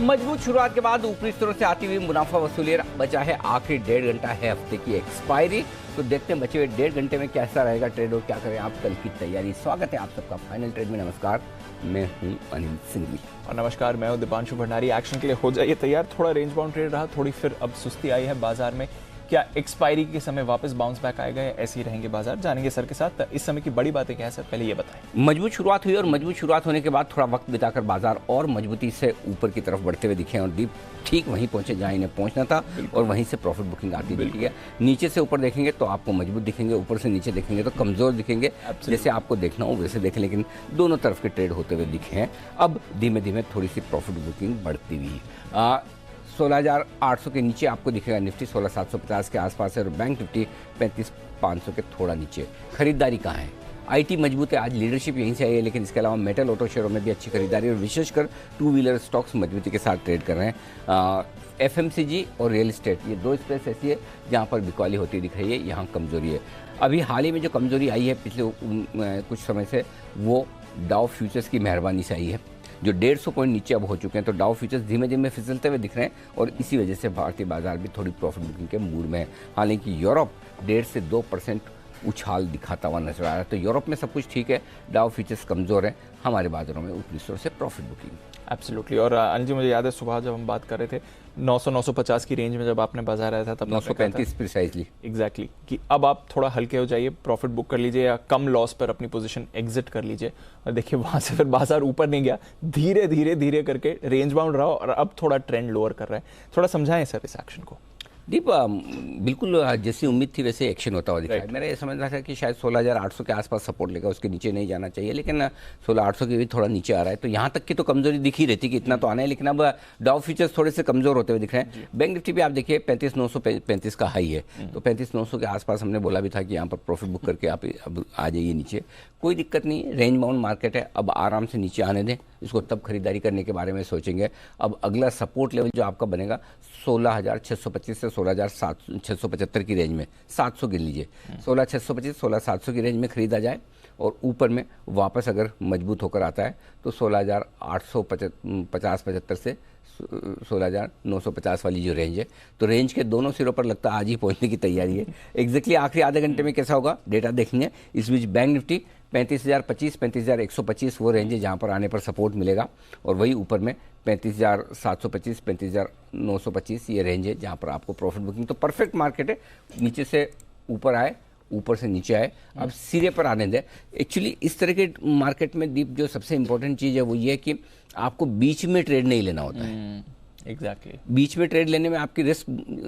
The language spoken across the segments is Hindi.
मजबूत शुरुआत के बाद ऊपरी स्तरों से आती हुई मुनाफा वसूली बचा है आखिरी 1.5 घंटा है हफ्ते की एक्सपायरी। तो देखते हैं बचे हुए 1.5 घंटे में कैसा रहेगा ट्रेड और क्या करें आप कल की तैयारी। स्वागत है आप सबका फाइनल ट्रेड में। नमस्कार, मैं हूं अनिल सिंघवी और नमस्कार, मैं हूं दीपांशु भंडारी। एक्शन के लिए हो जाइए तैयार। थोड़ा रेंज बाउंड ट्रेड रहा, थोड़ी फिर अब सुस्ती आई है बाजार में। क्या एक्सपायरी के समय वापस बाउंस बैक आएगा या ऐसे ही रहेंगे बाजार? जानेंगे सर के साथ। इस समय की बड़ी बातें क्या है सर, पहले ये बताएं। मजबूत शुरुआत हुई और मजबूत शुरुआत होने के बाद थोड़ा वक्त बिताकर बाजार और मजबूती से ऊपर की तरफ बढ़ते हुए दिखे और डीप ठीक वहीं पहुंचे जहां इन्हें पहुंचना था और वहीं से प्रॉफिट बुकिंग आती दिखी है। नीचे से ऊपर देखेंगे तो आपको मजबूत दिखेंगे, ऊपर से नीचे देखेंगे तो कमजोर दिखेंगे। जैसे आपको देखना हो वैसे देखें, लेकिन दोनों तरफ के ट्रेड होते हुए दिखे हैं। अब धीमे धीमे थोड़ी सी प्रॉफिट बुकिंग बढ़ती हुई 16,800 के नीचे आपको दिखेगा निफ्टी 16,750 के आसपास है और बैंक निफ्टी 35,500 के थोड़ा नीचे। खरीदारी कहाँ है? आईटी मजबूत है, आज लीडरशिप यहीं से आई है, लेकिन इसके अलावा मेटल ऑटो शेयरों में भी अच्छी खरीदारी और विशेषकर टू व्हीलर स्टॉक्स मजबूती के साथ ट्रेड कर रहे हैं। एफएमसीजी और रियल एस्टेट, ये दो स्पेस ऐसी है जहाँ पर बिकवाली होती दिख रही है, यहाँ कमजोरी है। अभी हाल ही में जो कमजोरी आई है पिछले कुछ समय से, वो डाउ फ्यूचर्स की मेहरबानी से आई है, जो 150 पॉइंट नीचे अब हो चुके हैं। तो डाउ फ्यूचर्स धीमे धीमे फिसलते हुए दिख रहे हैं और इसी वजह से भारतीय बाजार भी थोड़ी प्रॉफिट बुकिंग के मूड में है। हालांकि यूरोप 1.5 से 2% उछाल दिखाता हुआ नजर आ रहा है। तो यूरोप में सब कुछ ठीक है, डाउ फ्यूचर्स कमजोर है, हमारे बाजारों में ऊपरी स्तर से प्रॉफिट बुकिंग। एब्सोल्युटली। और अनिल जी, मुझे याद है सुबह जब हम बात कर रहे थे 900-950 की रेंज में जब आपने बाजार आया था तब 935 प्रिसाइजली एग्जैक्टली कि अब आप थोड़ा हल्के हो जाइए, प्रॉफिट बुक कर लीजिए या कम लॉस पर अपनी पोजीशन एग्जिट कर लीजिए। और देखिए वहां से फिर बाजार ऊपर नहीं गया, धीरे धीरे धीरे करके रेंज बाउंड रहा और अब थोड़ा ट्रेंड लोअर कर रहा है। थोड़ा समझाएं सर इस एक्शन को। दीप, बिल्कुल जैसी उम्मीद थी वैसे एक्शन होता हुआ दिखा है। मेरा ये समझ रहा था कि शायद 16,800 के आसपास सपोर्ट लेगा, उसके नीचे नहीं जाना चाहिए, लेकिन 16,800 की भी थोड़ा नीचे आ रहा है। तो यहाँ तक की तो कमजोरी दिख ही रहती कि इतना तो आना है, लेकिन अब डाउ फ्यूचर्स थोड़े से कमजोर होते हुए दिख रहे हैं। बैंक निफ्टी भी आप देखिए 35,935 का हाई है, तो 35,900 के आसपास हमने बोला भी था कि यहाँ पर प्रॉफिट बुक करके आप अब आ जाइए नीचे, कोई दिक्कत नहीं। रेंज बाउंड मार्केट है, अब आराम से नीचे आने दें, इसको तब खरीदारी करने के बारे में सोचेंगे। अब अगला सपोर्ट लेवल जो आपका बनेगा 16,625 से 16,675 की रेंज में, 700 गिन लीजिए, 16,625 16,700 की रेंज में खरीदा जाए और ऊपर में वापस अगर मजबूत होकर आता है तो 16,850-75 से 16,950 वाली जो रेंज है, तो रेंज के दोनों सिरों पर लगता है आज ही पहुंचने की तैयारी है। एग्जैक्टली आखिरी आधे घंटे में कैसा होगा डेटा देखेंगे। इस बीच बैंक निफ्टी 35,025 35,125 वो रेंज है जहाँ पर आने पर सपोर्ट मिलेगा और वही ऊपर में 35,725 35,925 ये रेंज है जहाँ पर आपको प्रॉफिट बुकिंग। तो परफेक्ट मार्केट है, नीचे से ऊपर आए, ऊपर से नीचे आए, अब सिरे पर आने दें। एक्चुअली इस तरह के मार्केट में दीप जो सबसे इंपॉर्टेंट चीज़ है वो ये है कि आपको बीच में ट्रेड नहीं लेना होता है। एग्जैक्टली बीच में ट्रेड लेने में आपकी रिस्क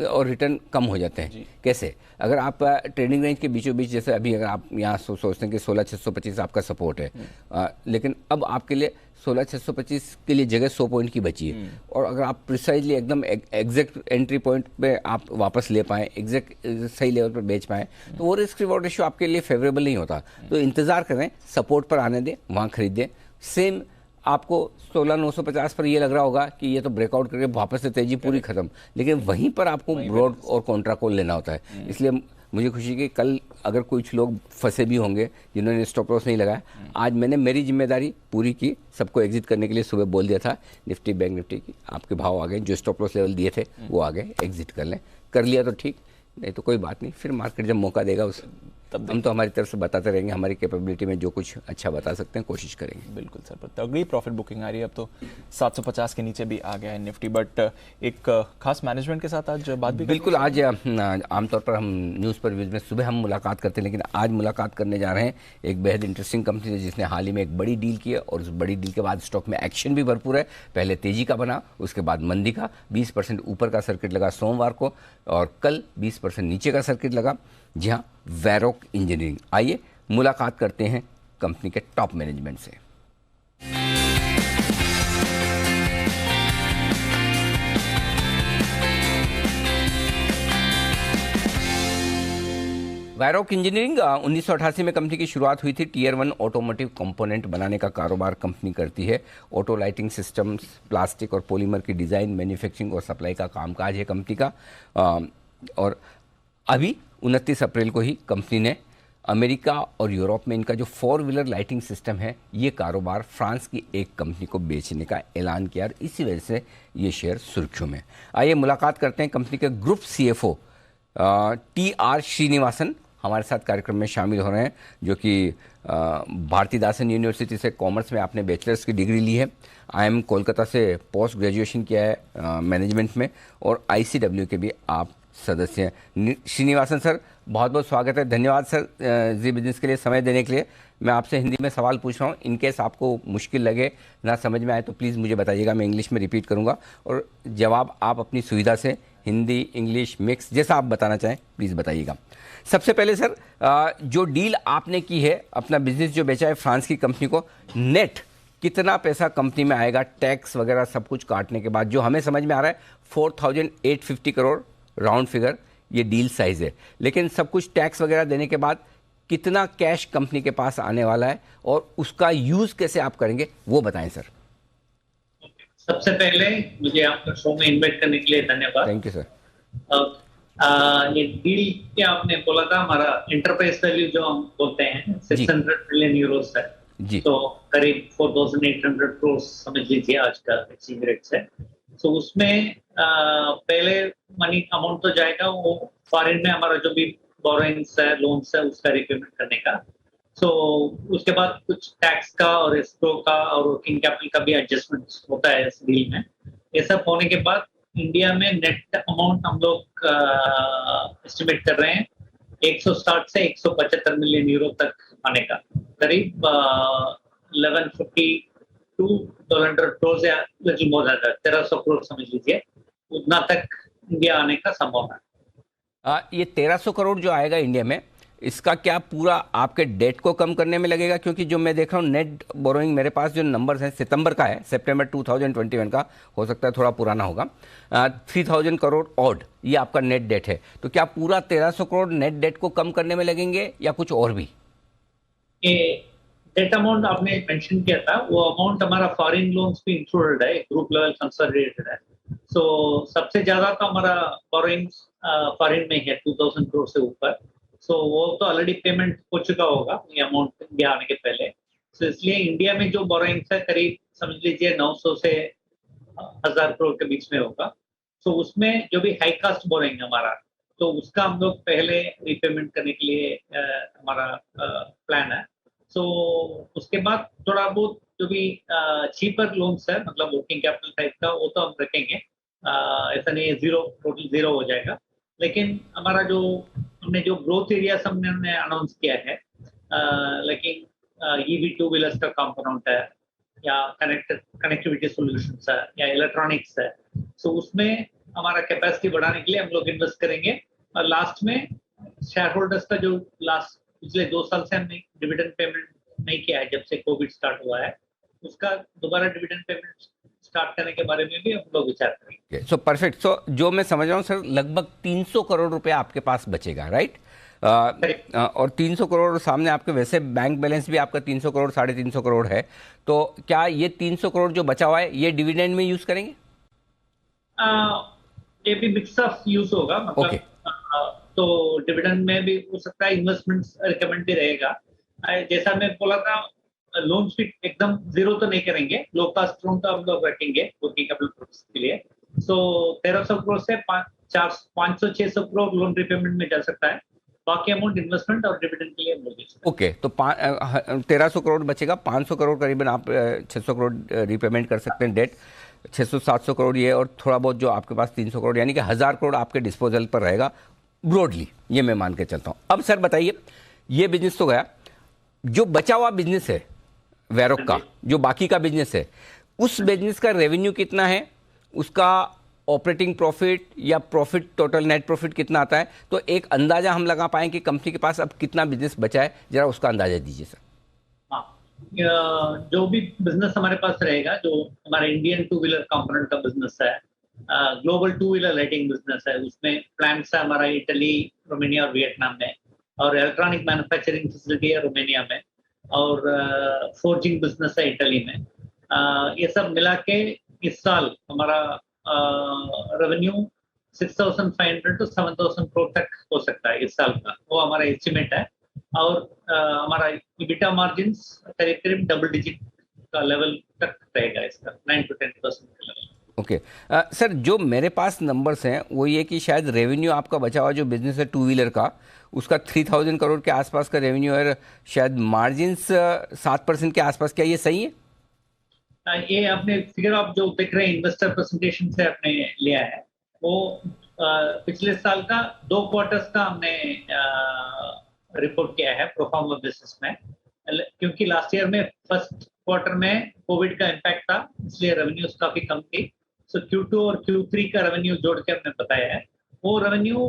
और रिटर्न कम हो जाते हैं। कैसे? अगर आप ट्रेडिंग रेंज के बीचों बीच, जैसे अभी अगर आप यहाँ सोचते हैं कि 16,625 आपका सपोर्ट है, लेकिन अब आपके लिए 16,625 के लिए जगह 100 पॉइंट की बची है और अगर आप प्रिसाइजली एकदम एग्जैक्ट एंट्री पॉइंट पे आप वापस ले पाएँ, एग्जैक्ट सही लेवल पर बेच पाएँ, तो वो रिस्क रिवॉर्ड रेशियो आपके लिए फेवरेबल नहीं होता। तो इंतज़ार करें, सपोर्ट पर आने दें, वहाँ खरीदें। सेम आपको 16,950 पर ये लग रहा होगा कि ये तो ब्रेकआउट करके वापस से तेजी पूरी खत्म, लेकिन वहीं पर आपको ब्रॉड और कॉन्ट्रा कॉल लेना होता है। इसलिए मुझे खुशी है कि कल अगर कुछ लोग फंसे भी होंगे जिन्होंने स्टॉप लॉस नहीं लगाया, आज मैंने मेरी जिम्मेदारी पूरी की, सबको एग्जिट करने के लिए सुबह बोल दिया था। निफ्टी बैंक निफ्टी की आपके भाव आ गए, जो स्टॉप लॉस लेवल दिए थे वो आ गए, एग्जिट कर लें। कर लिया तो ठीक, नहीं तो कोई बात नहीं, फिर मार्केट जब मौका देगा उस तब हम तो हमारी तरफ से बताते रहेंगे, हमारी कैपेबिलिटी में जो कुछ अच्छा बता सकते हैं कोशिश करेंगे। बिल्कुल सर, पर तगड़ी प्रॉफिट बुकिंग आ रही है। अब तो 750 के नीचे भी आ गया है निफ्टी, बट एक खास मैनेजमेंट के साथ आज बात भी बिल्कुल। आज आमतौर पर हम न्यूज़ पर व्यूज़ में सुबह हम मुलाकात करते हैं, लेकिन आज मुलाकात करने जा रहे हैं एक बेहद इंटरेस्टिंग कंपनी से जिसने हाल ही में एक बड़ी डील की है और उस बड़ी डील के बाद स्टॉक में एक्शन भी भरपूर है। पहले तेजी का बना, उसके बाद मंदी का। 20% ऊपर का सर्किट लगा सोमवार को और कल 20% नीचे का सर्किट लगा। जी हाँ, वैरोक इंजीनियरिंग। आइए मुलाकात करते हैं कंपनी के टॉप मैनेजमेंट से। वैरोक इंजीनियरिंग 1988 में कंपनी की शुरुआत हुई थी। टीयर 1 ऑटोमोटिव कंपोनेंट बनाने का कारोबार कंपनी करती है। ऑटो लाइटिंग सिस्टम्स, प्लास्टिक और पॉलीमर की डिज़ाइन, मैन्युफैक्चरिंग और सप्लाई का कामकाज है कंपनी का। और अभी 29 अप्रैल को ही कंपनी ने अमेरिका और यूरोप में इनका जो 4 व्हीलर लाइटिंग सिस्टम है, ये कारोबार फ्रांस की एक कंपनी को बेचने का ऐलान किया और इसी वजह से ये शेयर सुर्खियों में। आइए मुलाकात करते हैं कंपनी के ग्रुप CFO TR श्रीनिवासन हमारे साथ कार्यक्रम में शामिल हो रहे हैं, जो कि भारतीदासन यूनिवर्सिटी से कॉमर्स में आपने बैचलर्स की डिग्री ली है, IIM कोलकाता से पोस्ट ग्रेजुएशन किया है मैनेजमेंट में, और ICW के भी आप सदस्य हैं। श्रीनिवासन सर, बहुत बहुत स्वागत है। धन्यवाद सर जी बिजनेस के लिए समय देने के लिए। मैं आपसे हिंदी में सवाल पूछ रहा हूँ, इनकेस आपको मुश्किल लगे, ना समझ में आए तो प्लीज़ मुझे बताइएगा, मैं इंग्लिश में रिपीट करूँगा और जवाब आप अपनी सुविधा से हिंदी इंग्लिश मिक्स जैसा आप बताना चाहें प्लीज़ बताइएगा। सबसे पहले सर, जो डील आपने की है, अपना बिजनेस जो बेचा है फ्रांस की कंपनी को, नेट कितना पैसा कंपनी में आएगा टैक्स वगैरह सब कुछ काटने के बाद? जो हमें समझ में आ रहा है 4,850 करोड़ राउंड फिगर ये डील साइज है, लेकिन सब कुछ टैक्स वगैरह देने के बाद कितना कैश कंपनी के पास आने वाला है और उसका यूज कैसे आप करेंगे वो बताएं सर। सबसे पहले मुझे आपका शो में इनवाइट करने के लिए धन्यवाद। Thank you sir. ये डील क्या आपने बोला था, हमारा एंटरप्राइज वैल्यू जो हम बोलते हैं 600 मिलियन यूरोस है जी, तो करीब 4,800 करोड़ समझ लीजिए आज का एक्सचेंज रेट से। तो उसमें पहले मनी अमाउंट तो जाएगा वो फॉरेन में हमारा जो भी बोरोइंग्स है, लोन्स है, उसका रिपेमेंट करने का। सो उसके बाद कुछ टैक्स का और एस्क्रो का और वर्किंग कैपिटल का भी एडजस्टमेंट होता है इस डील में। ये सब होने के बाद इंडिया में नेट अमाउंट हम लोग एस्टिमेट कर रहे हैं 160 से 175 मिलियन यूरो तक आने का, करीब 1152 करोड़ या लिटिल मोर देन 1300 करोड़ समझ लीजिए, उतना तक इंडिया आने का संभावना है। ये 1300 करोड़ जो आएगा इंडिया में, इसका क्या पूरा आपके डेट को कम करने में लगेगा? क्योंकि जो मैं देख रहा हूँ नेट बोरोइंग, मेरे पास जो नंबर्स हैं सितंबर का है, सितंबर 2021 का, हो सकता है थोड़ा पुराना होगा, 3000 करोड़ ऑड ये आपका नेट डेट है। तो क्या पूरा 1300 करोड़ नेट डेट को कम करने में लगेंगे या कुछ और भी? डेट अमाउंट आपने मेंशन किया था, वो अमाउंट हमारा फॉरेन लोन्स भी इंक्लूडेड है, ग्रुप लेवल कंसोलिडेटेड है। सो सबसे ज्यादा तो हमारा बोरोइंग्स फॉरेन में है 2000 करोड़ से ऊपर। सो वो तो ऑलरेडी पेमेंट हो चुका होगा ये अमाउंट इंडिया आने के पहले। सो इसलिए इंडिया में जो बोरोइंग्स है करीब समझ लीजिए 900 से 1000 करोड़ के बीच में होगा। सो उसमें जो भी हाई कास्ट बोरोइंग हमारा, तो उसका हम लोग पहले रिपेमेंट करने के लिए हमारा प्लान है। सो उसके बाद थोड़ा बहुत जो भी चीपर लोन्स है, मतलब वर्किंग कैपिटल टाइप का, वो तो हम रखेंगे, ऐसा नहीं है जीरो, टोटल जीरो हो जाएगा। लेकिन हमारा जो हमने जो ग्रोथ एरिया हमने अनाउंस किया है, लेकिन EV 2 व्हीलर्स का कंपोनेंट है या कनेक्टिविटी सॉल्यूशंस है या इलेक्ट्रॉनिक्स है, सो उसमें हमारा कैपेसिटी बढ़ाने के लिए हम लोग इन्वेस्ट करेंगे। और लास्ट में शेयर होल्डर्स का जो लास्ट पिछले 2 साल से हमने डिविडेंड पेमेंट नहीं किया है, जब से कोविड स्टार्ट हुआ है, उसका दोबारा डिविडेंड पेमेंट स्टार्ट करने के बारे में भी हम लोग विचार करेंगे। So perfect. सो जो मैं समझ रहा हूँ सर, लगभग 300 करोड़ रुपया आपके पास बचेगा, राइट? और 300 करोड़ सामने आपके वैसे बैंक बैलेंस भी आपका 300 करोड़ 350 करोड़ है, तो क्या ये 300 करोड़ जो बचा हुआ है ये डिविडेंड में यूज करेंगे? ये भी मिक्स ऑफ यूज होगा, मतलब तो डिविडेंड में भी हो सकता है, इन्वेस्टमेंट्स रिकमेंड भी रहेगा। जैसा मैं बोला था, लोन भी एकदम जीरो तो नहीं करेंगे, लो कास्ट लोन तो हम लोग रखेंगे वर्किंग कैपिटल पर्पस के लिए। सो 1300 करोड़ से 500-600 करोड़ लोन रिपेमेंट में जा सकता है, बाकी अमाउंट इन्वेस्टमेंट और डिविडेंड के लिए मिलेगा। ओके, तो 1300 करोड़ बचेगा, 500 करोड़ करीबन आप 600 करोड़ रिपेमेंट कर सकते हैं डेट, 600-700 करोड़ ये, और थोड़ा बहुत जो आपके पास 300 करोड़, यानी कि 1000 करोड़ आपके डिस्पोजल पर रहेगा ब्रॉडली, ये मैं मान के चलता हूँ। अब सर बताइए, ये बिजनेस तो गया, जो बचा हुआ बिजनेस है वैरोक का, जो बाकी का बिजनेस है, उस बिजनेस का रेवेन्यू कितना है, उसका ऑपरेटिंग प्रॉफिट या प्रॉफिट, टोटल नेट प्रॉफिट कितना आता है? तो एक अंदाजा हम लगा पाएं कि कंपनी के पास अब कितना बिजनेस बचा है, जरा उसका अंदाजा दीजिए सर। हाँ, जो भी बिजनेस हमारे पास रहेगा, जो हमारे इंडियन 2 व्हीलर कंपोनेंट का बिजनेस है, ग्लोबल 2 व्हीलर लाइटिंग बिजनेस है, उसमें प्लांट्स है हमारा इटली, रोमानिया और वियतनाम में, और इलेक्ट्रॉनिक मैन्युफैक्चरिंग फैसिलिटी है रोमानिया में, और फोर्जिंग बिजनेस है इटली में। ये सब मिला के इस साल हमारा रेवेन्यू 6500 to 7000 करोड़ तक हो सकता है इस साल का, वो हमारा एस्टिमेट है। और हमारा EBITDA मार्जिन्स करीब करीब डबल डिजिट का लेवल तक रहेगा इसका, 9 to 10% का लेवल। ओके सर, जो मेरे पास नंबर्स हैं वो ये कि शायद रेवेन्यू आपका बचा हुआ जो बिजनेस है टू व्हीलर का, उसका 3000 करोड़ के आसपास का रेवेन्यू है, शायद मार्जिन्स 7% के आसपास, क्या ये सही है? ये आपने फिगर आप जो देख रहे हैं इन्वेस्टर प्रेजेंटेशन से आपने लिया है, वो पिछले साल का 2 क्वार्टर्स का हमने रिपोर्ट किया है प्रोफार्मा बेसिस में, क्योंकि लास्ट ईयर में फर्स्ट क्वार्टर में कोविड का इम्पैक्ट था, इसलिए रेवेन्यूज काफी कम थी। सो Q2 और Q3 का रेवेन्यू जोड़ के हमने बताया है। वो रेवेन्यू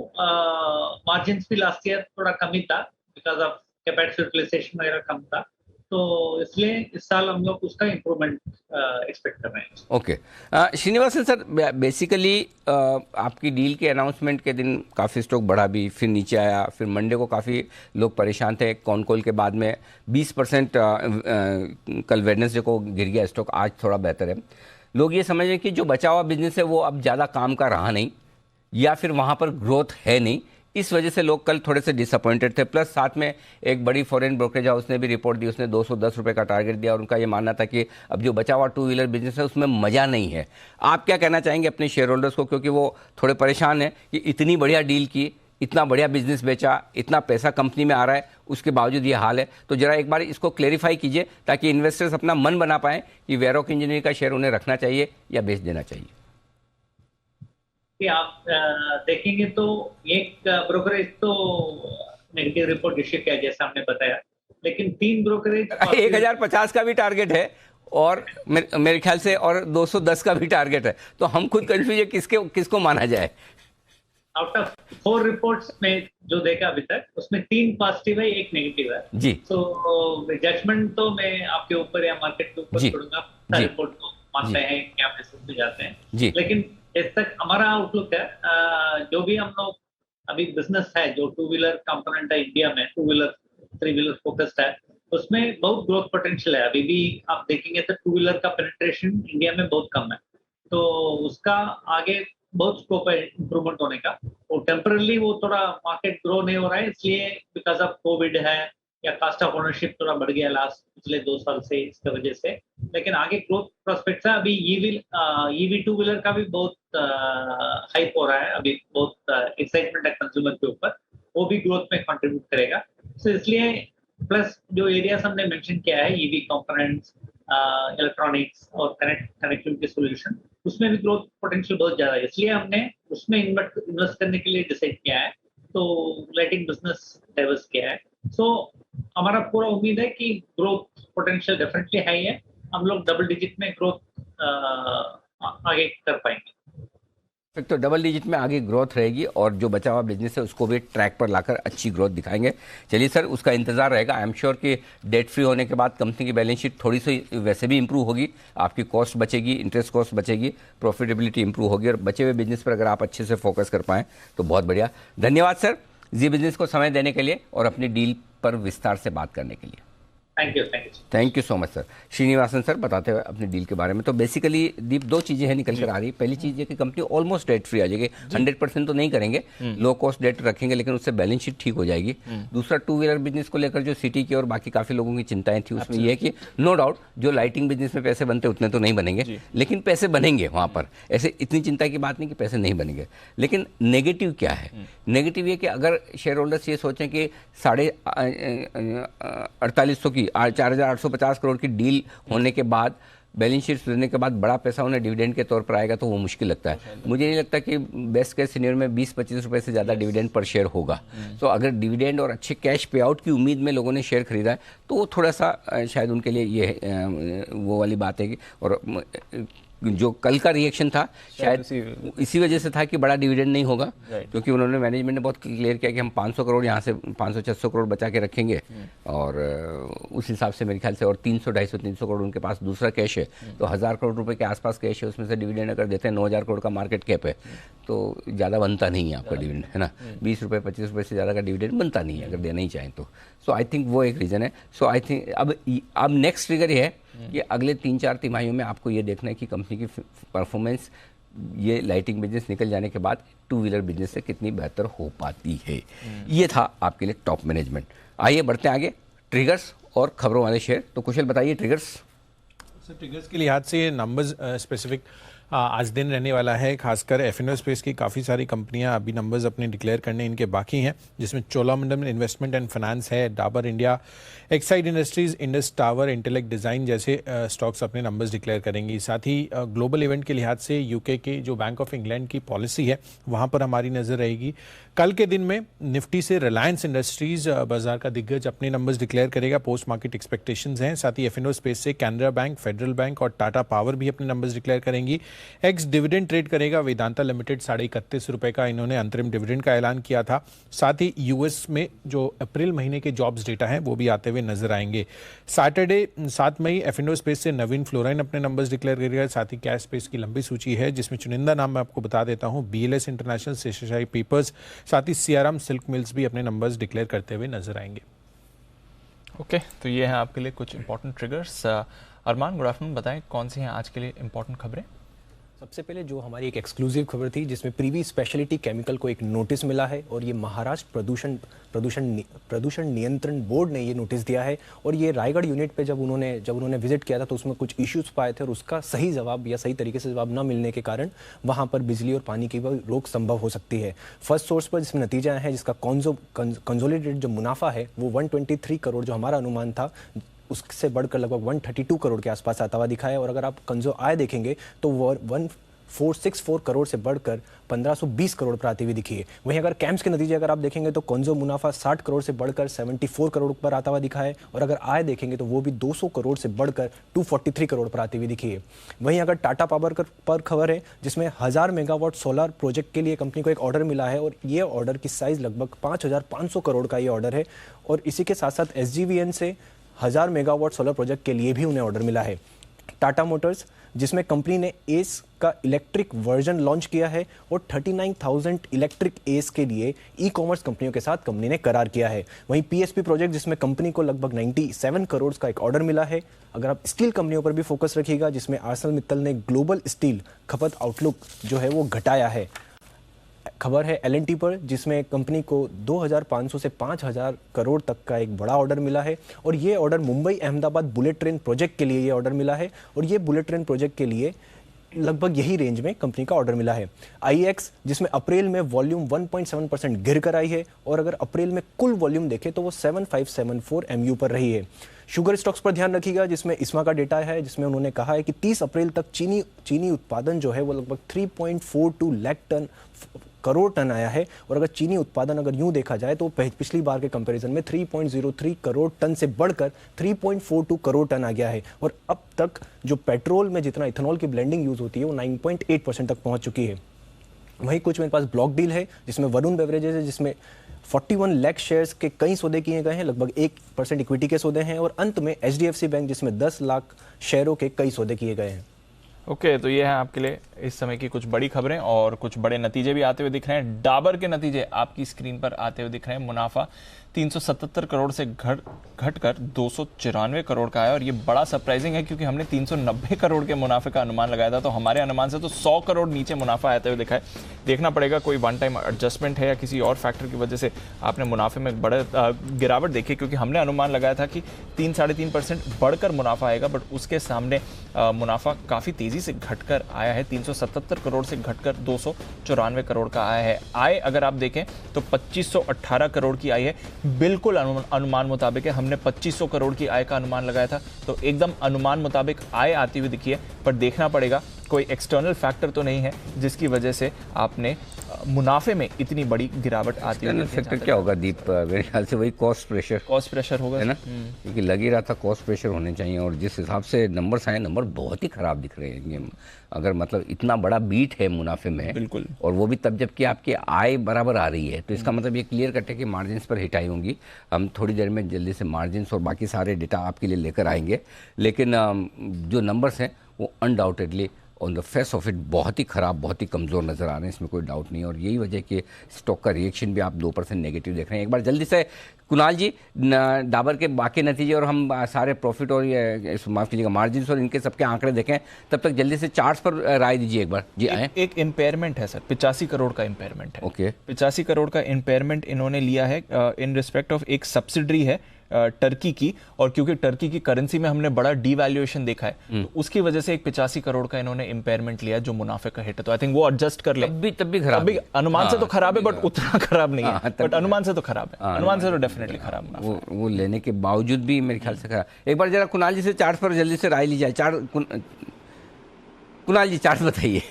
मार्जिन्स भी लास्ट ईयर थोड़ा कम ही था बिकॉज ऑफ कैपेसिटी यूटिलाइजेशन वगैरह कम था, तो इसलिए इस साल हम लोग उसका इम्प्रूवमेंट एक्सपेक्ट कर रहे हैं। ओके श्रीनिवासन सर, बेसिकली आपकी डील के अनाउंसमेंट के दिन काफ़ी स्टॉक बढ़ा भी, फिर नीचे आया, फिर मंडे को काफ़ी लोग परेशान थे, कॉन कॉल के बाद में 20% कल वेडनेसडे को गिर गया स्टॉक, आज थोड़ा बेहतर है। लोग ये समझ रहे हैं कि जो बचा हुआ बिजनेस है वो अब ज़्यादा काम का रहा नहीं, या फिर वहाँ पर ग्रोथ है नहीं, इस वजह से लोग कल थोड़े से डिसअपॉइंटेड थे। प्लस साथ में एक बड़ी फॉरेन ब्रोकरेज हाउस ने भी रिपोर्ट दी, उसने 210 रुपये का टारगेट दिया और उनका ये मानना था कि अब जो बचा हुआ टू व्हीलर बिजनेस है उसमें मज़ा नहीं है। आप क्या कहना चाहेंगे अपने शेयर होल्डर्स को, क्योंकि वो थोड़े परेशान हैं कि इतनी बढ़िया डील की, इतना बढ़िया बिजनेस बेचा, इतना पैसा कंपनी में आ रहा है, उसके बावजूद ये हाल है। तो जरा एक बार इसको क्लेरिफाई कीजिए ताकि इन्वेस्टर्स अपना मन बना पाएँ कि वैरोक इंजीनियरिंग का शेयर उन्हें रखना चाहिए या बेच देना चाहिए। कि आप देखेंगे तो एक ब्रोकरेज तो नेगेटिव रिपोर्ट इश्यू किया जैसा हमने बताया, लेकिन 3 ब्रोकरेज 1050 का भी टारगेट है और मेरे ख्याल से और 210 का भी टारगेट है, तो हम खुद कंफ्यूज है किसको माना जाए। आउट ऑफ 4 रिपोर्ट्स में जो देखा अभी तक, उसमें 3 पॉजिटिव है, 1 नेगेटिव है जी। तो जजमेंट तो मैं आपके ऊपर या मार्केट के ऊपर छोड़ूंगा, रिपोर्ट को मानते हैं क्या बेसिस पे जाते हैं जी। लेकिन इस तक हमारा आउटलुक है, जो भी हम लोग अभी बिजनेस है जो टू व्हीलर कंपोनेंट है इंडिया में, 2 व्हीलर 3 व्हीलर फोकस्ड है, उसमें बहुत ग्रोथ पोटेंशियल है। अभी भी आप देखेंगे तो 2 व्हीलर का पेनिट्रेशन इंडिया में बहुत कम है, तो उसका आगे बहुत स्कोप है इंप्रूवमेंट होने का। वो टेम्परली वो थोड़ा मार्केट ग्रो नहीं हो रहा है, इसलिए बिकॉज ऑफ कोविड है या कास्ट ऑफ ओनरशिप थोड़ा बढ़ गया लास्ट पिछले 2 साल से, इसकी वजह से। लेकिन आगे ग्रोथ प्रोस्पेक्ट्स है। अभी ईवी 2 व्हीलर का भी बहुत हाइप हो रहा है, अभी बहुत एक्साइटमेंट है कंज्यूमर के ऊपर, वो भी ग्रोथ में कंट्रीब्यूट करेगा। तो इसलिए प्लस जो एरियाज हमने मेंशन किया है, ईवी कंपोनेंट्स, इलेक्ट्रॉनिक्स और कनेक्टिविटी सॉल्यूशन, उसमें भी ग्रोथ पोटेंशियल बहुत ज्यादा है, इसलिए हमने उसमें इन्वेस्ट करने के लिए डिसाइड किया है, तो लाइटिंग बिजनेस डाइवर्स किया है। सो हमारा पूरा उम्मीद है कि ग्रोथ पोटेंशियल डेफिनेटली हाई है, हम लोग डबल डिजिट में ग्रोथ आगे कर पाएंगे। तो डबल डिजिट में आगे ग्रोथ रहेगी और जो बचा हुआ बिजनेस है उसको भी ट्रैक पर लाकर अच्छी ग्रोथ दिखाएंगे। चलिए सर, उसका इंतजार रहेगा। आई एम श्योर कि डेट फ्री होने के बाद कंपनी की बैलेंस शीट थोड़ी सी वैसे भी इंप्रूव होगी, आपकी कॉस्ट बचेगी, इंटरेस्ट कॉस्ट बचेगी, प्रॉफिटेबिलिटी इंप्रूव होगी और बचे हुए बिजनेस पर अगर आप अच्छे से फोकस कर पाएँ तो बहुत बढ़िया। धन्यवाद सर जी बिजनेस को समय देने के लिए और अपनी डील पर विस्तार से बात करने के लिए। Thank you so much sir. Srinivasan sir बताते हुए अपनी डील के बारे में, तो बेसिकली दीप 2 चीज़ें हैं निकल कर आ रही। पहली चीज़ है कि कंपनी ऑलमोस्ट डेट फ्री आ जाएगी, 100% तो नहीं करेंगे, लो कॉस्ट डेट रखेंगे, लेकिन उससे बैलेंस शीट ठीक हो जाएगी। दूसरा, 2 व्हीलर बिजनेस को लेकर जो सिटी की और बाकी काफ़ी लोगों की चिंताएं थी, उसमें यह है कि नो डाउट जो लाइटिंग बिजनेस में पैसे बनते उतने तो नहीं बनेंगे, लेकिन पैसे बनेंगे वहाँ पर, ऐसे इतनी चिंता की बात नहीं कि पैसे नहीं बनेंगे। लेकिन नेगेटिव क्या है? नेगेटिव ये कि अगर शेयर होल्डर्स ये सोचें कि 4800 की 4850 करोड़ की डील होने के बाद, बैलेंस शीट सुधरने के बाद बड़ा पैसा उन्हें डिविडेंड के तौर पर आएगा, तो वो मुश्किल लगता है। मुझे नहीं लगता कि बेस्ट केस सिनेरियो में 20-25 रुपए से ज़्यादा डिविडेंड पर शेयर होगा। तो अगर डिविडेंड और अच्छे कैश पे आउट की उम्मीद में लोगों ने शेयर खरीदा है तो वो थोड़ा सा शायद उनके लिए ये वो वाली बात है कि, और जो कल का रिएक्शन था शायद इसी वजह से था कि बड़ा डिविडेंड नहीं होगा, क्योंकि उन्होंने मैनेजमेंट ने बहुत क्लियर किया कि हम 500 करोड़ यहाँ से 500-600 करोड़ बचा के रखेंगे, और उस हिसाब से मेरे ख्याल से, और 300-250-300 करोड़ उनके पास दूसरा कैश है, तो 1000 करोड़ रुपए के आसपास कैश है, उसमें से डिविडेंड अगर देते हैं 9000 करोड़ का मार्केट कैप है, तो ज़्यादा बनता नहीं है आपका डिविडेंड, है ना। 20 रुपये 25 रुपये से ज़्यादा का डिविडेंड बनता नहीं है अगर देना ही चाहें तो। सो आई थिंक वो एक रीज़न है। सो आई थिंक अब नेक्स्ट ट्रिगर ये है कि अगले 3-4 तिमाहियों में आपको ये देखना है कि कंपनी की परफॉर्मेंस ये लाइटिंग बिजनेस निकल जाने के बाद 2 व्हीलर बिजनेस से कितनी बेहतर हो पाती है। ये था आपके लिए टॉप मैनेजमेंट। आइए बढ़ते हैं आगे, ट्रिगर्स और खबरों वाले शेयर। तो कुशल बताइए ट्रिगर्स। सर ट्रिगर्स के लिहाज से नंबर्स स्पेसिफिक आज दिन रहने वाला है। खासकर एफएनओ स्पेस की काफ़ी सारी कंपनियां अभी नंबर्स अपने डिक्लेयर करने इनके बाकी हैं, जिसमें चोलामंडलम इन्वेस्टमेंट एंड फाइनेंस है, Dabur India, Exide industries, Indus tower, intellect design जैसे स्टॉक्स अपने नंबर्स डिक्लेयर करेंगी। साथ ही ग्लोबल इवेंट के लिहाज से यूके के जो बैंक ऑफ इंग्लैंड की पॉलिसी है वहाँ पर हमारी नज़र रहेगी। कल के दिन में निफ्टी से रिलायंस इंडस्ट्रीज बाजार का दिग्गज अपने नंबर्स डिक्लेयर करेगा, पोस्ट मार्केट एक्सपेक्टेशंस हैं। साथ ही एफएनओ स्पेस से कैनरा बैंक, फेडरल बैंक और टाटा पावर भी अपने नंबर्स डिक्लेयर करेंगी। एक्स डिविडेंड ट्रेड करेगा वेदांता लिमिटेड, 31.5 रुपए का इन्होंने अंतरिम डिविडेंड का ऐलान किया था। साथ ही यूएस में जो अप्रैल महीने के जॉब्स डेटा हैं वो भी आते हुए नजर आएंगे। सैटरडे 7 मई एफएनओ स्पेस से नवीन फ्लोराइन अपने नंबर्स डिक्लेयर करेगा। साथ ही कैश स्पेस की लंबी सूची है, जिसमें चुनिंदा नाम मैं आपको बता देता हूं, बीएलएस इंटरनेशनल, शेषशाही पेपर्स, साथ ही सीआरएम सिल्क मिल्स भी अपने नंबर्स डिक्लेयर करते हुए नजर आएंगे। ओके, तो ये है आपके लिए कुछ इंपॉर्टेंट ट्रिगर्स। अरमान, गुड आफ्टरनून, बताएं कौन सी हैं आज के लिए इंपॉर्टेंट खबरें। सबसे पहले जो हमारी एक एक्सक्लूसिव खबर थी, जिसमें प्रीवी स्पेशलिटी केमिकल को एक नोटिस मिला है और ये महाराष्ट्र प्रदूषण नियंत्रण बोर्ड ने ये नोटिस दिया है। और ये रायगढ़ यूनिट पे जब उन्होंने विजिट किया था तो उसमें कुछ इश्यूज पाए थे और उसका सही जवाब या सही तरीके से जवाब न मिलने के कारण वहाँ पर बिजली और पानी की रोक संभव हो सकती है। फर्स्ट सोर्स पर जिसमें नतीजा आया है, जिसका कंसोलिडेटेड जो मुनाफा है वो 123 करोड़ जो हमारा अनुमान था उससे बढ़कर लगभग 132 करोड़ के आसपास आता हुआ दिखा है। और अगर आप कंजो आय देखेंगे तो वो 1464 करोड़ से बढ़कर 1520 करोड़ पर आती हुई दिखी है। वहीं अगर कैम्स के नतीजे अगर आप देखेंगे तो कंजो मुनाफा 60 करोड़ से बढ़कर 74 करोड़ पर आता हुआ दिखा है। और अगर आय देखेंगे तो वो भी 200 करोड़ से बढ़कर 243 करोड़ पर आती हुई दिखी है। वहीं अगर टाटा पावर पर खबर है, जिसमें 1000 मेगावाट सोलर प्रोजेक्ट के लिए कंपनी को एक ऑर्डर मिला है और ये ऑर्डर की साइज लगभग 5500 करोड़ का ये ऑर्डर है। और इसी के साथ साथ SGVN से 1000 मेगावाट सोलर प्रोजेक्ट के लिए भी उन्हें ऑर्डर मिला है। टाटा मोटर्स, जिसमें कंपनी ने एस का इलेक्ट्रिक वर्जन लॉन्च किया है और 39,000 इलेक्ट्रिक एस के लिए ई-कॉमर्स कंपनियों के साथ कंपनी ने करार किया है। वहीं PSP प्रोजेक्ट, जिसमें कंपनी को लगभग 97 करोड़ का एक ऑर्डर मिला है। अगर आप स्टील कंपनियों पर भी फोकस रखिएगा, जिसमें आर्सेनल मित्तल ने ग्लोबल स्टील खपत आउटलुक जो है वो घटाया है। खबर है L&T पर, जिसमें कंपनी को 2500 से 5000 करोड़ तक का एक बड़ा ऑर्डर मिला है। और ये order Mumbai Ahmedabad bullet train project के लिए ये ऑर्डर मिला है और ये बुलेट ट्रेन प्रोजेक्ट के लिए लगभग यही रेंज में कंपनी का ऑर्डर मिला है। IEX, जिसमें अप्रैल में वॉल्यूम 1.7% गिर कर आई है और अगर अप्रैल में कुल वॉल्यूम देखें तो वो 7574 MU पर रही है। शुगर स्टॉक्स पर ध्यान रखिएगा, जिसमें इस्मा का डेटा है, जिसमें उन्होंने कहा है कि 30 अप्रैल तक चीनी उत्पादन जो है वो लगभग 3.42 करोड़ टन आया है। और अगर चीनी उत्पादन अगर यूं देखा जाए तो पिछली बार के कंपैरिजन में 3.03 करोड़ टन से बढ़कर 3.42 करोड़ टन आ गया है। और अब तक जो पेट्रोल में जितना इथेनॉल की ब्लेंडिंग यूज होती है वो 9.8% तक पहुंच चुकी है। वहीं कुछ मेरे पास ब्लॉक डील है, जिसमें वरुण बेवरेजेस है, जिसमें 41 लाख शेयर्स के कई सौदे किए गए हैं, लगभग 1% इक्विटी के सौदे हैं। और अंत में HDFC बैंक, जिसमें 10 लाख शेयरों के कई सौदे किए गए हैं। ओके, तो ये है आपके लिए इस समय की कुछ बड़ी खबरें और कुछ बड़े नतीजे भी आते हुए दिख रहे हैं। डाबर के नतीजे आपकी स्क्रीन पर आते हुए दिख रहे हैं। मुनाफा 377 करोड़ से घटकर 294 करोड़ का है और ये बड़ा सरप्राइजिंग है, क्योंकि हमने 390 करोड़ के मुनाफे का अनुमान लगाया था। तो हमारे अनुमान से तो 100 करोड़ नीचे मुनाफा आते हुए दिखा है। देखना पड़ेगा कोई वन टाइम एडजस्टमेंट है या किसी और फैक्टर की वजह से आपने मुनाफे में बड़े गिरावट देखी, क्योंकि हमने अनुमान लगाया था कि 3-3.5% बढ़कर मुनाफा आएगा, बट उसके सामने मुनाफा काफ़ी तेज़ी से घटकर आया है। 377 करोड़ से घटकर 294 करोड़ का आया है। आय अगर आप देखें तो 2518 करोड़ की आय है, बिल्कुल अनुमान मुताबिक है। हमने 2500 करोड़ की आय का अनुमान लगाया था, तो एकदम अनुमान मुताबिक आय आती हुई दिखी है। पर देखना पड़ेगा कोई एक्सटर्नल फैक्टर तो नहीं है जिसकी वजह से आपने मुनाफे में इतनी बड़ी गिरावट आती है। फैक्टर क्या होगा दीप? मेरे ख्याल से वही कॉस्ट प्रेशर होगा, है ना, क्योंकि लग ही रहा था कॉस्ट प्रेशर होने चाहिए। और जिस हिसाब से नंबर्स आए, नंबर बहुत ही खराब दिख रहे हैं। ये अगर मतलब इतना बड़ा बीट है मुनाफे में, बिल्कुल, और वो भी तब जबकि आपकी आय बराबर आ रही है, तो इसका मतलब ये क्लियर कट है कि मार्जिन पर हिट आई होंगी। हम थोड़ी देर में जल्दी से मार्जिन और बाकी सारे डेटा आपके लिए लेकर आएंगे, लेकिन जो नंबर्स हैं वो undoubtedly on the face of it बहुत ही ख़राब, बहुत ही कमज़ोर नज़र आ रहे हैं, इसमें कोई डाउट नहीं है। और यही वजह कि स्टॉक का रिएक्शन भी आप 2% नेगेटिव देख रहे हैं। एक बार जल्दी से कुणाल जी डाबर के बाकी नतीजे और हम सारे प्रॉफिट और ये माफ़ कीजिएगा मार्जिन और इनके सबके आंकड़े देखें, तब तक जल्दी से चार्ट्स पर राय दीजिए एक बार जी। आए एक इम्पेयरमेंट है सर, 85 करोड़ का इम्पेयरमेंट है। ओके, 85 करोड़ का इम्पेयरमेंट इन्होंने लिया है इन रिस्पेक्ट ऑफ एक सब्सिडरी है टर्की की, और क्योंकि टर्की की करेंसी में हमने बड़ा डीवैल्यूएशन देखा है तो उसकी वजह से एक 85 करोड़ का इन्होंने इम्पेयरमेंट लिया जो मुनाफे का हिट है। तो आई थिंक वो एडजस्ट कर ले। तब भी खराब है। अनुमान से तो खराब है बट उतना खराब नहीं है, बट अनुमान से तो खराब है, अनुमान से तो डेफिनेटली खराब मुनाफा है। वो लेने के बावजूद भी मेरे ख्याल से खराब। एक बार जरा कुणाल जी से चार्ट पर जल्दी से राय ली जाए। कुणाल जी चार्ट बताइए।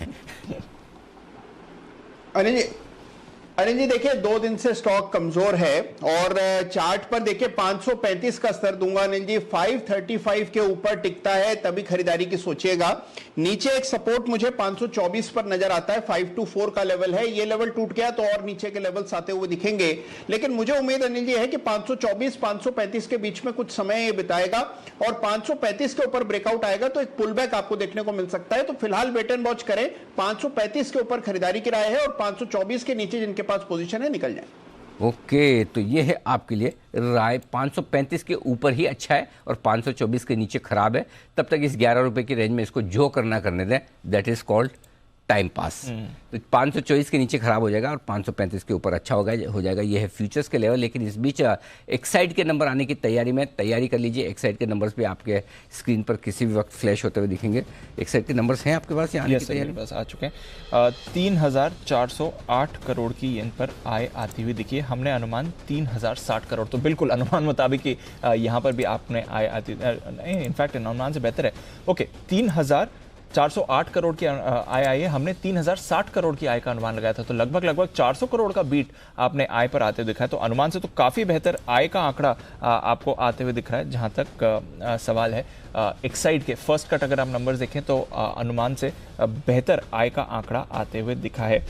अनिल जी देखिए 2 दिन से स्टॉक कमजोर है और चार्ट पर देखिए 535 का स्तर दूंगा अनिल जी। 535 के ऊपर टिकता है तभी खरीदारी की सोचिएगा। नीचे एक सपोर्ट मुझे 524 पर नजर आता है, 524 का लेवल है। ये लेवल टूट गया तो और नीचे के लेवल्स आते हुए दिखेंगे, लेकिन मुझे उम्मीद अनिल जी है कि 524 535 के बीच में कुछ समय ये बिताएगा और 535 के ऊपर ब्रेकआउट आएगा तो एक पुलबैक आपको देखने को मिल सकता है। तो फिलहाल वेट एंड वॉच करें। 535 के ऊपर खरीदारी की राय है और 524 के नीचे जिनके पास पोजीशन है निकल जाए। ओके, तो ये है आपके लिए राय। 535 के ऊपर ही अच्छा है और 524 के नीचे खराब है। तब तक इस 11 रुपए की रेंज में इसको जो करना करने दें, that is called time pass. तो 524 के नीचे खराब हो जाएगा और 535 के ऊपर अच्छा हो जाएगा। ये है फ्यूचर्स के लेवल। लेकिन इस बीच एक्साइड के नंबर आने की तैयारी कर लीजिए। एक्साइड के नंबर्स भी आपके स्क्रीन पर किसी भी वक्त फ्लैश होते हुए दिखेंगे। एक्साइड के नंबर्स हैं आपके पास, यहाँ मेरे पास आ चुके हैं। 3408 करोड़ की इन पर आय आती हुई दिखी है। हमने अनुमान 3060 करोड़, तो बिल्कुल अनुमान मुताबिक ही यहाँ पर भी आपने आय आती, नहीं इनफैक्ट अनुमान से बेहतर है। ओके, 3408 करोड़ की आय आई है। हमने 3060 करोड़ की आय का अनुमान लगाया था, तो लगभग 400 करोड़ का बीट आपने आय पर आते हुए दिखा है। तो अनुमान से तो काफी बेहतर आय का आंकड़ा आपको आते हुए दिख रहा है। जहां तक सवाल है एक्साइड के फर्स्ट कट अगर आप नंबर्स देखें तो अनुमान से बेहतर आय का आंकड़ा आते हुए दिखा है।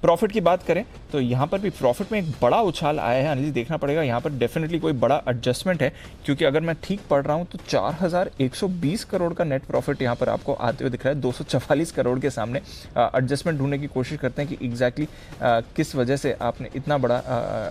प्रॉफिट की बात करें तो यहाँ पर भी प्रॉफिट में एक बड़ा उछाल आया है। अनिल जी देखना पड़ेगा यहाँ पर डेफिनेटली कोई बड़ा एडजस्टमेंट है, क्योंकि अगर मैं ठीक पढ़ रहा हूँ तो 4120 करोड़ का नेट प्रॉफिट यहाँ पर आपको आते हुए दिख रहा है। 244 करोड़ के सामने एडजस्टमेंट ढूंढने की कोशिश करते हैं कि एग्जैक्टली किस वजह से आपने इतना बड़ा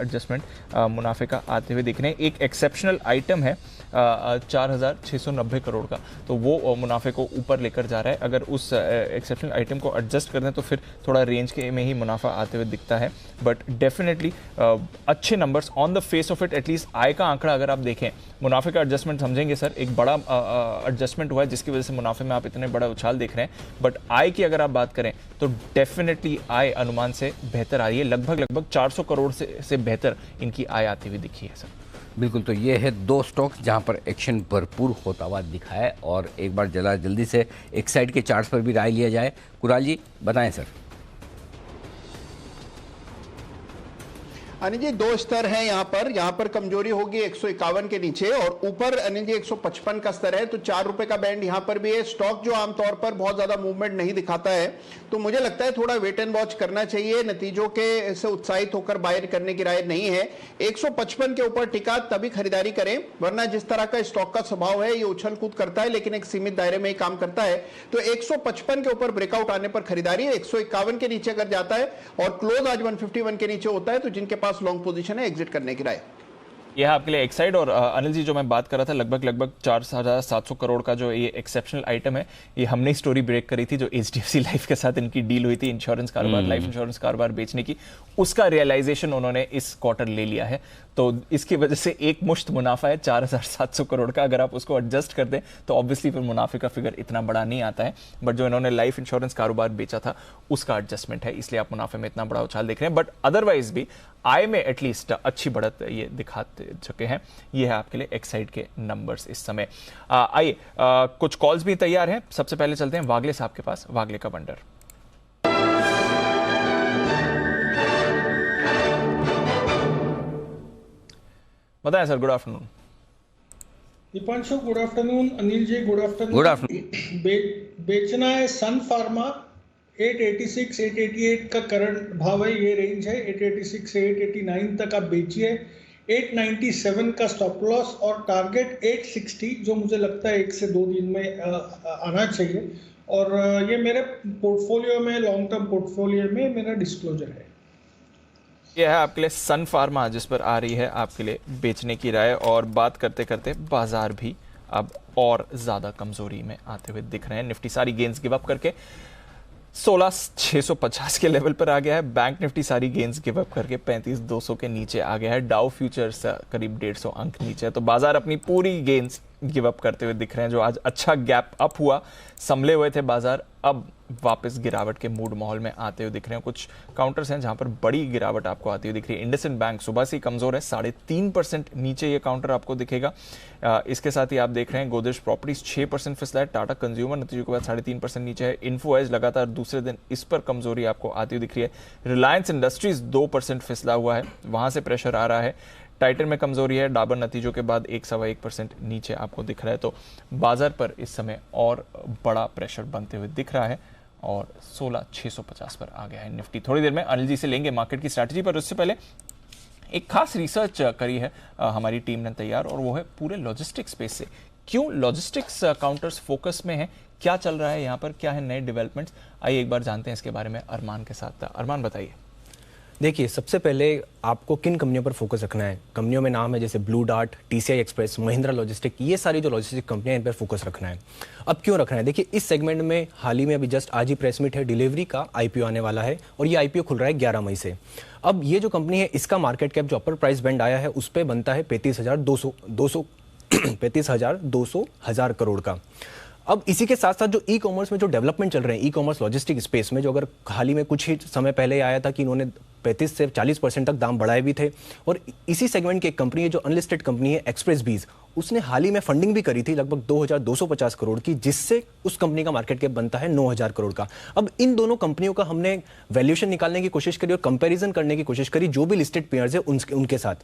एडजस्टमेंट मुनाफे का आते हुए दिख रहे हैं। एक एक्सेप्शनल आइटम है 4690 करोड़ का, तो वो मुनाफे को ऊपर लेकर जा रहा है। अगर उस एक्सेप्शनल आइटम को एडजस्ट कर दें तो फिर थोड़ा रेंज के में ही मुनाफा आते हुए दिखता है। बट डेफिनेटली अच्छे numbers on the face of it. At least आय का आंकड़ा अगर आप देखें, मुनाफे का एडजस्टमेंट समझेंगे सर, एक बड़ा एडजस्टमेंट हुआ है जिसकी वजह से मुनाफे में आप इतने बड़ा उछाल देख रहे हैं। बट आय की अगर आप बात करें तो डेफिनेटली आय अनुमान से बेहतर आ रही है। लगभग 400 करोड़ से बेहतर इनकी आय आती हुई दिखी है सर। बिल्कुल, तो ये है 2 स्टॉक्स जहां पर एक्शन भरपूर होता हुआ दिखा है। और एक बार जल्दी से एक्साइड के चार्ट्स पर भी राय लिया जाए। कुणाल जी बताएं सर। अनिल जी 2 स्तर हैं यहाँ पर कमजोरी होगी 151 के नीचे और ऊपर अनिल जी 155 का स्तर है, तो 4 रुपए का बैंड यहाँ पर भी है। स्टॉक जो आमतौर पर बहुत ज्यादा मूवमेंट नहीं दिखाता है, तो मुझे लगता है थोड़ा वेट एंड वॉच करना चाहिए। नतीजों के से उत्साहित होकर बायर करने की राय नहीं है। 155 के ऊपर टिका तभी खरीदारी करें, वरना जिस तरह का स्टॉक का स्वभाव है ये उछल कूद करता है लेकिन एक सीमित दायरे में ही काम करता है। तो 155 के ऊपर ब्रेकआउट आने पर खरीदारी। 151 के नीचे अगर जाता है और क्लोज आज 151 के नीचे होता है तो जिनके पास लॉन्ग पोजीशन है एग्जिट करने की राय। यह आपके लिए एक्साइड। और अनिल जी जो मैं बात कर रहा था लगभग 4700 करोड़ का जो ये एक्सेप्शनल आइटम है, ये हमने स्टोरी ब्रेक करी थी जो HDFC लाइफ के साथ इनकी डील हुई थी इंश्योरेंस कारोबार, लाइफ इंश्योरेंस कारोबार बेचने की। उसका रियलाइजेशन उन्होंने इस क्वार्टर ले लिया है, तो इसकी वजह से एक मुश्त मुनाफा है 4700 करोड़ का। अगर आप उसको एडजस्ट कर दें तो ऑब्वियसली फिर मुनाफे का फिगर इतना बड़ा नहीं आता है। बट जो इन्होंने लाइफ इंश्योरेंस कारोबार बेचा था उसका एडजस्टमेंट है, इसलिए आप मुनाफे में इतना बड़ा उछाल देख रहे हैं। बट अदरवाइज भी आय में एटलीस्ट अच्छी बढ़त ये दिखा चुके हैं। ये है आपके लिए एक्साइड के नंबर्स इस समय। आइए कुछ कॉल्स भी तैयार हैं। सबसे पहले चलते हैं वागले साहब के पास, वागले का बंडर। बताएं sir. Good afternoon Deepanshu. Good afternoon Anil ji. Good afternoon. Good afternoon. बेचना है सन फार्मा 886 888 का करंट भाव है, ये रेंज है 886 से 889 तक आप बेचिए। 897 का स्टॉप लॉस और टारगेट 860 जो मुझे लगता है 1 से 2 दिन में आना चाहिए। और ये मेरे पोर्टफोलियो में, लॉन्ग टर्म पोर्टफोलियो में मेरा डिस्क्लोजर है। यह है आपके लिए सन फार्मा, जिस पर आ रही है आपके लिए बेचने की राय। और बात करते करते बाजार भी अब और ज्यादा कमजोरी में आते हुए दिख रहे हैं। निफ्टी सारी गेंस गिव अप करके 16,650 के लेवल पर आ गया है। बैंक निफ्टी सारी गेंस गिव अप करके 35,200 के नीचे आ गया है। डाउ फ्यूचर्स करीब 150 अंक नीचे है। तो बाजार अपनी पूरी गेंस गिव अप करते हुए दिख रहे हैं। जो आज अच्छा गैप अप हुआ, संभले हुए थे बाजार, अब वापस गिरावट के मूड माहौल में आते हुए दिख रहे हैं। कुछ काउंटर्स हैं जहां पर बड़ी गिरावट आपको आती हुई दिख रही है। इंडसइंड बैंक सुबह से ही कमजोर है, 3.5% नीचे ये काउंटर आपको दिखेगा। इसके साथ ही आप देख रहे हैं गोदरेज प्रॉपर्टीज 6% फिसला है। टाटा कंज्यूमर नतीजों के बाद 3.5% नीचे है। इन्फो एज लगातार दूसरे दिन इस पर कमजोरी आपको आती हुई दिख रही है। रिलायंस इंडस्ट्रीज 2% फिसला हुआ है, वहां से प्रेशर आ रहा है। टाइटन में कमजोरी है। डाबर नतीजों के बाद 1.25% नीचे आपको दिख रहा है। तो बाजार पर इस समय और बड़ा प्रेशर बनते हुए दिख रहा है और 16,650 पर आ गया है निफ्टी। थोड़ी देर में अनिल जी से लेंगे मार्केट की स्ट्रैटेजी, पर उससे पहले एक खास रिसर्च करी है हमारी टीम ने तैयार, और वो है पूरे लॉजिस्टिक्स स्पेस से। क्यों लॉजिस्टिक्स काउंटर्स फोकस में है, क्या चल रहा है यहाँ पर, क्या है नए डेवलपमेंट्स, आइए एक बार जानते हैं इसके बारे में अरमान के साथ। अरमान बताइए। देखिए, सबसे पहले आपको किन कंपनियों पर फोकस रखना है। कंपनियों में नाम है जैसे blue dart, TCI express, Mahindra logistic, ये सारी जो लॉजिस्टिक कंपनियां, इन पर फोकस रखना है। अब क्यों रखना है? देखिए, इस सेगमेंट में हाल ही में अभी जस्ट आज ही प्रेस मीट है, डिलीवरी का आईपीओ आने वाला है और ये आईपीओ खुल रहा है 11 मई से। अब ये जो कंपनी है, इसका मार्केट कैप जो अपर प्राइस बैंड आया है उस पर बनता है 35,200 करोड़ का। अब इसी के साथ साथ जो ई कॉमर्स में जो डेवलपमेंट चल रहे हैं, ई कॉमर्स लॉजिस्टिक स्पेस में, जो अगर हाल ही में कुछ ही समय पहले आया था कि इन्होंने 35 से 40% तक दाम बढ़ाए भी थे। और इसी सेगमेंट की एक कंपनी है जो अनलिस्टेड कंपनी है, एक्सप्रेस बीज, उसने हाल ही में फंडिंग भी करी थी लगभग 2,250 करोड़ की, जिससे उस कंपनी का मार्केट कैप बनता है 9,000 करोड़ का। अब इन दोनों कंपनियों का हमने वैल्यूएशन निकालने की कोशिश करी और कंपैरिजन करने की कोशिश करी जो भी लिस्टेड पेयर्स है उनके साथ।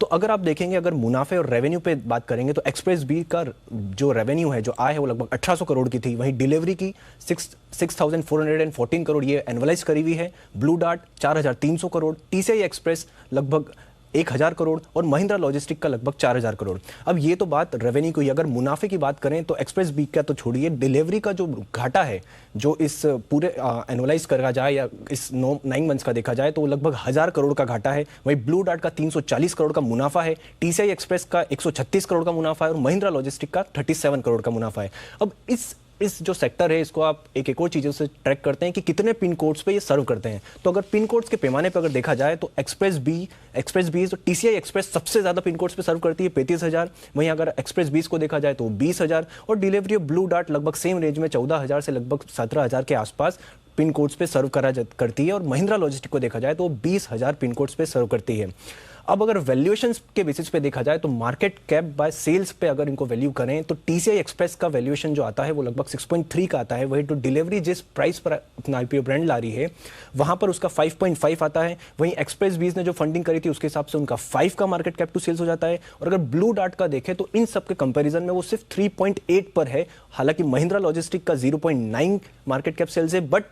तो अगर आप देखेंगे, अगर मुनाफे और रेवेन्यू पे बात करेंगे तो एक्सप्रेस बी का जो रेवेन्यू है, जो आय है, वो लगभग 1,800 करोड़ की थी। वहीं डिलीवरी की 6,414 करोड़ ये एनुअलाइज करी हुई है। Blue dart 4,300 crore, TCI express लगभग 1,000 करोड़ और महिंद्रा लॉजिस्टिक का लगभग 4,000 करोड़। अब ये तो बात रेवेन्यू की। अगर मुनाफे की बात करें तो एक्सप्रेस बी का तो छोड़िए, डिलीवरी का जो घाटा है, जो इस पूरे एनुअलाइज करा जाए या इस 9 मंथ्स का देखा जाए तो लगभग 1,000 करोड़ का घाटा है। वहीं ब्लू डार्ट का 340 करोड़ का मुनाफा है, टीसीआई एक्सप्रेस का 136 करोड़ का मुनाफा है और महिंद्रा लॉजिस्टिक का 37 करोड़ का मुनाफा है। अब इस जो सेक्टर है, इसको आप एक और चीज़ों से ट्रैक करते हैं कि कितने पिन कोड्स पे ये सर्व करते हैं। तो अगर पिन कोड्स के पैमाने पर अगर देखा जाए तो एक्सप्रेस बी तो टीसीआई एक्सप्रेस सबसे ज़्यादा पिन कोड्स पे सर्व करती है, 35,000। वहीं अगर एक्सप्रेस बीस को देखा जाए तो 20,000 और डिलीवरी ऑफ ब्लू डार्ट लगभग सेम रेंज में 14,000 से लगभग 17,000 के आसपास पिन कोड्स पे सर्व करती है। और महिंद्रा लॉजिस्टिक को देखा जाए तो 20,000 पिन कोड्स पे सर्व करती है। अब अगर वैल्यूएशंस के बेसिस पे देखा जाए तो मार्केट कैप बाय सेल्स पे अगर इनको वैल्यू करें तो टीसीआई एक्सप्रेस का वैल्यूएशन जो आता है वो लगभग 6.3 का आता है। वही तो डिलीवरी जिस प्राइस पर अपना आईपीओ ब्रांड ला रही है वहां पर उसका 5.5 आता है। वहीं एक्सप्रेस बीज ने जो फंडिंग करी थी उसके हिसाब से उनका 5 का मार्केट कैप टू सेल्स हो जाता है। और अगर ब्लू डार्ट का देखें तो इन सब के कंपेरिजन में वो सिर्फ 3.8 पर है। हालांकि महिंद्रा लॉजिस्टिक का 0.9 मार्केट कैप सेल्स है, बट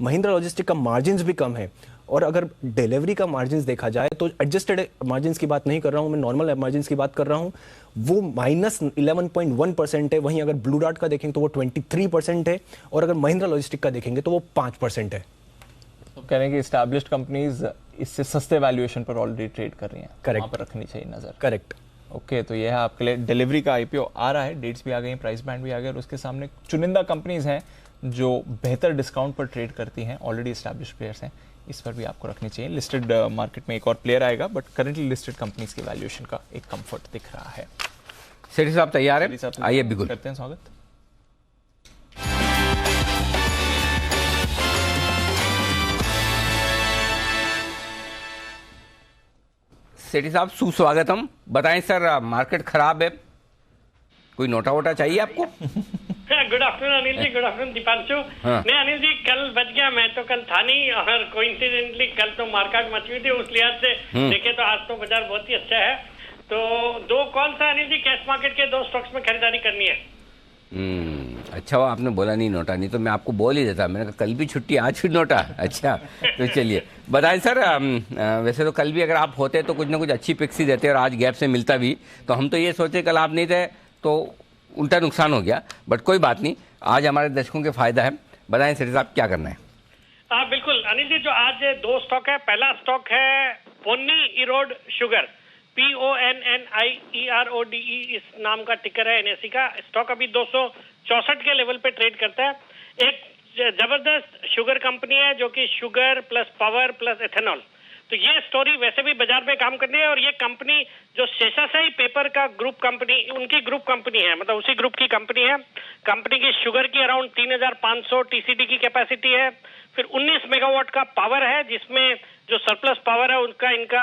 महिंद्रा लॉजिस्टिक का मार्जिन भी कम है। और अगर डिलीवरी का मार्जिन देखा जाए तो एडजस्टेड मार्जिन की बात नहीं कर रहा हूं मैं, नॉर्मल मार्जिन की बात कर रहा हूं, वो -11.1% है। वहीं अगर ब्लू डार्ट का देखेंगे तो वो 23% है और अगर महिंद्रा लॉजिस्टिक का देखेंगे तो वो 5% है। तो कह रहे हैं कि एस्टैब्लिश्ड कंपनीज इससे सस्ते वैल्यूएशन पर ऑलरेडी ट्रेड कर रही हैं, करेक्ट, वहां पर रखनी चाहिए नजर। करेक्ट। ओके, तो यह है आपके लिए डिलीवरी का आईपीओ आ रहा है, डेट्स भी आ गई, प्राइस बैंड भी आ गया और उसके सामने चुनिंदा कंपनीज हैं जो बेहतर डिस्काउंट पर ट्रेड करती हैं, ऑलरेडी एस्टैब्लिश्ड प्लेयर्स हैं, इस पर भी आपको रखनी चाहिए। लिस्टेड मार्केट में एक और प्लेयर आएगा, बट करंटली लिस्टेड कंपनीज के वैल्यूएशन का एक कंफर्ट दिख रहा है। सेठी साहब तैयार है? आइए बिल्कुल करते हैं स्वागत। सेठी साहब सुस्वागतम। बताएं सर, मार्केट खराब है, कोई नोटा वोटा चाहिए आपको? Good afternoon Anil ji, good afternoon Deepanshu. नहीं अनिल जी, कल बच गया, मैं तो कल था नहीं और कोइंसिडेंटली कल तो मार्केट मची हुई थी, उस लिहाज से देखे तो आज तो बाजार बहुत ही अच्छा है। तो 2 कॉल था अनिल जी, कैश मार्केट के 2 स्टॉक्स में खरीदारी करनी है। अच्छा हुआ आपने बोला नहीं नोटा, नहीं तो मैं आपको बोल ही देता। मैंने कहा कल भी छुट्टी आज फिर नोटा। अच्छा तो चलिए बताएं सर, वैसे तो कल भी अगर आप होते तो कुछ ना कुछ अच्छी पिक्स ही देते और आज गैप से मिलता भी, तो हम तो ये सोचे कल आप नहीं थे तो उल्टा नुकसान हो गया, बट कोई बात नहीं, आज हमारे दर्शकों के फायदा है। बताएं सेठी साहब क्या करना है? बिल्कुल अनिल जी, जो आज 2 स्टॉक है, पहला स्टॉक है पोनी इरोड शुगर, PONNIERODE इस नाम का टिकर है NSE का। स्टॉक अभी 264 के लेवल पे ट्रेड करता है। एक जबरदस्त शुगर कंपनी है जो कि sugar plus power plus ethanol, तो ये स्टोरी वैसे भी बाजार में काम कर रही है। और ये कंपनी जो शेषाशाही पेपर का ग्रुप कंपनी, उनकी ग्रुप कंपनी है, मतलब उसी ग्रुप की कंपनी है। कंपनी की शुगर की अराउंड 3500 TCD की कैपेसिटी है, फिर 19 मेगावाट का पावर है, जिसमें जो सरप्लस पावर है उनका इनका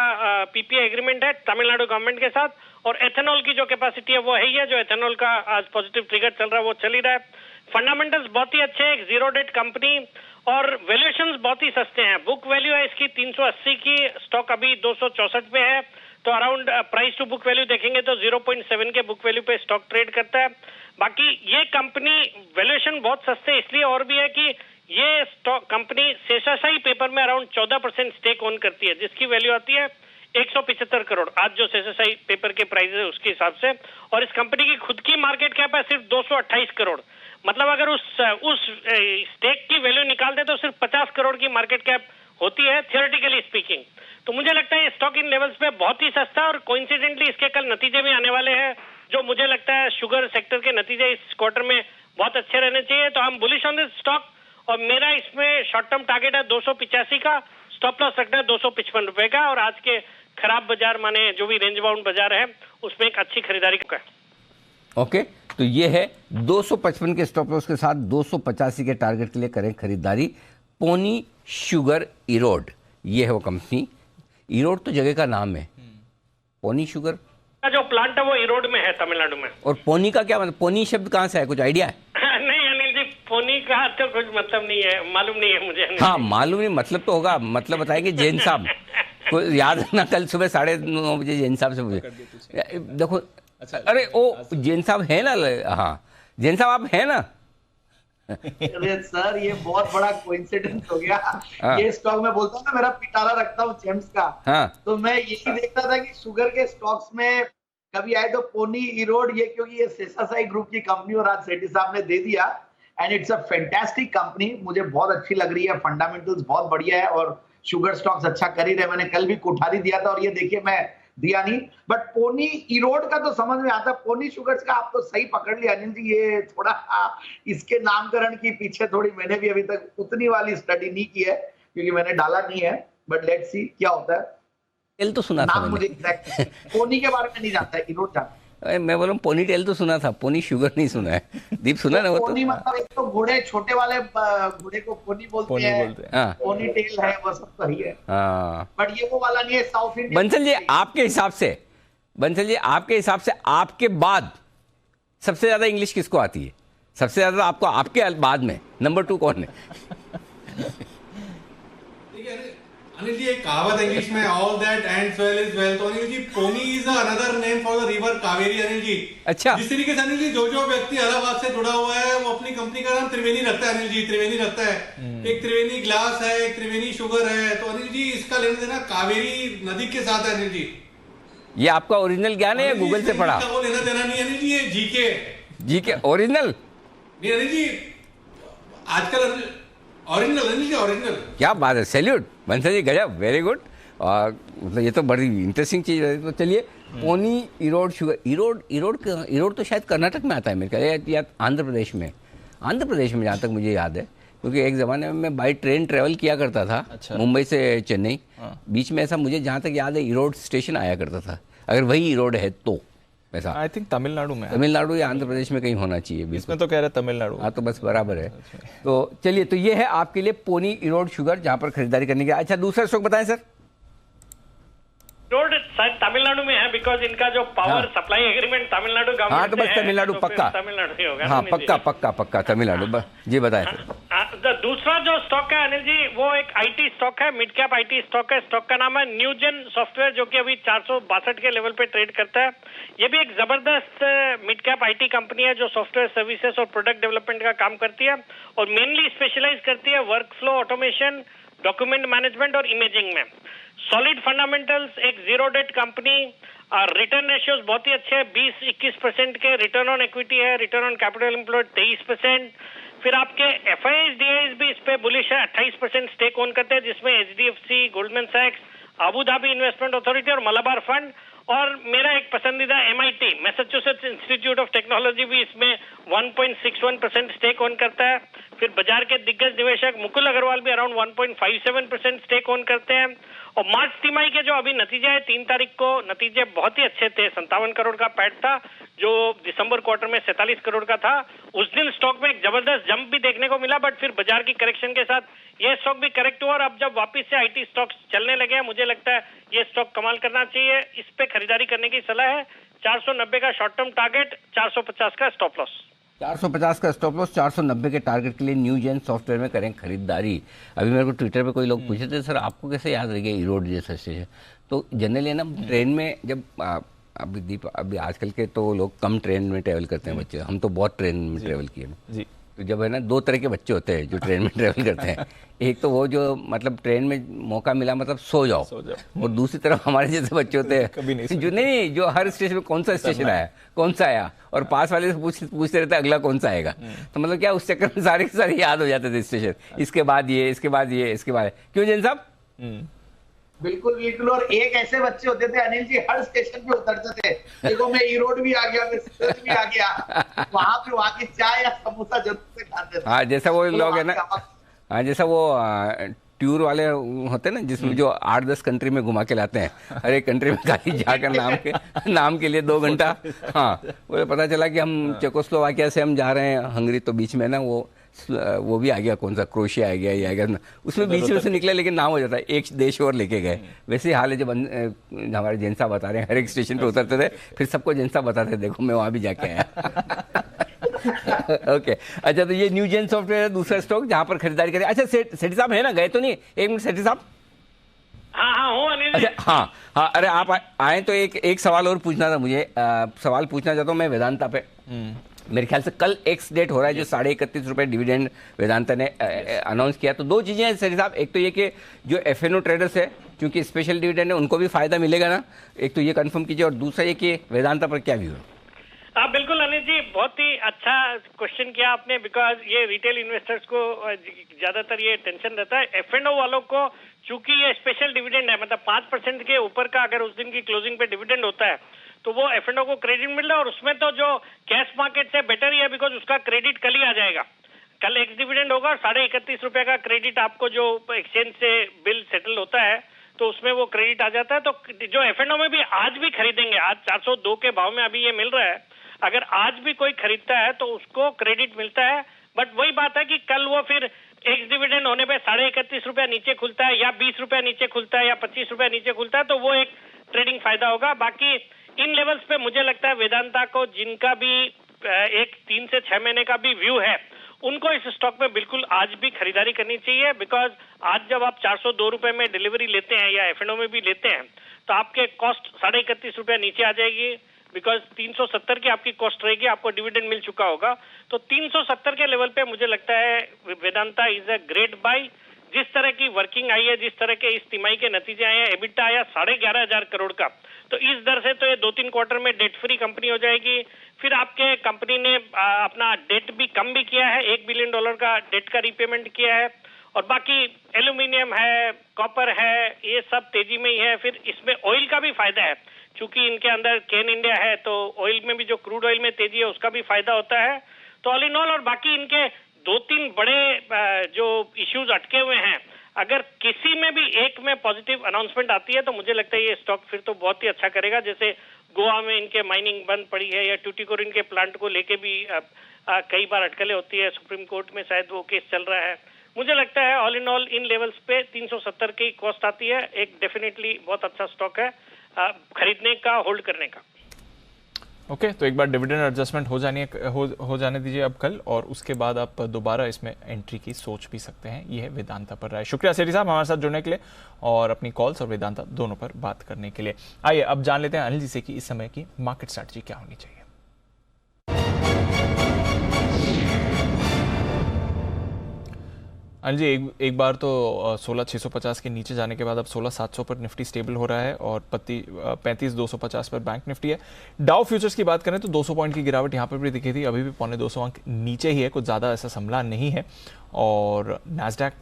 PPA एग्रीमेंट है तमिलनाडु गवर्नमेंट के साथ। और एथेनॉल की जो कैपेसिटी है वो है ही है, जो एथेनॉल का आज पॉजिटिव ट्रिगर चल रहा है वो चल ही रहा है। फंडामेंटल्स बहुत ही अच्छे हैं, 0 डेट कंपनी और वैल्यूएशंस बहुत ही सस्ते हैं। बुक वैल्यू है इसकी 380 की, स्टॉक अभी 264 पे है, तो around price to book value देखेंगे तो 0.7 के बुक वैल्यू पे स्टॉक ट्रेड करता है। बाकी ये कंपनी वैल्यूएशन बहुत सस्ते इसलिए और भी है कि ये स्टॉक कंपनी शेषाशाही पेपर में अराउंड 14% स्टेक ओन करती है, जिसकी वैल्यू आती है 175 करोड़ आज जो शेषाशाही पेपर के प्राइस है उसके हिसाब से। और इस कंपनी की खुद की मार्केट कैप है सिर्फ 228 करोड़, मतलब अगर उस स्टेक की वैल्यू निकाल दे तो सिर्फ 50 करोड़ की मार्केट कैप होती है थियोरेटिकली स्पीकिंग। तो मुझे लगता है स्टॉक इन लेवल्स पे बहुत ही सस्ता है और कोइंसिडेंटली इसके कल नतीजे भी आने वाले हैं, जो मुझे लगता है शुगर सेक्टर के नतीजे इस क्वार्टर में बहुत अच्छे रहने चाहिए। तो हम बुलिश ऑन दिस स्टॉक और मेरा इसमें शॉर्ट टर्म टारगेट है 285 का, स्टॉप लॉस रखना है 255 रुपए का। और आज के खराब बाजार माने जो भी रेंज बाउंड बाजार है उसमें एक अच्छी खरीदारी का। ओके तो ये है 255 के स्टॉप लॉस के साथ 285 के टारगेट के लिए करें खरीदारी। पोनी शुगर इरोड, ये है वो कंपनी। इरोड तो जगह का नाम है, पोनी शुगर का जो प्लांट है वो इरोड में है तमिलनाडु में। और पोनी का क्या मतलब, पोनी शब्द कहाँ से है, कुछ आइडिया है? नहीं अनिल जी, पोनी का तो कुछ मतलब नहीं है, मालूम नहीं है मुझे। हाँ मालूम नहीं, मतलब तो होगा, मतलब बताएंगे जैन साहब को याद ना, कल सुबह 9:30 बजे जैन साहब से मुझे देखो। अच्छा, अरे ओ जैन साहब है ना? हाँ जैन साहब आप है ना? अरे सर ये बहुत बड़ा कोइंसिडेंस हो गया। ये स्टॉक में बोलता हूँ ना, मेरा पिटारा रखता हूँ जेम्स का। तो मैं यही देखता था कि शुगर के स्टॉक्स में कभी आए तो पोनी इरोड, ये क्योंकि ये शेषाशाही ग्रुप की कंपनी और आज सेठी साहब ने दे दिया and it's a fantastic company, मुझे बहुत अच्छी लग रही है, फंडामेंटल्स बहुत बढ़िया है और शुगर स्टॉक्स अच्छा कर ही रहे। मैंने कल भी कोठारी दिया था और ये देखिए मैं दिया नहीं, बट पोनी इरोड का तो समझ में आता है। पोनी शुगर्स का आप तो सही पकड़ लिया अनिल जी, ये थोड़ा इसके नामकरण की पीछे थोड़ी मैंने भी अभी तक उतनी वाली स्टडी नहीं की है क्योंकि मैंने डाला नहीं है, बट लेट्स सी क्या होता है। टेल तो सुना था मुझे एग्जैक्ट पोनी के बारे में नहीं जानता है, इरोड जानता है। मैं बोला पोनी टेल तो सुना था, पोनी शुगर नहीं सुना है। दीप सुना ना? वो पोनी तो मतलब एक तो घोड़े, छोटे वाले घोड़े को पोनी बोलते हैं, पोनी टेल है, वो सब सही है, बट ये वो वाला नहीं है साउथ इंडियन। बंसल जी आपके हिसाब से, बंसल जी आपके हिसाब से आपके बाद सबसे ज्यादा इंग्लिश किसको आती है? सबसे ज्यादा आपको आपके बाद में नंबर 2 कौन है? अनिल जी एक कहावत इंग्लिश में, all that ends well is well, तो Anil ji Ponni is another name for the river Kaveri. Anil ji अच्छा, जिस तरीके से अनिल जी जो व्यक्ति इलाहाबाद से जुड़ा हुआ है वो अपनी कंपनी का नाम त्रिवेणी रखता है। अनिल जी त्रिवेणी रखता है, एक त्रिवेणी ग्लास है, एक त्रिवेणी शुगर है, तो अनिल जी इसका लेना देना कावेरी नदी के साथ है। अनिल जी ये आपका ओरिजिनल ज्ञान है या गूगल से पढ़ा? वो लेना देना नहीं अनिल जी, ये जीके ओरिजिनल नहीं अनिल जी, आजकल ओरिजिनल अनिल जी, ओरिजिनल। क्या बात है, सैल्यूट बंसल जी, गजब, वेरी गुड। और मतलब ये तो बड़ी इंटरेस्टिंग चीज है। तो चलिए पोनी इरोड शुगर, इरोड तो शायद कर्नाटक में आता है मेरे ख्याल, या आंध्र प्रदेश में, जहाँ तक मुझे याद है, क्योंकि एक ज़माने में मैं बाई ट्रेन ट्रेवल किया करता था। अच्छा। मुंबई से चेन्नई, बीच में ऐसा मुझे जहाँ तक याद है इरोड स्टेशन आया करता था, अगर वही इरोड है तो ऐसा। आई थिंक तमिलनाडु में, तमिलनाडु या आंध्र प्रदेश में कहीं होना चाहिए। इसमें तो कह रहे तमिलनाडु। हाँ तो बस बराबर है। तो चलिए, तो ये है आपके लिए पोनी इरोड शुगर, जहाँ पर खरीदारी करने के। अच्छा दूसरा स्टॉक बताएं सर। रोड शायद तमिलनाडु में है, बिकॉज इनका जो power supply agreement Tamil Nadu government. हाँ तो बस तमिलनाडु पक्का। तमिलनाडु ही होगा। हाँ पक्का तमिलनाडु। जी बताएं। दूसरा जो स्टॉक है अनिल जी, वो एक आईटी स्टॉक है, मिड कैप आईटी स्टॉक है। स्टॉक का नाम है न्यूजेन सॉफ्टवेयर, जो कि अभी 462 के लेवल पे ट्रेड करता है। ये भी एक जबरदस्त मिड कैप आईटी कंपनी है जो सॉफ्टवेयर सर्विसेज और प्रोडक्ट डेवलपमेंट का काम करती है और मेनली स्पेशलाइज करती है work flow automation, document management और इमेजिंग में। सॉलिड फंडामेंटल्स, एक zero debt company, return ratios बहुत ही अच्छे हैं, 20-21% के रिटर्न ऑन इक्विटी है, रिटर्न ऑन कैपिटल एम्प्लॉयड 23%। फिर आपके FIIs भी इस पे बुलिश है, 28% स्टेक ओन करते हैं, जिसमें HDFC, गोल्डमैन सैक्स, अबू धाबी इन्वेस्टमेंट अथॉरिटी और मलाबार फंड, और मेरा एक पसंदीदा MIT Massachusetts Institute of Technology भी इसमें 1.61% स्टेक ओन करता है। फिर बाजार के दिग्गज निवेशक मुकुल अग्रवाल भी अराउंड 1.57% स्टेक ओन करते हैं। और मार्च तिमाही के जो अभी नतीजे है 3 तारीख को, नतीजे बहुत ही अच्छे थे। 57 करोड़ का पैट था, जो दिसंबर क्वार्टर में 47 करोड़ का था। उस दिन स्टॉक में एक जबरदस्त जंप भी देखने को मिला, बट फिर बाजार की करेक्शन के साथ ये स्टॉक भी करेक्ट हुआ और अब जब वापस से आईटी स्टॉक्स चलने लगे हैं, मुझे लगता है ये स्टॉक कमाल करना चाहिए। इस पे खरीदारी करने की सलाह है। 490 का शॉर्ट टर्म टारगेट, 450 का स्टॉप लॉस। 450 का स्टॉप लॉस, 490 के टारगेट के लिए न्यूजेन सॉफ्टवेयर में करें खरीदारी। अभी मेरे को ट्विटर पे कोई लोग पूछे थे, सर आपको कैसे याद रह गया ईरोड जैसा स्टेशन? तो जनरली ना ट्रेन में जब अभी आजकल के तो लोग कम ट्रेन में ट्रेवल करते हैं बच्चे, हम तो बहुत ट्रेन में ट्रेवल किए जी। तो जब है ना 2 तरह के बच्चे होते हैं जो ट्रेन में ट्रेवल करते हैं। एक तो वो जो मतलब ट्रेन में मौका मिला मतलब सो जाओ, और दूसरी तरफ हमारे जैसे बच्चे होते हैं जो नहीं, जो हर स्टेशन में कौन सा स्टेशन आया, कौन सा आया, और पास वाले से पूछते रहते अगला कौन सा आएगा। तो मतलब क्या उस चक्कर में सारे के सारे याद हो जाते थे स्टेशन, इसके बाद ये, इसके बाद ये, इसके बाद। क्यों जैन साहब? बिल्कुल बिल्कुल। और एक ऐसे बच्चे होते थे अनिल जी, हर स्टेशन पे उतरते थे, देखो मैं ईरोड भी आ गया, मैं सिद्धेश्वर भी आ गया, वहां की चाय या समोसा जरूर से खाते थे। हाँ, जैसा वो लोग है ना, हाँ जैसा वो टूर वाले होते हैं ना, जिसमें जो 8-10 कंट्री में घुमा के लाते हैं, हर एक कंट्री में खाली जाकर नाम के लिए 2 घंटा। हाँ, वो पता चला कि हम चेकोस्लोवाकिया से हम जा रहे हैं हंगरी, तो बीच में ना वो भी आ गया, कौन सा क्रोशिया आ गया, ये आ गया, उसमें बीच में से निकला लेकिन नाम हो जाता है, एक देश और लेके गए। वैसे हाल है जब हमारे जैन साहब बता रहे हैं, हर एक स्टेशन पे उतरते थे, फिर सबको जैन साहब बताते थे देखो मैं वहाँ भी जाके आया। ओके, अच्छा, तो ये न्यूजेन सॉफ्टवेयर है दूसरा स्टॉक जहाँ पर खरीदारी करें। अच्छा, सेठी साहब है ना, गए तो नहीं? 1 मिनट सेठी साहब। हाँ हूँ अनिल। अच्छा, हाँ, अरे आप आए तो एक सवाल और पूछना था मुझे। सवाल पूछना चाहता हूँ मैं वेदांता पे। मेरे ख्याल से कल एक्स डेट हो रहा है जो 31.5 रुपये डिविडेंड वेदांता ने अनाउंस किया। तो 2 चीज़ें हैं सर साहब, एक तो ये कि जो FNO ट्रेडर्स है क्योंकि स्पेशल डिविडेंड है उनको भी फायदा मिलेगा ना, एक तो ये कंफर्म कीजिए, और दूसरा ये कि वेदांता पर क्या व्यू है? हाँ बिल्कुल अनिल जी, बहुत ही अच्छा क्वेश्चन किया आपने, बिकॉज ये रिटेल इन्वेस्टर्स को ज्यादातर ये टेंशन रहता है। FNO वालों को चूंकि ये स्पेशल डिविडेंड है, मतलब 5% के ऊपर का अगर उस दिन की क्लोजिंग पे डिविडेंड होता है तो वो FNO को क्रेडिट मिल रहा है, और उसमें तो जो कैश मार्केट से बेटर ही है, बिकॉज उसका क्रेडिट कल ही आ जाएगा। कल एक्स डिविडेंड होगा और 31.5 रुपए का क्रेडिट आपको जो एक्सचेंज से बिल सेटल होता है तो उसमें वो क्रेडिट आ जाता है। तो जो FNO में भी आज भी खरीदेंगे, आज 402 के भाव में अभी ये मिल रहा है, अगर आज भी कोई खरीदता है तो उसको क्रेडिट मिलता है। बट वही बात है कि कल वो फिर एक्स डिविडेंड होने पे 31.5 रुपया नीचे खुलता है, या 20 रुपया नीचे खुलता है, या 25 रुपया नीचे खुलता है, तो वो एक ट्रेडिंग फायदा होगा। बाकी इन लेवल्स पे मुझे लगता है वेदांता को, जिनका भी एक 3 से 6 महीने का भी व्यू है, उनको इस स्टॉक में बिल्कुल आज भी खरीदारी करनी चाहिए। बिकॉज आज जब आप 402 रुपए में डिलीवरी लेते हैं या FNO में भी लेते हैं तो आपके कॉस्ट 31.5 रुपया नीचे आ जाएगी, बिकॉज 370 की आपकी कॉस्ट रहेगी, आपको डिविडेंड मिल चुका होगा। तो 370 के लेवल पे मुझे लगता है Vedanta is a great buy. जिस तरह की वर्किंग आई है, जिस तरह के इस तिमाही के नतीजे आए हैं, EBITDA आया 11,500 करोड़ का, तो इस दर से तो ये 2-3 क्वार्टर में डेट फ्री कंपनी हो जाएगी। फिर आपके कंपनी ने अपना डेट भी कम भी किया है, $1 बिलियन का डेट का रिपेमेंट किया है, और बाकी एल्यूमिनियम है, कॉपर है, ये सब तेजी में ही है। फिर इसमें ऑयल का भी फायदा है, चूंकि इनके अंदर केन इंडिया है तो ऑयल में भी जो क्रूड ऑयल में तेजी है उसका भी फायदा होता है। तो ऑल इन ऑल, और बाकी इनके 2-3 बड़े जो इश्यूज अटके हुए हैं, अगर किसी में भी एक में पॉजिटिव अनाउंसमेंट आती है तो मुझे लगता है ये स्टॉक फिर तो बहुत ही अच्छा करेगा। जैसे गोवा में इनके माइनिंग बंद पड़ी है, या टूटीकोरिन के प्लांट को लेके भी कई बार अटकलें होती है, सुप्रीम कोर्ट में शायद वो केस चल रहा है। मुझे लगता है all in all in levels पे 370 की कॉस्ट आती है, एक डेफिनेटली बहुत अच्छा स्टॉक है खरीदने का, होल्ड करने का। ओके, तो एक बार डिविडेंड एडजस्टमेंट हो जाने दीजिए अब कल, और उसके बाद आप दोबारा इसमें एंट्री की सोच भी सकते हैं। ये है वेदांता पर राय। शुक्रिया सेठी साहब हमारे साथ जुड़ने के लिए और अपनी कॉल्स और वेदांता दोनों पर बात करने के लिए। आइए अब जान लेते हैं अनिल जी से कि इस समय की मार्केट स्ट्रैटेजी क्या होनी चाहिए। अनिल जी, एक बार तो 16,650 के नीचे जाने के बाद अब 16,700 पर निफ्टी स्टेबल हो रहा है और 35,250 पर बैंक निफ्टी है। डाउ फ्यूचर्स की बात करें तो 200 पॉइंट की गिरावट यहाँ पर भी दिखी थी, अभी भी 250 अंक नीचे ही है, कुछ ज़्यादा ऐसा संभला नहीं है। और नैस्डैक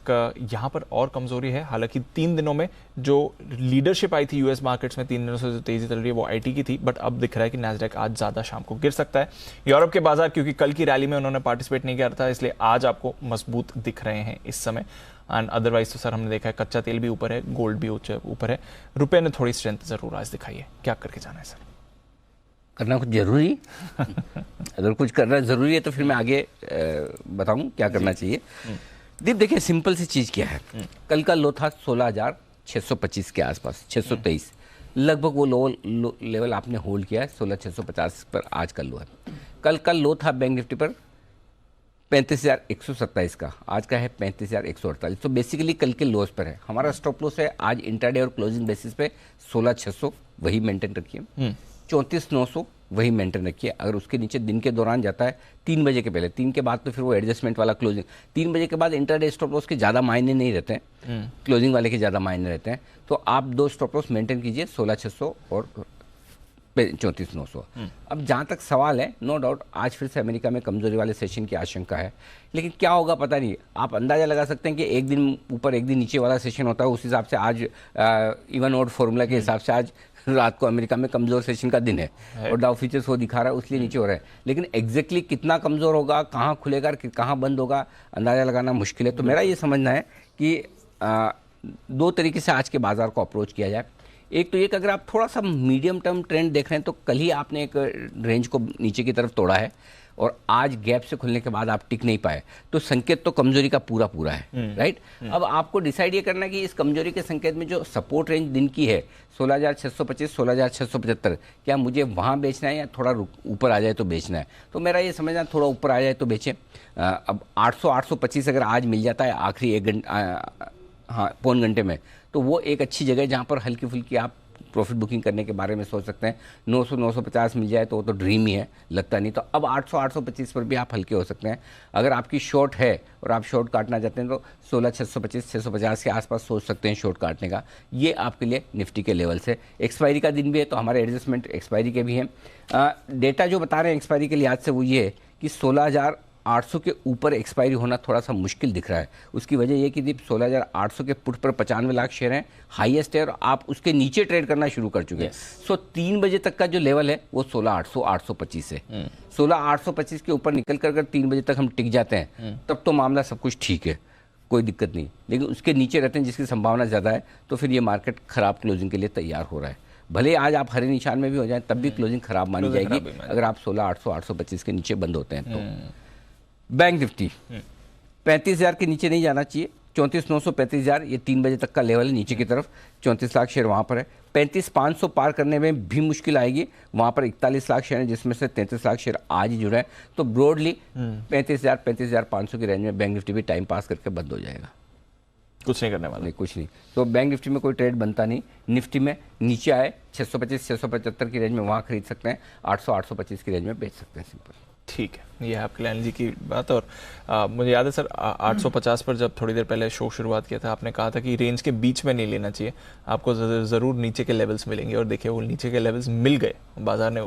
यहाँ पर और कमजोरी है, हालांकि 3 दिनों में जो लीडरशिप आई थी यूएस मार्केट्स में, 3 दिनों से जो तेजी चल रही है वो आईटी की थी, बट अब दिख रहा है कि नैस्डैक आज ज़्यादा शाम को गिर सकता है। यूरोप के बाजार क्योंकि कल की रैली में उन्होंने पार्टिसिपेट नहीं किया था, इसलिए आज आपको मजबूत दिख रहे हैं इस समय। एंड अदरवाइज तो सर हमने देखा है कच्चा तेल भी ऊपर है, गोल्ड भी ऊपर है, रुपये ने थोड़ी स्ट्रेंथ जरूर आज दिखाई है। क्या करके जाना है सर? करना कुछ जरूरी अगर कुछ करना जरूरी है तो फिर मैं आगे बताऊं क्या करना चाहिए। दीप देखिए, सिंपल सी चीज़ क्या है, कल का लो था 16,625 के आसपास, 623 लगभग वो लो लेवल आपने होल्ड किया है। 16,650 पर आज का लो है। कल का लो था बैंक निफ्टी पर 35,127 का, आज का है 35,148। तो बेसिकली कल के लोस पर है। हमारा स्टॉप लॉस है आज इंट्राडे और क्लोजिंग बेसिस पे 16,600, वही मेंटेन रखिए। 34,900 वही मेंटेन रखिए। अगर उसके नीचे दिन के दौरान जाता है 3 बजे के पहले, 3 के बाद तो फिर वो एडजस्टमेंट वाला क्लोजिंग, 3 बजे के बाद इंटरडे स्टॉप लॉस के ज़्यादा मायने नहीं रहते हैं, क्लोजिंग वाले के ज़्यादा मायने रहते हैं। तो आप 2 स्टॉप लॉस मेंटेन कीजिए, 16,600 और 34,900। अब जहाँ तक सवाल है, नो डाउट आज फिर से अमेरिका में कमजोरी वाले सेशन की आशंका है, लेकिन क्या होगा पता नहीं। आप अंदाजा लगा सकते हैं कि एक दिन ऊपर एक दिन नीचे वाला सेशन होता है, उस हिसाब से आज इवन ऑड फॉर्मूला के हिसाब से आज रात को अमेरिका में कमजोर सेशन का दिन है और डाउ फ्यूचर्स वो दिखा रहा है, उसलिए नीचे हो रहा है। लेकिन एग्जैक्टली कितना कमजोर होगा, कहाँ खुलेगा, कहाँ बंद होगा, अंदाजा लगाना मुश्किल है। तो मेरा ये समझना है कि 2 तरीके से आज के बाजार को अप्रोच किया जाए। एक तो ये कि अगर आप थोड़ा सा मीडियम टर्म ट्रेंड देख रहे हैं तो कल ही आपने एक रेंज को नीचे की तरफ तोड़ा है और आज गैप से खुलने के बाद आप टिक नहीं पाए, तो संकेत तो कमजोरी का पूरा है, राइट। अब आपको डिसाइड ये करना कि इस कमजोरी के संकेत में जो सपोर्ट रेंज दिन की है 16,625, 16,675, क्या मुझे वहाँ बेचना है या थोड़ा ऊपर आ जाए तो बेचना है। तो मेरा ये समझना थोड़ा ऊपर आ जाए तो बेचें। अब 800-825 अगर आज मिल जाता है आखिरी 1 घंटा, हाँ पौन घंटे में, तो वो एक अच्छी जगह है जहाँ पर हल्की फुल्की आप प्रॉफिट बुकिंग करने के बारे में सोच सकते हैं। 900-950 मिल जाए तो वो तो ड्रीम ही है, लगता नहीं। तो अब 800-825 पर भी आप हल्के हो सकते हैं। अगर आपकी शॉर्ट है और आप शॉर्ट काटना चाहते हैं तो 16,625-650 के आसपास सोच सकते हैं शॉर्ट काटने का। ये आपके लिए निफ्टी के लेवल से। एक्सपायरी का दिन भी है तो हमारे एडजस्टमेंट एक्सपायरी के भी हैं। डेटा जो बता रहे हैं एक्सपायरी के लिहाज से वो ये है कि 16,800 के ऊपर एक्सपायरी होना थोड़ा सा मुश्किल दिख रहा है। उसकी वजह ये कि 16,800 के पुट पर 95 लाख शेयर हैं, हाईएस्ट है, और आप उसके नीचे ट्रेड करना शुरू कर चुके हैं। सो 3 बजे तक का जो लेवल है वो 16,800-825 है। 16,825 के ऊपर निकल कर अगर 3 बजे तक हम टिक जाते हैं तब तो मामला सब कुछ ठीक है, कोई दिक्कत नहीं। लेकिन उसके नीचे रहते हैं जिसकी संभावना ज़्यादा है, तो फिर ये मार्केट खराब क्लोजिंग के लिए तैयार हो रहा है। भले आज आप हरे निशान में भी हो जाएं तब भी क्लोजिंग खराब मानी जाएगी अगर आप 16,800-825 के नीचे बंद होते हैं तो। बैंक निफ्टी 35,000 के नीचे नहीं जाना चाहिए। 34,900, 35,000 ये 3 बजे तक का लेवल है नीचे की तरफ। 34 लाख शेयर वहाँ पर है। 35,500 पार करने में भी मुश्किल आएगी, वहाँ पर 41 लाख शेयर हैं जिसमें से 33 लाख शेयर आज ही जुड़ा है। तो ब्रॉडली 35,000, 35,500 की रेंज में बैंक निफ्टी भी टाइम पास करके बंद हो जाएगा। कुछ नहीं करने वाला, नहीं कुछ नहीं। तो बैंक निफ्टी में कोई ट्रेड बनता नहीं। निफ्टी में नीचे आए 625-675 की रेंज में वहाँ खरीद सकते हैं, 800-825 की रेंज में बेच सकते हैं, सिंपल। ठीक है, ये है आपके लाइन जी की बात। और मुझे याद है सर 850 पर जब थोड़ी देर पहले शो शुरुआत किया था आपने कहा था कि रेंज के बीच में नहीं लेना चाहिए, आपको ज़रूर नीचे के लेवल्स मिलेंगे, और देखिए वो नीचे के लेवल्स मिल गए। बाजार ने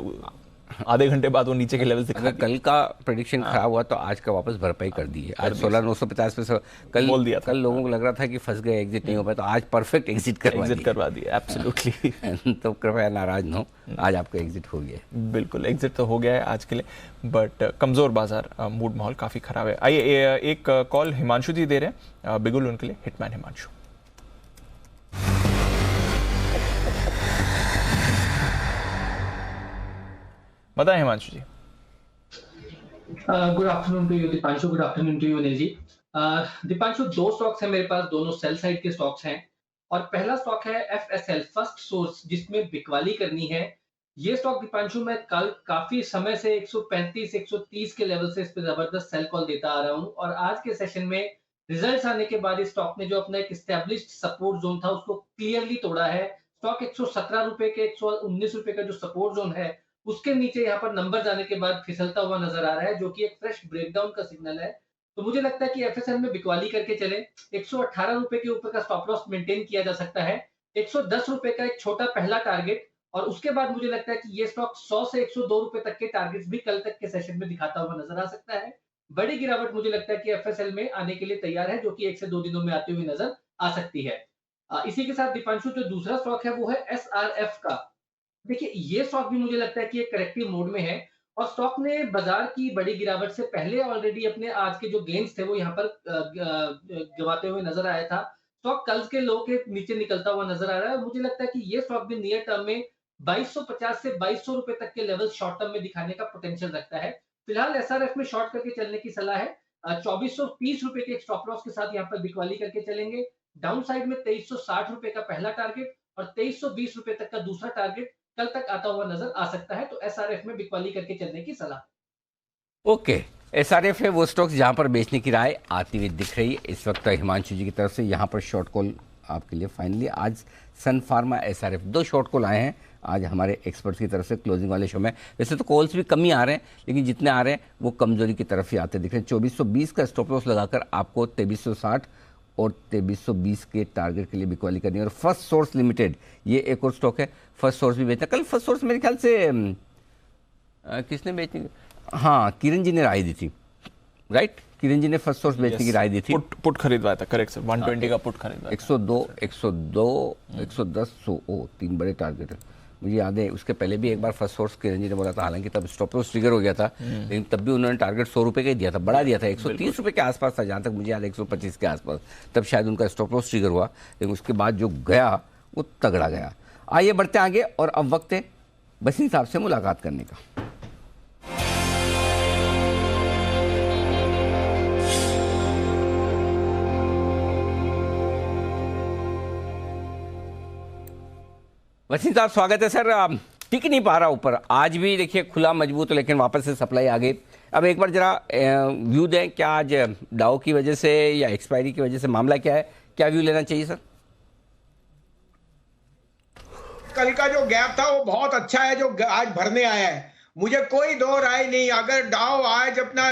आधे घंटे बाद वो नीचे के लेवल्स दिखा। कल का प्रेडिक्शन खराब हुआ तो आज का वापस भरपाई कर दी है। आज 16,950 पे कल बोल दिया था। कल लोगों को लग रहा था कि फंस गए, एग्जिट नहीं हो पाया, तो आज परफेक्ट एग्जिट करवा दिया। एब्सोल्युटली। तो कृपया नाराज न हो, आज आपका एग्जिट हो गया। बिल्कुल एग्जिट तो हो गया है आज के लिए, बट कमजोर बाजार, मूड माहौल काफी खराब है। आइए एक कॉल हिमांशु जी दे रहे हैं बिगुल, उनके लिए हिटमैन हिमांशु। बताएं Himanshu ji. Good afternoon to you Deepanshu, good afternoon to you Anil ji. Deepanshu, 2 stocks हैं मेरे पास, दोनों सेल साइड के स्टॉक्स हैं। और पहला स्टॉक है FSL, फर्स्ट सोर्स, जिसमें बिकवाली करनी है। ये स्टॉक दीपांशु मैं कल काफी समय से 135 130 के लेवल से इस पे जबरदस्त सेल कॉल देता आ रहा हूं, और आज के सेशन में रिजल्ट्स आने के बाद इस स्टॉक ने जो अपना एक एस्टेब्लिश्ड सपोर्ट जोन था उसको क्लियरली तोड़ा है। स्टॉक 117 रुपए के 119 रुपए का जो सपोर्ट जोन है उसके नीचे यहाँ पर नंबर जाने के बाद फिसलता हुआ नजर आ रहा है, जो कि एक फ्रेश ब्रेकडाउन का सिग्नल है। तो मुझे लगता है कि एफएसएल में बिकवाली करके चले। 118 रुपए के ऊपर का स्टॉप लॉस मेंटेन किया जा सकता है। 110 रुपए का एक छोटा पहला टारगेट, और उसके बाद मुझे लगता है कि ये स्टॉक 100 से 102 रुपए तक के टारगेट्स भी कल तक के सेशन में दिखाता हुआ नजर आ सकता है। बड़ी गिरावट मुझे लगता है कि एफएसएल में आने के लिए तैयार है, जो कि 1 से 2 दिनों में आती हुई नजर आ सकती है। इसी के साथ दीपांशु जो दूसरा स्टॉक है वो है एसआरएफ का। देखिए ये स्टॉक भी मुझे लगता है कि एक करेक्टिव मोड में है, और स्टॉक ने बाजार की बड़ी गिरावट से पहले ऑलरेडी अपने आज के जो गेन्स थे वो यहाँ पर गवाते हुए नजर आया था। स्टॉक कल के लो के नीचे निकलता हुआ नजर आ रहा है। मुझे लगता है कि ये स्टॉक भी नियर टर्म में 2250 से 2200 रुपए तक के लेवल शॉर्ट टर्म में दिखाने का पोटेंशियल रखता है। फिलहाल एसआरएफ में शॉर्ट करके चलने की सलाह है। 2430 रुपए के एक स्टॉप लॉस के साथ यहाँ पर बिकवाली करके चलेंगे। डाउन साइड में 2360 रुपए का पहला टारगेट और 2320 रुपए तक का दूसरा टारगेट कल तक आता हुआ नजर आ सकता है। तो एसआरएफ में बिकवाली करके चलने की सलाह। ओके, एसआरएफ है वो स्टॉक्स जहां पर बेचने की राय आती हुई दिख रही है इस वक्त हिमांशु जी की तरफ से। यहां पर शॉर्ट कॉल आपके लिए फाइनली आज सन फार्मा एसआरएफ 2 शॉर्ट कॉल आए हैं आज हमारे एक्सपर्ट्स की तरफ से क्लोजिंग वाले शो में। वैसे तो कॉल्स भी कम ही आ रहे हैं, लेकिन जितने आ रहे हैं वो कमजोरी की तरफ ही आते दिख रहे हैं। 2420 का स्टॉप लॉस लगाकर आपको 2360 और 2320 के टारगेट के लिए बिकवाली करनी है। और फर्स्ट सोर्स लिमिटेड ये एक और स्टॉक है, फर्स्ट सोर्स भी बेचना। कल फर्स्ट सोर्स मेरे ख्याल से किसने बेचने, हाँ किरण जी ने राय दी थी, राइट? किरण जी ने फर्स्ट सोर्स बेचने की राय दी थी। पुट खरीदवाया था, करेक्ट सर, 120 का पुट खरीदवाया। 102 110 100 3 बड़े टारगेट है मुझे याद है। उसके पहले भी एक बार फर्स्ट सोर्स किरण जी ने बोला था, हालांकि तब स्टॉप लॉस ट्रिगर हो गया था, लेकिन तब भी उन्होंने टारगेट 100 रुपए का ही दिया था, बड़ा दिया था। 130 रुपए के आसपास था जहां तक मुझे याद है, 125 के आसपास, तब शायद उनका स्टॉप लॉस ट्रिगर हुआ। लेकिन उसके बाद जो गया वो तगड़ा गया। आइए बढ़ते आगे, और अब वक्त है बसीन साहब से मुलाकात करने का। वसीम साहब स्वागत है सर। टिक नहीं पा रहा ऊपर, आज भी देखिए खुला मजबूत, लेकिन वापस से सप्लाई आ गई। अब एक बार जरा व्यू दें, क्या आज डाउ की वजह से या एक्सपायरी की वजह से मामला क्या है, क्या व्यू लेना चाहिए सर? कल का जो गैप था वो बहुत अच्छा है जो आज भरने आया है, मुझे कोई दो राय नहीं। अगर डाउ आज अपना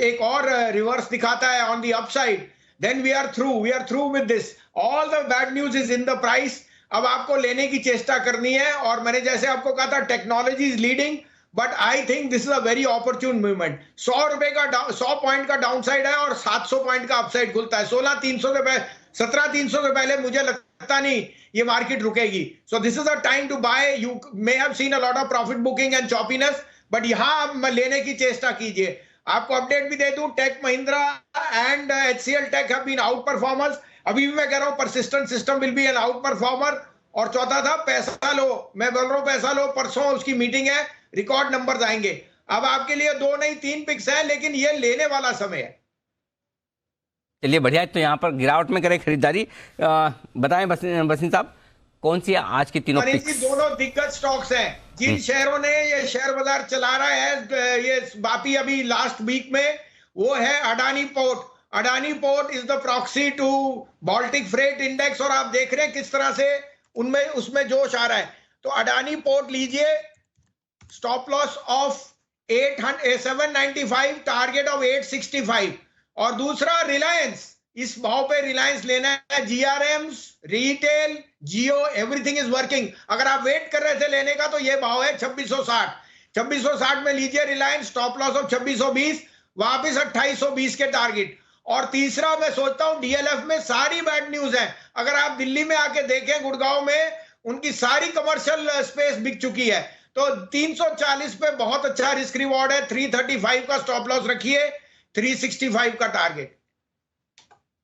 एक और रिवर्स दिखाता है on the upside, then we are through with this. All the bad news is in the price. अब आपको लेने की चेष्टा करनी है, और मैंने जैसे आपको कहा था technology is leading, but I think this is a very opportune movement. 100 point का डाउन साइड है और 700 पॉइंट का अपसाइड खुलता है। 17,300 से पहले मुझे लगता नहीं ये मार्केट रुकेगी। So this is a time to buy. You may have seen a lot of profit booking and choppiness, but यहां आप लेने की चेष्टा कीजिए। आपको अपडेट भी दे दूं, tech Mahindra and HCL tech have been outperformers. अभी भी मैं कह रहा हूं persistent system will be an outperformer. और चौथा था पैसा लो, मैं बोल रहा हूं पैसा लो, परसों उसकी मीटिंग है, रिकॉर्ड नंबर्स आएंगे। अब आपके लिए 2 नहीं 3 पिक्स हैं, लेकिन ये लेने वाला समय है। चलिए बढ़िया, तो यहाँ पर गिरावट में करें खरीदारी। बताएं बसीन साहब, कौन सी है आज की तीनों पिक्स? दोनों दिग्गज स्टॉक्स हैं जिन शहरों ने ये शेयर बाजार चला रहा है ये बापी अभी लास्ट वीक में, वो है Adani port. Adani port is the proxy to Baltic freight index, और आप देख रहे हैं किस तरह से उसमें जोश आ रहा है। तो अडानी पोर्ट लीजिए, stop loss of 795, target of 865। और दूसरा रिलायंस, इस भाव पे रिलायंस लेना है। GRMs, retail, Jio, everything is working. अगर आप वेट कर रहे थे लेने का तो ये भाव है 2660। 2660 में लीजिए रिलायंस, स्टॉप लॉस ऑफ 2620, वापिस 2820 के टारगेट। और तीसरा मैं सोचता हूं डीएलएफ में सारी बैड न्यूज है। अगर आप दिल्ली में आके देखें, गुड़गांव में उनकी सारी कमर्शियल स्पेस बिक चुकी है। तो 340 पे बहुत अच्छा रिस्क रिवॉर्ड है। 335 का स्टॉप लॉस रखिए, 365 का टारगेट।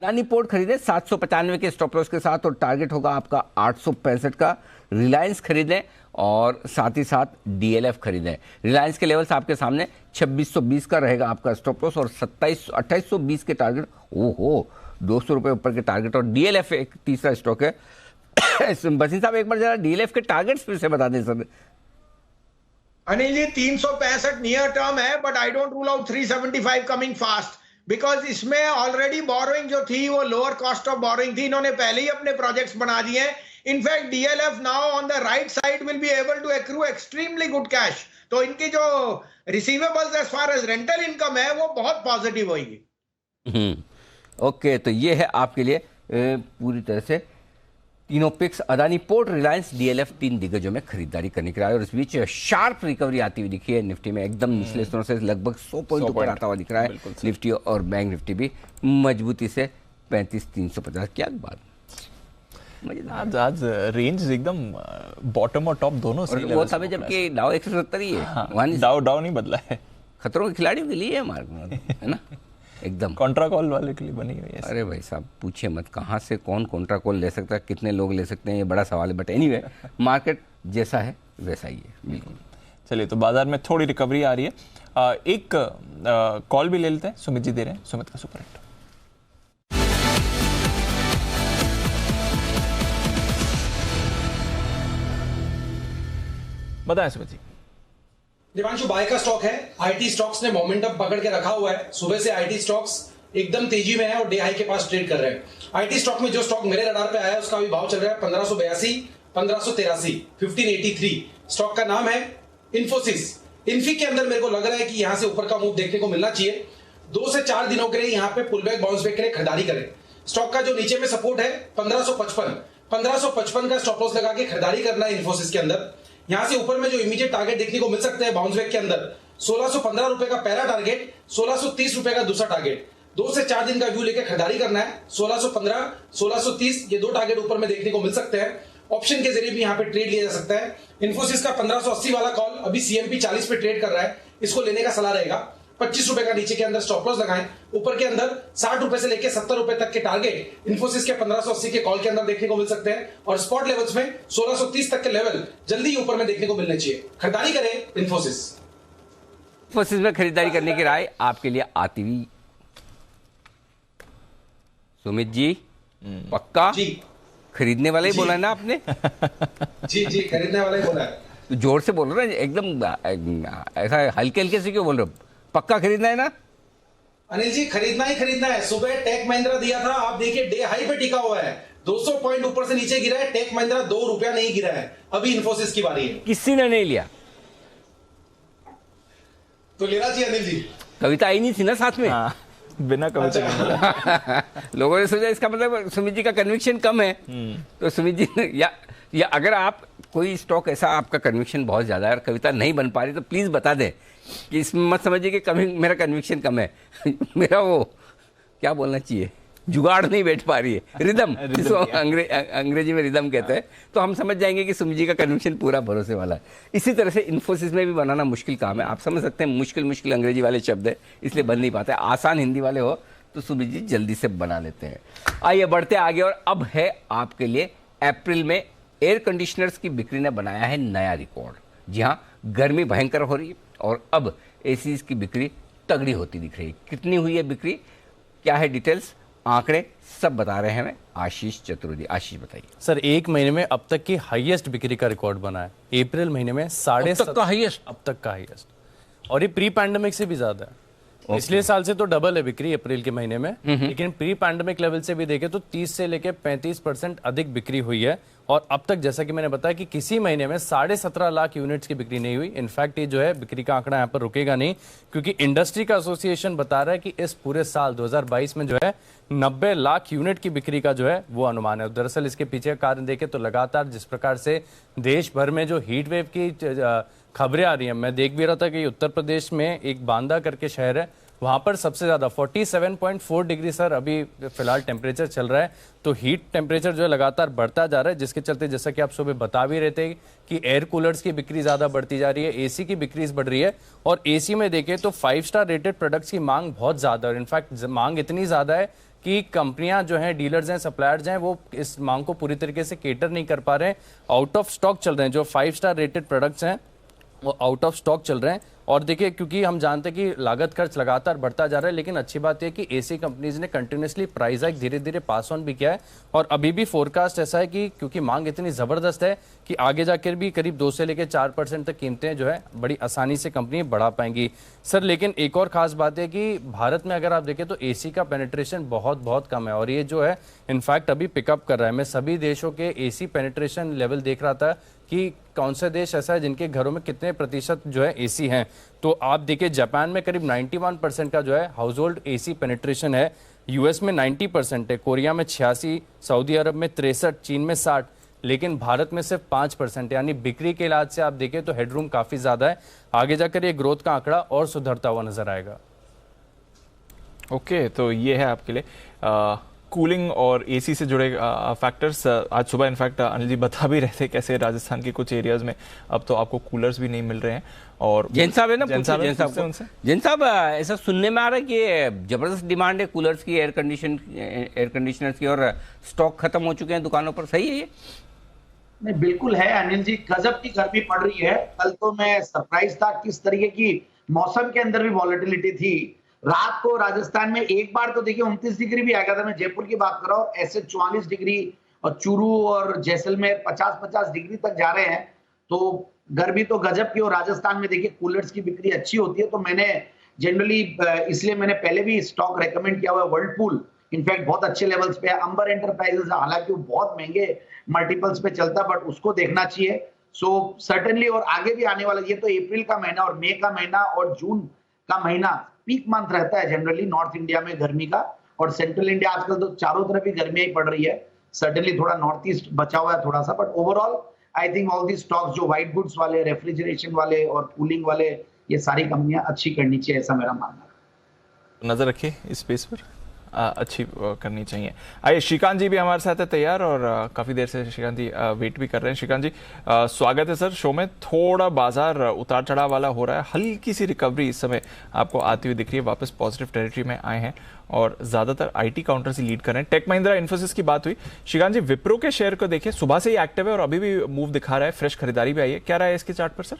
अडानी पोर्ट खरीदें 795 के स्टॉप लॉस के साथ, और टारगेट होगा आपका 865 का। रिलायंस खरीदें और साथ ही साथ डीएलएफ खरीदें। रिलायंस के लेवल्स आपके सामने 2620 का रहेगा आपका स्टॉप लॉस, और 2820 के टारगेट। ओहो, 200 रुपए ऊपर के टारगेट। और डीएलएफ एक तीसरा स्टॉक है। बसीन साहब एक बार जरा डीएलएफ के टारगेट्स फिर से बता दें sir. Anil ji 365 near term है, but I don't rule out 375 coming fast, because इसमें ऑलरेडी बोरोइंग जो थी वो लोअर कॉस्ट ऑफ बोरोइंग थी, इन्होंने पहले ही अपने प्रोजेक्ट्स बना दिए हैं. In fact DLF now on the right side will be able to accrue extremely good cash. तो इनकी जो receivables as far as rental income है वो बहुत पॉजिटिव होगी. ओके, तो ये है आपके लिए पूरी तरह से तीनों picks. Adani port, Reliance, DLF 3 दिग्गजों में खरीदारी करने के लिए, और इस बीच शार्प रिकवरी आती हुई दिखी है निफ्टी में. एकदम निचले स्तरों से लगभग 100 पॉइंट ऊपर आता हुआ दिख रहा है निफ्टी, और बैंक निफ्टी भी मजबूती से 35,350. क्या बात, आज रेंज एकदम बॉटम और टॉप दोनों से वो था जबकि डाउ 170 ही है. डाउ नहीं बदला है. खतरों के खिलाड़ियों के लिए है मार्केट, है ना, एकदम कॉन्ट्रा कॉल वाले के लिए बनी हुई है. अरे भाई साहब पूछिए मत, कहाँ से कौन कॉन्ट्रा कॉल ले सकता है, कितने लोग ले सकते हैं, ये बड़ा सवाल है. बट एनीवे मार्केट जैसा है वैसा ही है. बिल्कुल. चलिए, तो बाजार में थोड़ी रिकवरी आ रही है. एक कॉल भी ले लेते हैं. सुमित जी दे रहे हैं, सुमित का सुपर हिट. बताएं सुमित जी. दिवांशु, बाय का स्टॉक है. आईटी स्टॉक्स ने मोमेंटम पकड़ के रखा हुआ है. सुबह से आईटी स्टॉक्स एकदम तेजी में है और डे हाई के पास ट्रेड कर रहे हैं. आईटी स्टॉक में जो स्टॉक मेरे रडार पे आया है उसका भी भाव चल रहा है 1582, 1583, 1583. स्टॉक का नाम है इन्फोसिस. इन्फी के अंदर मेरे को लग रहा है कि यहां से ऊपर का मूव देखने को मिलना चाहिए. 2 से 4 दिनों के लिए यहां पे पुल बैक बाउंस बैक के लिए खरीदारी करें. स्टॉक का जो नीचे में सपोर्ट है 1555 का स्टॉप लॉस लगा के खरीदारी करना है इन्फोसिस के अंदर. यहां से ऊपर में जो इमीडिएट टारगेट देखने को मिल सकते हैं बाउंस बैक के अंदर 1615 रुपए का पहला टारगेट, 1630 रुपए का दूसरा टारगेट. 2 से 4 दिन का व्यू लेकर खरीदारी करना है. 1615, 1630 ये 2 टारगेट ऊपर में देखने को मिल सकते हैं. ऑप्शन के जरिए भी यहां पे ट्रेड लिया जा सकता है. इन्फोसिस का 1580 वाला कॉल अभी CMP 40 पे ट्रेड कर रहा है, इसको लेने का सलाह रहेगा. 25 रुपए का नीचे के अंदर स्टॉप लॉस लगाएं. ऊपर के अंदर 60 रुपए से लेकर 70 रुपए तक के टारगेट इन्फोसिस के 1580 के कॉल के अंदर देखने को मिल सकते हैं. और स्पॉट लेवल्स में 1630 तक के लेवल जल्दी ऊपर में देखने को मिलने चाहिए. खरीदारी करें इन्फोसिस. इन्फोसिस में खरीदारी करने की राय आपके लिए आती हुई. सुमित जी पक्का जी खरीदने वाले ही बोला है ना आपने? जी खरीदने वाले ही बोला है. तो जोर से बोल रहे हैं, एकदम ऐसा हल्के हल्के से क्यों बोल रहे हो? पक्का खरीदना है ना? अनिल जी खरीदना ही खरीदना है. सुबह टेक महिंद्रा दिया था, आप देखिए डे हाई पे टिका हुआ है. 200 पॉइंट ऊपर से नीचे गिरा है. टेक महिंद्रा 2 रुपया नहीं गिरा है. अभी इन्फोसिस की बारी है. किसी ने नहीं लिया तो लेना चाहिए अनिल जी. कविता आई नहीं थी ना साथ में? बिना कविता लोगों ने सोचा इसका मतलब सुमित जी का कन्विक्शन कम है. तो सुमित जी या अगर आप कोई स्टॉक ऐसा आपका कन्विक्शन बहुत ज्यादा है और कविता नहीं बन पा रही तो प्लीज बता दें कि इसमें मत समझिए कि मेरा कन्विक्शन कम है. मेरा वो क्या बोलना चाहिए, जुगाड़ नहीं बैठ पा रही है. रिदम, जिसको अंग्रेजी में रिदम कहते हैं. तो हम समझ जाएंगे कि सुमित जी का कन्विक्शन पूरा भरोसे वाला है. इसी तरह से इन्फोसिस में भी बनाना मुश्किल काम है. आप समझ सकते हैं मुश्किल अंग्रेजी वाले शब्द है इसलिए बन नहीं पाते. आसान हिंदी वाले हो तो सुमित जी जल्दी से बना लेते हैं. आइए बढ़ते आगे. और अब है आपके लिए अप्रैल में एयर कंडीशनर्स की बिक्री ने बनाया है नया रिकॉर्ड. जी हाँ, गर्मी भयंकर हो रही है और अब एसीज की बिक्री तगड़ी होती दिख रही है. कितनी हुई है बिक्री, क्या है डिटेल्स, आंकड़े सब बता रहे हैं हमें आशीष चतुर्वेदी. आशीष बताइए. सर, एक महीने में अब तक की हाईएस्ट बिक्री का रिकॉर्ड बना है. अप्रैल महीने में 7.5 अब तक का हाईएस्ट, और ये प्री पैंडेमिक से भी ज्यादा है. पिछले साल से तो डबल है बिक्री अप्रैल के महीने में, लेकिन प्री पैंडेमिक लेवल से भी देखें तो 30 से लेकर 35% अधिक बिक्री हुई है. और अब तक जैसा कि मैंने बताया कि किसी महीने में 17.5 लाख यूनिट्स की बिक्री नहीं हुई. इनफैक्ट ये जो है बिक्री का आंकड़ा यहाँ पर रुकेगा नहीं, क्योंकि इंडस्ट्री का एसोसिएशन बता रहा है कि इस पूरे साल 2022 में जो है 90 लाख यूनिट की बिक्री का जो है वो अनुमान है. दरअसल इसके पीछे का कारण देखें तो लगातार जिस प्रकार से देश भर में जो हीट वेव की खबरें आ रही हैं, मैं देख भी रहा था कि उत्तर प्रदेश में एक बांदा करके शहर है, वहां पर सबसे ज्यादा 47.4 डिग्री सर अभी फिलहाल टेम्परेचर चल रहा है. तो हीट टेम्परेचर जो है लगातार बढ़ता जा रहा है, जिसके चलते जैसा कि आप सुबह बता भी रहे थे कि एयर कूलर्स की बिक्री ज्यादा बढ़ती जा रही है, एसी की बिक्री बढ़ रही है. और एसी में देखें तो 5 स्टार रेटेड प्रोडक्ट्स की मांग बहुत ज्यादा है. इनफैक्ट मांग इतनी ज्यादा है कि कंपनियां जो हैं, डीलर्स हैं, सप्लायर्स हैं, वो इस मांग को पूरी तरीके से केटर नहीं कर पा रहे हैं. आउट ऑफ स्टॉक चल रहे हैं. जो 5 स्टार रेटेड प्रोडक्ट्स हैं वो आउट ऑफ स्टॉक चल रहे हैं. और देखिए क्योंकि हम जानते हैं कि लागत खर्च लगातार बढ़ता जा रहा है, लेकिन अच्छी बात है कि एसी कंपनीज ने कंटिन्यूसली प्राइस हाइक धीरे धीरे पास ऑन भी किया है और अभी भी फोरकास्ट ऐसा है कि क्योंकि मांग इतनी ज़बरदस्त है कि आगे जाकर भी करीब 2 से लेकर 4% तक कीमतें जो है बड़ी आसानी से कंपनी बढ़ा पाएंगी। सर लेकिन एक और खास बात है कि भारत में अगर आप देखें तो एसी का पेनिट्रेशन बहुत कम है और ये जो है इनफैक्ट अभी पिकअप कर रहा है। मैं सभी देशों के एसी पेनिट्रेशन लेवल देख रहा था कि कौन से देश ऐसा है जिनके घरों में कितने प्रतिशत जो है एसी हैं। तो आप देखिए जापान में करीब 91% का जो है हाउस होल्ड एसी पेनिट्रेशन है, यूएस में 90% है, कोरिया में 86%, सऊदी अरब में 63%, चीन में 60%, लेकिन भारत में सिर्फ 5%। यानी बिक्री के लिहाज से आप देखें तो हेडरूम काफ़ी ज़्यादा है, आगे जाकर ये ग्रोथ का आंकड़ा और सुधरता हुआ नजर आएगा। ओके, तो ये है आपके लिए कूलिंग और एसी से जुड़े फैक्टर्स। आज सुबह इनफैक्ट अनिल जी बता भी रहे थे कैसे राजस्थान के कुछ एरियाज में अब तो आपको कूलर्स भी नहीं मिल रहे हैं। और जैन साहब है ना, जैन साहब ऐसा सुनने में आ रहा है कि जबरदस्त डिमांड है कूलर्स की, एयर कंडीशनर्स की, और स्टॉक खत्म हो चुके हैं दुकानों पर, सही है ये? नहीं, बिल्कुल है अनिल जी, गजब की गर्मी पड़ रही है। कल तो मैं सरप्राइज था किस तरीके की मौसम के अंदर भी वॉलेटिलिटी थी। रात को राजस्थान में एक बार तो देखिए 29 डिग्री भी आ गया था, मैं जयपुर की बात कर रहा हूँ, ऐसे 44 डिग्री, और चूरू और जैसलमेर 50-50 डिग्री तक जा रहे हैं। तो गर्मी तो गजब की, और राजस्थान में देखिए कूलर्स की बिक्री अच्छी होती है। तो मैंने जनरली इसलिए मैंने पहले भी स्टॉक रेकमेंड किया हुआ है। वर्लपूल इनफैक्ट बहुत अच्छे लेवल्स पे है, अंबर एंटरप्राइजेस हालांकि वो बहुत महंगे मल्टीपल्स पे चलता, बट उसको देखना चाहिए। सो सर्टेनली, और आगे भी आने वाला, ये तो अप्रैल का महीना और मई का महीना और जून का महीना पीक मंथ रहता है जनरली नॉर्थ इंडिया में गर्मी का, और सेंट्रल इंडिया आजकल तो चारों तरफ ही गर्मी ही पड़ रही है। सर्टेनली थोड़ा नॉर्थ ईस्ट बचा हुआ है थोड़ा सा, but overall I think all the stocks जो व्हाइट गुड्स वाले, रेफ्रिजरेशन वाले और कूलिंग वाले, ये सारी कंपनियां अच्छी करनी चाहिए, ऐसा मेरा मानना है। नजर रखिए इस स्पेस पर, अच्छी करनी चाहिए। आइए श्रीकांत जी भी हमारे साथ है तैयार, और काफ़ी देर से श्रीकांत जी वेट भी कर रहे हैं। श्रीकांत जी स्वागत है सर शो में। थोड़ा बाजार उतार चढ़ाव वाला हो रहा है, हल्की सी रिकवरी इस समय आपको आती हुई दिख रही है, वापस पॉजिटिव टेरिटरी में आए हैं और ज़्यादातर आईटी काउंटर से लीड कर रहे हैं। टेक महिंद्रा, इन्फोसिस की बात हुई। श्रीकांत जी विप्रो के शेयर को देखिए, सुबह से ही एक्टिव है और अभी भी मूव दिखा रहा है, फ्रेश खरीदारी भी आई है, क्या रहा है इसके चार्ट पर sir?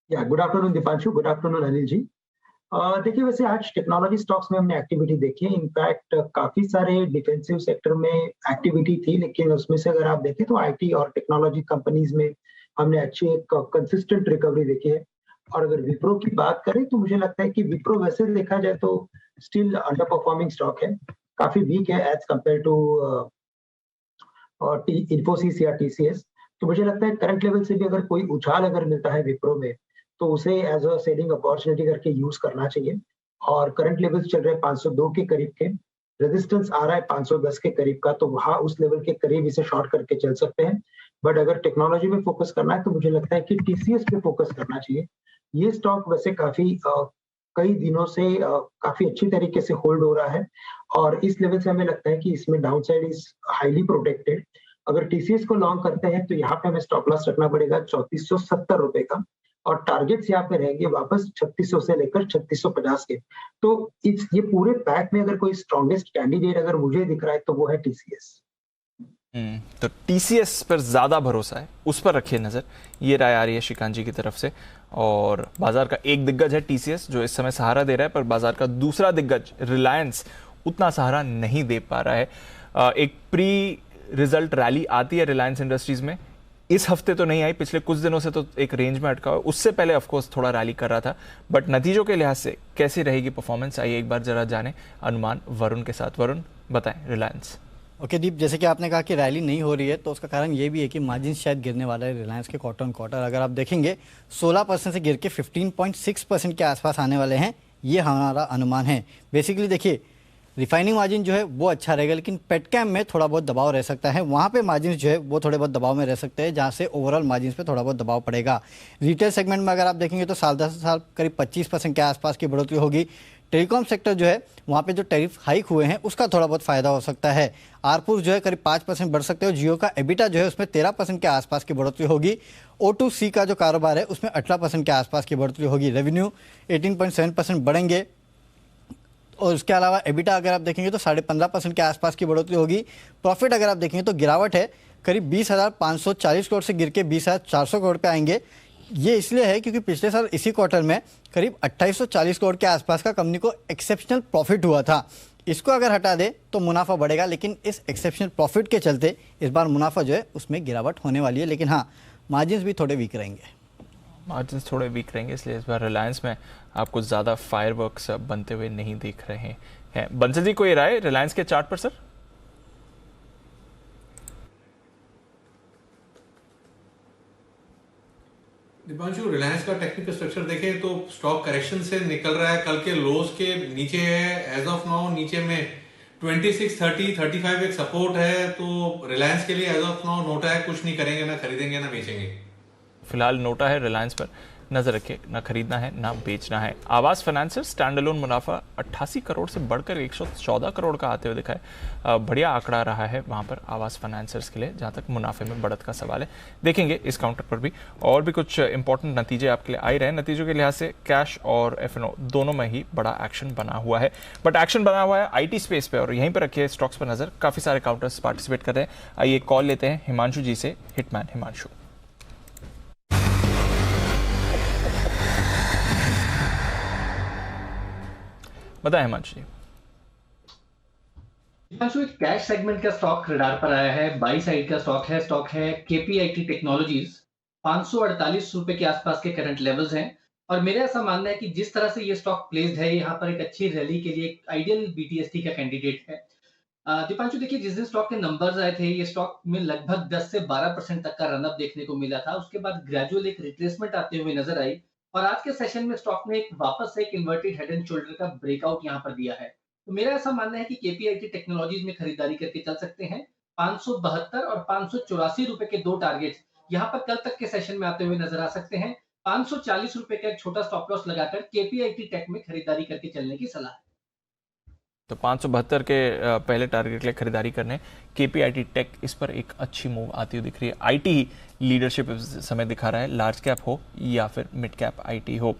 Good afternoon Deepanshu, good afternoon Anil ji. देखिए वैसे आज टेक्नोलॉजी स्टॉक्स में हमने एक्टिविटी देखी है। इनफैक्ट काफी सारे डिफेंसिव सेक्टर में एक्टिविटी थी, लेकिन उसमें से अगर आप देखें तो आईटी और टेक्नोलॉजी कंपनीज में हमने अच्छी एक कंसिस्टेंट रिकवरी देखी है। और अगर विप्रो की बात करें तो मुझे लगता है कि विप्रो वैसे देखा जाए तो स्टिल अंडर परफॉर्मिंग स्टॉक है, काफी वीक है एज कम्पेयर टू इन्फोसिस या टीसीएस। तो मुझे लगता है करंट लेवल से भी अगर कोई उछाल अगर मिलता है विप्रो में तो उसे एज अ सेलिंग अपॉर्चुनिटी करके यूज करना चाहिए। और करंट लेवल्स चल रहे हैं 502 के करीब के, रेजिस्टेंस आ रहा है 510 के करीब का, तो वहां उस लेवल के करीब इसे शॉर्ट करके चल सकते हैं। बट अगर टेक्नोलॉजी में फोकस करना है तो मुझे लगता है कि टीसीएस पे फोकस करना चाहिए। ये स्टॉक वैसे काफी कई दिनों से काफी अच्छी तरीके से होल्ड हो रहा है और इस लेवल से हमें लगता है कि इसमें डाउनसाइड इज हाईली प्रोटेक्टेड। अगर टीसीएस को लॉन्ग करते हैं तो यहाँ पे हमें स्टॉप लॉस रखना पड़ेगा 3470 रुपए का, और टारगेट्स यहाँ पे रहेंगे वापस 3600 से लेकर 3650 के। तो ये पूरे पैक में अगर कोई स्ट्रॉन्गेस्ट कैंडिडेट अगर मुझे दिख रहा है तो वो है टीसीएस। तो टीसीएस पर ज्यादा भरोसा है, उस पर रखिए नजर, ये राय आ रही है श्रीकांत जी की तरफ से। और बाजार का एक दिग्गज है टीसीएस जो इस समय सहारा दे रहा है, पर बाजार का दूसरा दिग्गज रिलायंस उतना सहारा नहीं दे पा रहा है। एक प्री रिजल्ट रैली आती है रिलायंस इंडस्ट्रीज में, इस हफ्ते तो नहीं आई, पिछले कुछ दिनों से तो एक रेंज में अटका हुआ, उससे पहले ऑफ कोर्स थोड़ा रैली कर रहा था, बट नतीजों के लिहाज से कैसी रहेगी परफॉर्मेंस, आइए एक बार जरा जाने अनुमान वरुण के साथ। वरुण बताएं रिलायंस। ओके दीप, जैसे कि आपने कहा कि रैली नहीं हो रही है तो उसका कारण ये भी है कि मार्जिन शायद गिरने वाला है रिलायंस के क्वार्टर ऑन क्वार्टर। अगर आप देखेंगे 16% से गिर के 15.6% के आसपास आने वाले हैं, ये हमारा अनुमान है। बेसिकली देखिए रिफाइनिंग मार्जिन जो है वो अच्छा रहेगा, लेकिन पेटकैम में थोड़ा बहुत दबाव रह सकता है, वहाँ पे मार्जिन जो है वो थोड़े बहुत दबाव में रह सकते हैं, जहाँ से ओवरऑल मार्जिन पे थोड़ा बहुत दबाव पड़ेगा। रिटेल सेगमेंट में अगर आप देखेंगे तो साल 10 साल करीब 25% के आसपास की बढ़ोतरी होगी। टेलीकॉम सेक्टर जो है वहाँ पे जो टैरिफ हाइक हुए हैं उसका थोड़ा बहुत फायदा हो सकता है। आरपुर जो है करीब 5% बढ़ सकते हो। जियो का एबिटा जो है उसमें 13% के आसपास की बढ़ोतरी होगी। O2C का जो कारोबार है उसमें 18% के आसपास की बढ़ोतरी होगी। रेवेन्यू 18.7% बढ़ेंगे और उसके अलावा एबिटा अगर आप देखेंगे तो 15.5% के आसपास की बढ़ोतरी होगी। प्रॉफिट अगर आप देखेंगे तो गिरावट है, करीब 20,540 करोड़ से गिर के 20,400 करोड़ पे आएंगे। ये इसलिए है क्योंकि पिछले साल इसी क्वार्टर में करीब 2840 करोड़ के आसपास का कंपनी को एक्सेप्शनल प्रॉफिट हुआ था। इसको अगर हटा दे तो मुनाफा बढ़ेगा, लेकिन इस एक्सेप्शनल प्रॉफिट के चलते इस बार मुनाफा जो है उसमें गिरावट होने वाली है। लेकिन हाँ, मार्जिन्स भी थोड़े वीक रहेंगे। मार्जिन्स थोड़े वीक रहेंगे, इसलिए इस बार रिलायंस में आपको ज़्यादा फायरवर्क्स बनते हुए नहीं दिख रहे हैं। बंसल जी, कोई राय रिलायंस के चार्ट पर सर? दीपांशु, रिलायंस का टेक्निकल स्ट्रक्चर देखें तो स्टॉक करेक्शन से निकल रहा है, कल के लोज के नीचे है। एज ऑफ नाउ नीचे में 26, 30, 35 एक सपोर्ट है, तो रिलायंस के लिए एज ऑफ नाउ नोटा है, कुछ नहीं करेंगे, ना खरीदेंगे ना बेचेंगे। फिलहाल नोटा है, रिलायंस पर नजर रखिए, ना खरीदना है ना बेचना है। आवास फाइनेंसर्स स्टैंडअलोन मुनाफा 88 करोड़ से बढ़कर 114 करोड़ का आते हुए दिखा है। बढ़िया आंकड़ा रहा है वहां पर आवास फाइनेंसर्स के लिए, जहां तक मुनाफे में बढ़त का सवाल है। देखेंगे इस काउंटर पर भी और भी कुछ इंपॉर्टेंट नतीजे आपके लिए आ ही रहे हैं। नतीजों के लिहाज से कैश और F&O दोनों में ही बड़ा एक्शन बना हुआ है, बट एक्शन बना हुआ है IT स्पेस पे, और यहीं पर रखिए स्टॉक्स पर नजर। काफी सारे काउंटर्स पार्टिसिपेट कर रहे हैं। आइए कॉल लेते हैं हिमांशु जी से। हिटमैन हिमांशु, बताएं हिमांशु जी। हिमांशु, एक कैश सेगमेंट का स्टॉक रडार पर आया है, बाई साइड का स्टॉक है KPIT टेक्नोलॉजीज। 548 रुपए के आसपास के करंट लेवल्स हैं, और मेरा ऐसा मानना है कि जिस तरह से ये स्टॉक प्लेस्ड है, यहाँ पर एक अच्छी रैली के लिए एक आइडियल BTST का कैंडिडेट है। दीपांशु, देखिए, जिस दिन स्टॉक के नंबर्स आए थे, ये स्टॉक में लगभग 10 से 12% तक का रनअप देखने को मिला था। उसके बाद ग्रेजुअल एक रिट्रेसमेंट आते हुए नजर आई, और आज के सेशन में स्टॉक ने वापस से एक इन्वर्टेड हेड एंड शोल्डर का ब्रेकआउट यहां पर दिया है। तो मेरा ऐसा मानना है कि KPIT टेक्नोलॉजीज में खरीदारी करके चल सकते हैं। 572 और 584 रुपए के दो टारगेट्स यहां पर कल तक के सेशन में आते हुए नजर आ सकते हैं। 540 रुपए का एक छोटा स्टॉप लॉस लगाकर KPIT टेक में खरीदारी करके चलने की सलाह है। तो 572 के पहले टारगेट के लिए खरीदारी करने KPIT टेक, इस पर एक अच्छी मूव आती हुई दिख रही है। IT ही लीडरशिप इस समय दिखा रहा है, लार्ज कैप हो या फिर मिड कैप IT हो।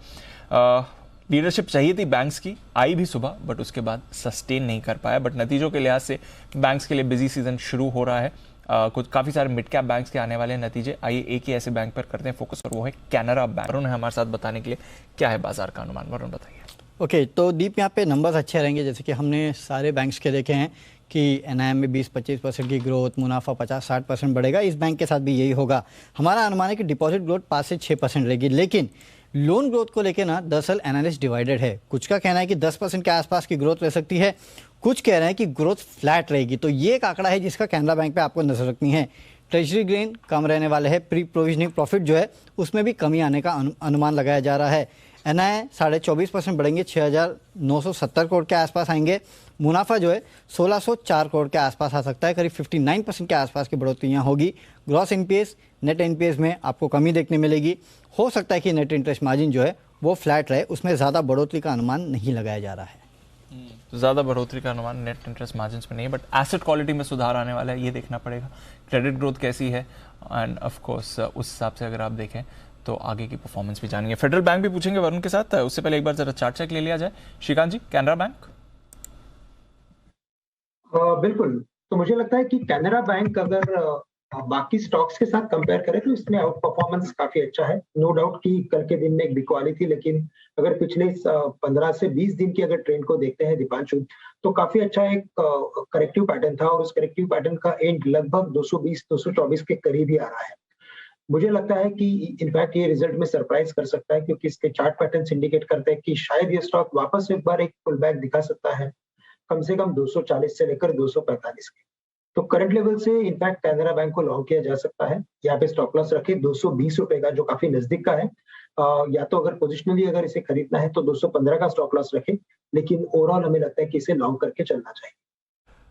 लीडरशिप चाहिए थी बैंक्स की, आई भी सुबह, बट उसके बाद सस्टेन नहीं कर पाया। बट नतीजों के लिहाज से बैंक्स के लिए बिजी सीजन शुरू हो रहा है। कुछ काफ़ी सारे मिड कैप बैंक्स के आने वाले नतीजे। आइए एक ही ऐसे बैंक पर करते हैं फोकस, और वो है कैनरा बैंक। वरुण है हमारे साथ बताने के लिए क्या है बाजार का अनुमान। वरुण, बताइए। ओके, तो दीप, यहाँ पे नंबर्स अच्छे रहेंगे। जैसे कि हमने सारे बैंक्स के देखे हैं कि NIM में 20-25% की ग्रोथ, मुनाफा 50-60% बढ़ेगा। इस बैंक के साथ भी यही होगा। हमारा अनुमान है कि डिपॉजिट ग्रोथ 5 से 6% रहेगी, लेकिन लोन ग्रोथ को लेकर ना दरअसल एनालिस्ट डिवाइडेड है। कुछ का कहना है कि 10% के आसपास की ग्रोथ रह सकती है, कुछ कह रहे हैं कि ग्रोथ फ्लैट रहेगी। तो ये एक आंकड़ा है जिसका कैनरा बैंक पे आपको नजर रखनी है। ट्रेजरी गेन कम रहने वाले हैं, प्री प्रोविजनिंग प्रॉफिट जो है उसमें भी कमी आने का अनुमान लगाया जा रहा है। NII 24.5% बढ़ेंगे, 6,970 करोड़ के आसपास आएंगे। मुनाफा जो है 1,604 करोड़ के आसपास आ सकता है, करीब 59% के आसपास की बढ़ोतरी यहाँ होगी। ग्रॉस NPS, नेट NPS में आपको कमी देखने मिलेगी। हो सकता है कि नेट इंटरेस्ट मार्जिन जो है वो फ्लैट रहे, उसमें ज़्यादा बढ़ोतरी का अनुमान नहीं लगाया जा रहा है। ज़्यादा बढ़ोतरी का अनुमान नेट इंटरेस्ट मार्जिन में नहीं है, बट एसेट क्वालिटी में सुधार आने वाला है, ये देखना पड़ेगा। क्रेडिट ग्रोथ कैसी है, एंड ऑफ कोर्स उस हिसाब से अगर आप देखें तो आगे की परफॉर्मेंस भी जानेंगे। फेडरल बैंक भी पूछेंगे वरुण के साथ, उससे पहले एक बार जरा चार्ट चेक ले लिया जाए। श्रीकांत जी, कैनरा बैंक। बिल्कुल, तो मुझे लगता है कि कैनरा बैंक अगर बाकी स्टॉक्स के साथ कंपेयर करें तो इसमें आउट परफॉर्मेंस काफी अच्छा है। नो डाउट कि कल के दिन में एक बिकवाली थी, लेकिन अगर पिछले 15 से 20 दिन की अगर ट्रेंड को देखते हैं दीपांशु, तो काफी अच्छा एक करेक्टिव पैटर्न था, और उस करेक्टिव पैटर्न का एंड लगभग 220-224 के करीब ही आ रहा है। मुझे लगता है कि इनफैक्ट ये रिजल्ट में सरप्राइज कर सकता है, क्योंकि इसके चार्ट पैटर्न्स इंडिकेट करते हैं कि शायद ये स्टॉक वापस एक बार एक पुल बैक दिखा सकता है, कम से कम 240 से लेकर 245 के। तो करंट लेवल से इनफैक्ट कैनरा बैंक को लॉन्ग किया जा सकता है। यहाँ पे स्टॉप लॉस रखे 220 रुपए का, जो काफी नजदीक का है। या तो अगर पोजिशनली अगर इसे खरीदना है तो 215 का स्टॉप लॉस रखे, लेकिन ओवरऑल हमें लगता है कि इसे लॉन्ग करके चलना चाहिए।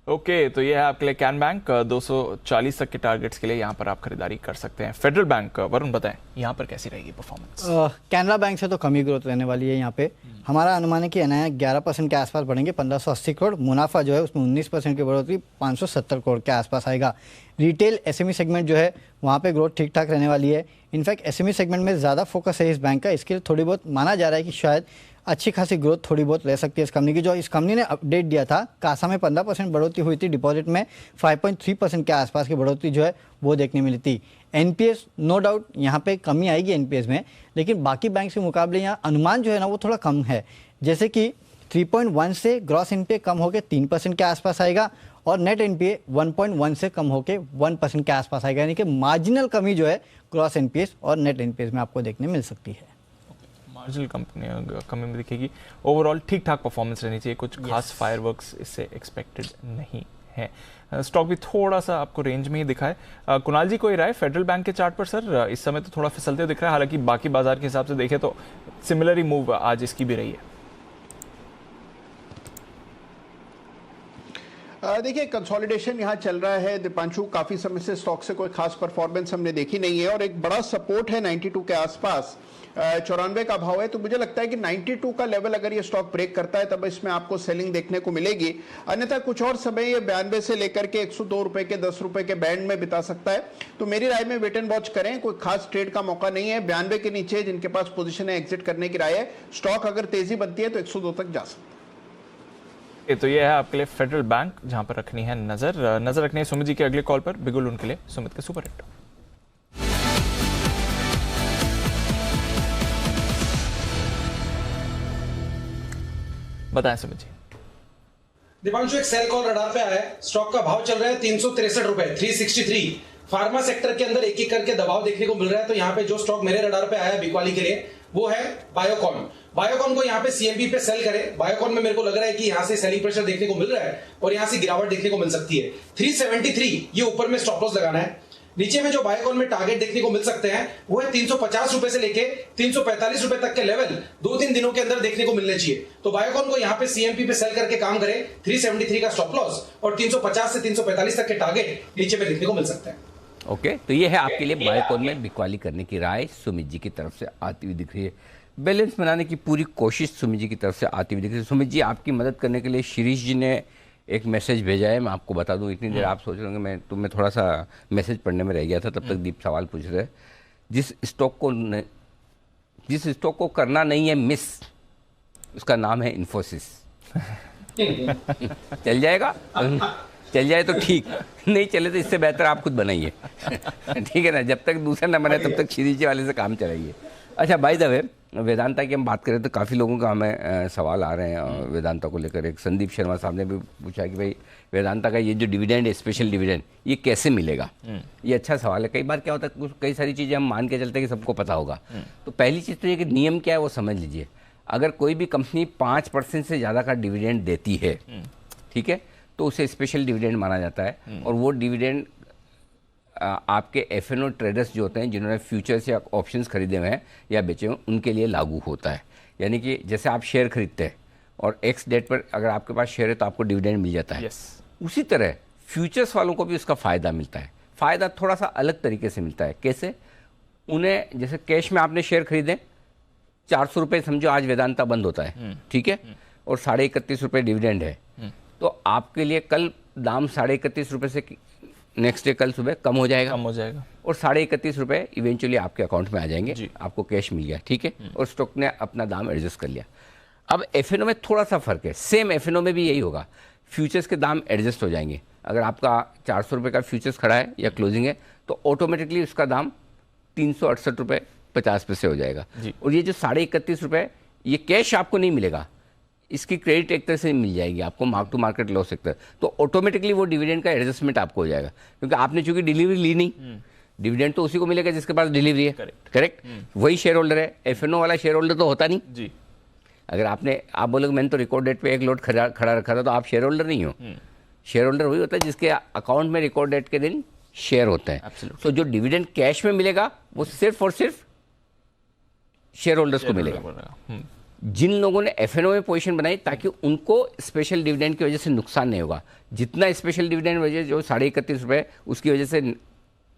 ओके, तो ये है आपके लिए कैन बैंक। 240 तक के टारगेट्स के लिए यहाँ पर आप खरीदारी कर सकते हैं। फेडरल बैंक, वरुण बताएं यहाँ पर कैसी रहेगी परफॉर्मेंस। कैनरा बैंक से तो कमी ग्रोथ रहने वाली है। यहाँ पे हमारा अनुमान है कि NII 11% के आसपास बढ़ेंगे, 1580 करोड़। मुनाफा जो है उसमें 19% की बढ़ोतरी, 570 करोड़ के आसपास आएगा। रिटेल SME सेगमेंट जो है वहाँ पे ग्रोथ ठीक ठाक रहने वाली है। इनफैक्ट SME सेगमेंट में ज़्यादा फोकस है इस बैंक का, इसके लिए थोड़ी बहुत माना जा रहा है कि शायद अच्छी खासी ग्रोथ थोड़ी बहुत रह सकती है इस कंपनी की। जो इस कंपनी ने अपडेट दिया था, कासा में 15% बढ़ोतरी हुई थी, डिपॉजिट में 5.3% के आसपास की बढ़ोतरी जो है वो देखने मिली थी। एनपीएस नो डाउट यहाँ पे कमी आएगी एनपीएस में, लेकिन बाकी बैंक के मुकाबले यहाँ अनुमान जो है ना वो थोड़ा कम है। जैसे कि 3.1 से ग्रॉस एनपीए कम होकर 3% के आसपास आएगा और नेट एनपीए 1.1 से कम होकर 1% के आसपास आएगा, यानी कि मार्जिनल कमी जो है ग्रॉस एनपीएस और नेट एनपीएस में आपको देखने मिल सकती है। मार्जिनल कंपनी कमी में दिखेगी। ओवरऑल ठीक ठाक परफॉर्मेंस रहनी चाहिए, कुछ खास फायरवर्क्स इससे एक्सपेक्टेड नहीं है। स्टॉक भी थोड़ा सा आपको रेंज में ही दिखा है। कुणाल जी, कोई राय फेडरल बैंक के चार्ट पर? सर इस समय तो थोड़ा फिसलते हुए दिख रहा है, हालांकि बाकी बाजार के हिसाब से देखें तो सिमिलर ही मूव आज इसकी भी रही है। देखिए कंसोलिडेशन यहाँ चल रहा है दीपांशु, काफी समय से स्टॉक से कोई खास परफॉर्मेंस हमने देखी नहीं है और एक बड़ा सपोर्ट है 92 के आसपास, 94 का भाव है। तो मुझे लगता है कि 92 का लेवल अगर ये स्टॉक ब्रेक करता है तब इसमें आपको सेलिंग देखने को मिलेगी, अन्यथा कुछ और समय ये 92 से लेकर के 102 रुपए के 10 रुपए के बैंड में बिता सकता है। तो मेरी राय में वेट एंड वॉच करें, कोई खास ट्रेड का मौका नहीं है। 92 के नीचे जिनके पास पोजीशन है एग्जिट करने की राय है। स्टॉक अगर तेजी बनती है तो 102 तक जा सकता है। तो ये है आपके लिए फेडरल बैंक, जहां पर रखनी है नजर रखनी है सुमित जी के अगले कॉल पर। बिगुल उनके लिए सुमित के सुपर हिट। बताएं सुमित जी। दीपांशु, एक सेल कॉल रडार पे आया है। स्टॉक का भाव चल रहा है 363 रुपए, 363। फार्मा सेक्टर के अंदर एक एक करके दबाव देखने को मिल रहा है। तो यहाँ पे जो स्टॉक मेरे रडार पे आया है बिकवाली के लिए वो है बायोकॉन। बायोकॉन को यहाँ पे सीएमबी पे सेल करें। बायोकॉन में मेरे को लग रहा है कि यहाँ से सेलिंग प्रेशर देखने को मिल रहा है और यहाँ से गिरावट देखने को मिल सकती है। 373 ये ऊपर में स्टॉप लॉस लगाना है। नीचे में जो बायोकॉन में टारगेट देखने को मिल सकते हैं वो है 350 रुपए से लेके 345 रुपए तक के लेवल 2-3 दिनों के अंदर देखने को मिलने चाहिए। तो बायोकॉन को यहाँ पे सीएमपी पे सेल करके काम करें। 373 का स्टॉप लॉस और 350 से 345 तक के टारगेट नीचे में देखने को मिल सकते हैं। ओके, तो ये है आपके लिए बायोकॉन में बिकवाली करने की राय सुमित जी की तरफ से आती हुई दिख रही है। बैलेंस बनाने की पूरी कोशिश सुमित जी की तरफ से आती हुई दिख रही है। सुमित जी, आपकी मदद करने के लिए शिरीष जी ने एक मैसेज भेजा है, मैं आपको बता दूं। इतनी देर आप सोच रहे होंगे मैं थोड़ा सा मैसेज पढ़ने में रह गया था, तब तक दीप सवाल पूछ रहे हैं। जिस स्टॉक को करना नहीं है मिस, उसका नाम है इन्फोसिस। चल जाएगा, चल जाए तो ठीक, नहीं चले तो इससे बेहतर आप खुद बनाइए। ठीक है ना, जब तक दूसरा न बने तब तक शिरीष जी वाले से काम चलाइए। अच्छा, बाय द वे, वेदांता की हम बात करें तो काफ़ी लोगों का हमें सवाल आ रहे हैं वेदांता को लेकर। एक संदीप शर्मा साहब ने भी पूछा कि भाई वेदांता का ये जो डिविडेंड है, स्पेशल डिविडेंड, ये कैसे मिलेगा? ये अच्छा सवाल है। कई बार क्या होता है, कई सारी चीज़ें हम मान के चलते हैं कि सबको पता होगा। तो पहली चीज़ तो ये कि नियम क्या है वो समझ लीजिए। अगर कोई भी कंपनी 5% से ज़्यादा का डिविडेंड देती है, ठीक है, तो उसे स्पेशल डिविडेंड माना जाता है। और वो डिविडेंड आपके एफएनओ ट्रेडर्स जो होते हैं, जिन्होंने फ्यूचर्स या ऑप्शंस खरीदे हुए हैं या बेचे हुए, उनके लिए लागू होता है। यानी कि जैसे आप शेयर खरीदते हैं और एक्स डेट पर अगर आपके पास शेयर है तो आपको डिविडेंड मिल जाता है। उसी तरह फ्यूचर्स वालों को भी उसका फ़ायदा मिलता है। फ़ायदा थोड़ा सा अलग तरीके से मिलता है। कैसे? उन्हें जैसे कैश में आपने शेयर खरीदे, 400 रुपये समझो आज वेदांता बंद होता है, ठीक है, और 31.5 रुपये डिविडेंड है, तो आपके लिए कल दाम 31.5 रुपये से नेक्स्ट डे कल सुबह कम हो जाएगा और 31.5 रुपये इवेंचुअली आपके अकाउंट में आ जाएंगे, आपको कैश मिल गया, ठीक है, और स्टॉक ने अपना दाम एडजस्ट कर लिया। अब एफएनओ में थोड़ा सा फर्क है, सेम एफएनओ में भी यही होगा, फ्यूचर्स के दाम एडजस्ट हो जाएंगे। अगर आपका 400 रुपये का फ्यूचर्स खड़ा है या क्लोजिंग है तो ऑटोमेटिकली उसका दाम 368 रुपये 50 पैसे हो जाएगा। और ये जो 31.5 रुपये, ये कैश आपको नहीं मिलेगा, इसकी क्रेडिट एक तरह से मिल जाएगी आपको, मार्क टू मार्केट लॉस एक तरह, तो ऑटोमेटिकली वो डिविडेंड का एडजस्टमेंट आपको हो जाएगा, क्योंकि आपने चूंकि डिलीवरी ली नहीं, डिविडेंड तो उसी को मिलेगा जिसके पास डिलीवरी है, करेक्ट, वही शेयर होल्डर है। एफएनओ वाला शेयर होल्डर तो होता नहीं जी। अगर आप बोलोगे मैंने तो रिकॉर्ड डेट पे एक लोट खड़ा रखा था, तो आप शेयर होल्डर नहीं हो। शेयर होल्डर वही होता है जिसके अकाउंट में रिकॉर्ड डेट के दिन शेयर होते हैं। तो जो डिविडेंड कैश में मिलेगा वो सिर्फ और सिर्फ शेयर होल्डर्स को मिलेगा। जिन लोगों ने एफएनओ में पोजीशन बनाई ताकि उनको स्पेशल डिविडेंड की वजह से नुकसान नहीं होगा, जितना स्पेशल डिविडेंड वजह जो 31.5 रुपये, उसकी वजह से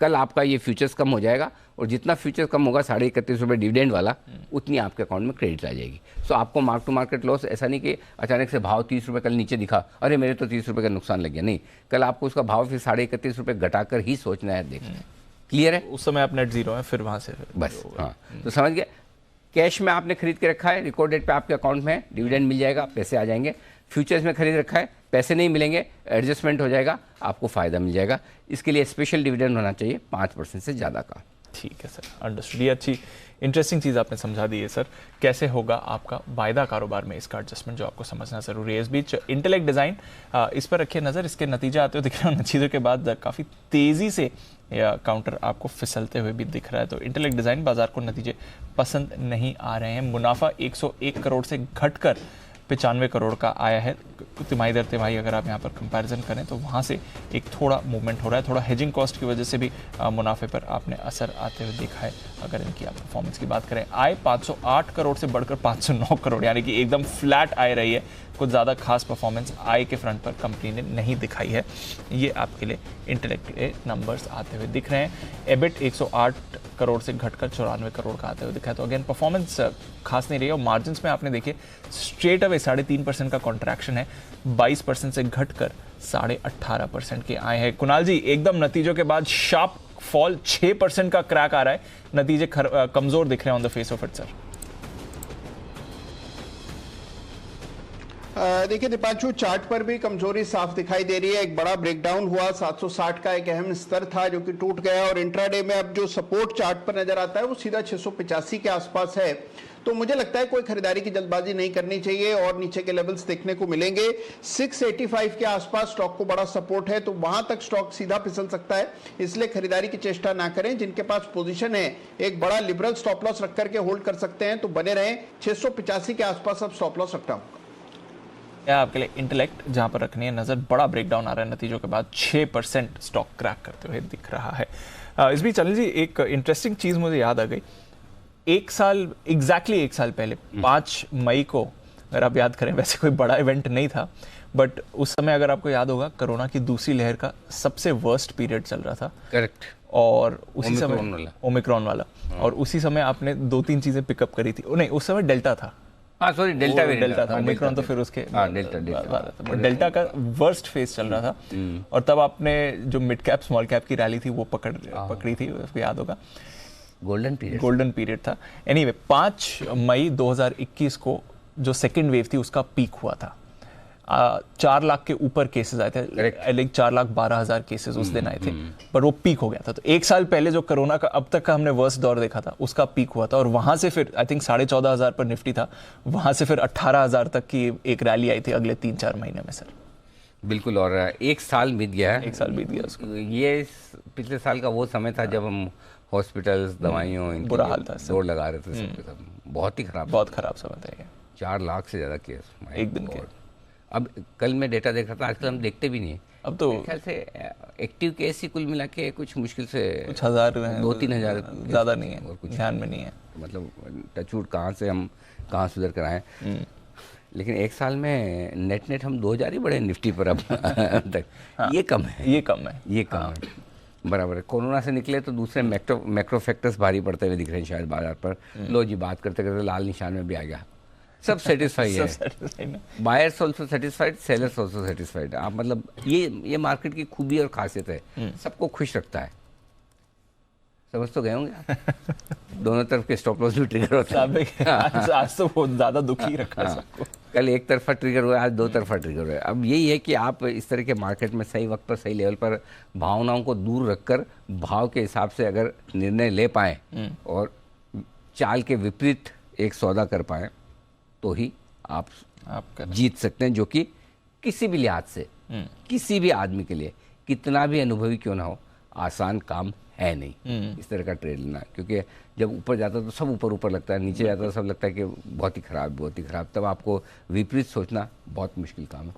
कल आपका ये फ्यूचर्स कम हो जाएगा, और जितना फ्यूचर्स कम होगा 31.5 रुपये डिविडेंड वाला, उतनी आपके अकाउंट में क्रेडिट आ जाएगी। सो आपको मार्क टू मार्केट लॉस ऐसा नहीं कि अचानक से भाव 30 रुपये कल नीचे दिखा, अरे मेरे तो 30 रुपये का नुकसान लग गया, नहीं, कल आपको उसका भाव फिर 31.5 रुपये घटाकर ही सोचना है, देखना है। क्लियर है? उस समय आप नेट जीरो है, फिर वहाँ से बस, हाँ, तो समझ गए। कैश में आपने खरीद के रखा है, रिकॉर्ड डेट पे आपके अकाउंट में डिविडेंड मिल जाएगा, पैसे आ जाएंगे। फ्यूचर्स में खरीद रखा है, पैसे नहीं मिलेंगे, एडजस्टमेंट हो जाएगा, आपको फ़ायदा मिल जाएगा। इसके लिए स्पेशल डिविडेंड होना चाहिए 5% से ज़्यादा का। ठीक है सर, अंडरस्टूड। ये अच्छी इंटरेस्टिंग चीज़ आपने समझा दी है सर, कैसे होगा आपका वायदा कारोबार में इसका एडजस्टमेंट, जो आपको समझना ज़रूरी है। इस बीच इंटेलेक्ट डिज़ाइन, इस पर रखिए नज़र, इसके नतीजे आते हुए दिख रहे हैं, नतीजों के बाद काफ़ी तेज़ी से काउंटर आपको फिसलते हुए भी दिख रहा है। तो इंटेलेक्ट डिज़ाइन बाजार को नतीजे पसंद नहीं आ रहे हैं। मुनाफा 101 करोड़ से घटकर 95 करोड़ का आया है तिमाही दर तिमाही। अगर आप यहाँ पर कंपैरिजन करें तो वहाँ से एक थोड़ा मूवमेंट हो रहा है, थोड़ा हेजिंग कॉस्ट की वजह से भी मुनाफे पर आपने असर आते हुए देखा है। अगर इनकी आप परफॉर्मेंस की बात करें, आय 508 करोड़ से बढ़कर 509 करोड़, यानी कि एकदम फ्लैट आय रही है। कुछ ज़्यादा खास परफॉर्मेंस आय के फ्रंट पर कंपनी ने नहीं दिखाई है। ये आपके लिए इंटेलेक्ट के नंबर्स आते हुए दिख रहे हैं। एबिट 108 करोड़ से घटकर 94 करोड़ का आते हुए दिखा है। तो अगेन परफॉर्मेंस खास नहीं रही है। और मार्जिन्स में आपने देखिए स्ट्रेट अवे 3.5% का कॉन्ट्रैक्शन है, 22% से घटकर 18.5% के आए हैं। कुणाल जी, एकदम नतीजों के बाद शार्प फॉल, 6% का क्रैक आ रहा है, नतीजे कमजोर दिख रहे हैं on the face of it sir. देखिए दीपांशु, चार्ट पर भी कमजोरी साफ दिखाई दे रही है। एक बड़ा ब्रेकडाउन हुआ, 760 का एक अहम स्तर था जो कि टूट गया, और इंट्राडे में अब जो सपोर्ट चार्ट पर नजर आता है वो सीधा 685 के आसपास है। तो मुझे लगता है कोई खरीदारी की जल्दबाजी नहीं करनी चाहिए और नीचे के लेवल्स देखने को मिलेंगे। 685 के आसपास स्टॉक को बड़ा सपोर्ट है, तो वहां तक स्टॉक सीधा फिसल सकता है, इसलिए खरीदारी की चेष्टा ना करें। जिनके पास पोजीशन है, एक बड़ा लिबरल स्टॉप लॉस रख करके होल्ड कर सकते हैं, तो बने रहें। 685 के आसपास अब स्टॉप लॉस रखता हूं। आपके लिए इंटेलेक्ट जहां पर रखनी है नजर, बड़ा ब्रेकडाउन आ रहा है नतीजों के बाद, 6% स्टॉक क्रैक करते हुए दिख रहा है। इस बीच अनिल जी, एक इंटरेस्टिंग चीज मुझे याद आ गई। एग्जैक्टली एक साल पहले 5 मई को, अगर आप याद करें, वैसे कोई बड़ा इवेंट नहीं था, बट उस समय अगर आपको याद होगा कोरोना की दूसरी लहर का सबसे वर्स्ट पीरियड चल रहा था। करेक्ट। और उसी समय ओमिक्रॉन वाला, और उसी समय आपने 2-3 चीजें पिकअप करी थी। नहीं, उस समय डेल्टा था। सॉरी, डेल्टा था। ओमिक्रॉन तो फिर उसके डेल्टा का वर्स्ट फेज चल रहा था। और तब आपने जो मिड कैप स्मॉल कैप की रैली थी वो पकड़ी थी, उसको याद होगा, गोल्डन पीरियड था। एनीवे, 5 मई 2021 को जो सेकेंड वेव थी उसका पीक हुआ था। 4 लाख के ऊपर केसेस आए थे, लाइक 4,12,000 केसेस उस दिन आए थे, पर वो पीक हो गया था। तो एक साल पहले जो कोरोना का अब तक का हमने वर्स्ट दौर देखा था, उसका पीक हुआ था, और वहां से फिर आई थिंक 14,500 पर निफ्टी था, वहां से फिर 18,000 तक की एक रैली आई थी अगले 3-4 महीने में सर। बिल्कुल, और एक साल बीत गया है। एक साल बीत गया उसको। ये पिछले साल का वो समय था जब हम हॉस्पिटल्स, दवाइयों, बुरा हाल था, जोर लगा रहे थे सबके सब। बहुत खराब समय था। 4 लाख से ज्यादा केस एक दिन के। अब कल मैं डेटा देख रहा था, आजकल हम देखते भी नहीं। अब तो ख्याल से एक्टिव केस ही कुल मिला के कुछ मुश्किल से कुछ हजार, 2-3 हजार, ज्यादा नहीं है, और कुछ ध्यान में नहीं है। मतलब टचवुड कहाँ सुधर कर आए। लेकिन एक साल में नेट हम 2000 ही बढ़े निफ्टी पर अब तक। हाँ, ये कम है। बराबर है। कोरोना से निकले तो दूसरे मैक्रो फैक्टर्स भारी पड़ते हुए दिख रहे हैं शायद बाजार पर। लो जी, बात करते करते लाल निशान में भी आ गया। सब सेटिस्फाई है, buyers also satisfied, sellers also satisfied. आप मतलब ये मार्केट की खूबी और खासियत है, सबको खुश रखता है। समझ तो गए होंगे आप। दोनों तरफ के स्टॉप लॉस भी ट्रिगर होता है। आज तो बहुत ज्यादा दुखी रखा है सबको। कल एक तरफा ट्रिगर हुआ, आज 2 तरफा ट्रिगर हुआ। अब यही है कि आप इस तरह के मार्केट में सही वक्त पर, सही लेवल पर भावनाओं को दूर रखकर भाव के हिसाब से अगर निर्णय ले पाए और चाल के विपरीत एक सौदा कर पाए, तो ही आप जीत सकते हैं, जो कि किसी भी लिहाज से, किसी भी आदमी के लिए, कितना भी अनुभवी क्यों ना हो, आसान काम है नहीं इस तरह का ट्रेड लेना। क्योंकि जब ऊपर जाता है तो सब ऊपर लगता है, नीचे जाता है तो सब लगता है कि बहुत ही खराब। तब आपको विपरीत सोचना बहुत मुश्किल काम है।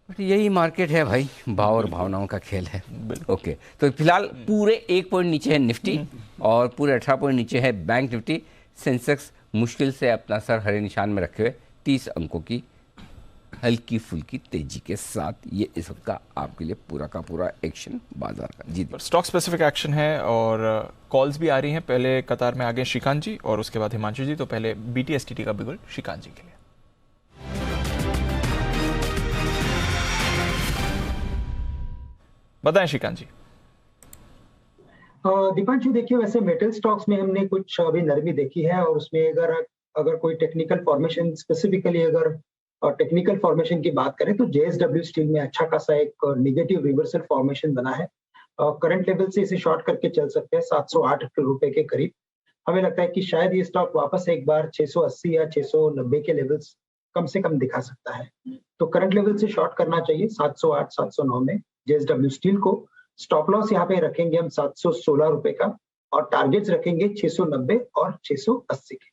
बट यही मार्केट है भाई, भाव और भावनाओं का खेल है। ओके, तो फिलहाल पूरे 1 पॉइंट नीचे है निफ्टी और पूरे 18 पॉइंट नीचे है बैंक निफ्टी। सेंसेक्स मुश्किल से अपना सर हरे निशान में रखे हुए 30 अंकों की हल्की फुल्की तेजी के साथ, ये इस वक्त का आपके लिए पूरा का पूरा एक्शन बाजार का। जी, स्टॉक स्पेसिफिक एक्शन है और कॉल्स भी आ रही हैं। पहले कतार में आगे श्रीकांत जी और उसके बाद हिमांशु जी। तो पहले BTSTT का बिगुल श्रीकांत जी के लिए। बताएं श्रीकांत जी। दीपांशु देखिए, वैसे मेटल स्टॉक्स में हमने कुछ अभी नरमी देखी है, और उसमें अगर कोई टेक्निकल फॉर्मेशन, स्पेसिफिकली अगर टेक्निकल फॉर्मेशन की बात करें तो JSW स्टील में अच्छा खासा एक नेगेटिव रिवर्सल फॉर्मेशन बना है। करंट लेवल से इसे शॉर्ट करके चल सकते हैं 708 रुपए के करीब। हमें लगता है कि शायद ये स्टॉक वापस एक बार 680 या 690 के लेवल्स कम से कम दिखा सकता है। तो करंट लेवल से शॉर्ट करना चाहिए 708 709 में JSW स्टील को। स्टॉप लॉस यहाँ पे रखेंगे हम 716 रुपए का, और टारगेट्स रखेंगे 690 और 680 के।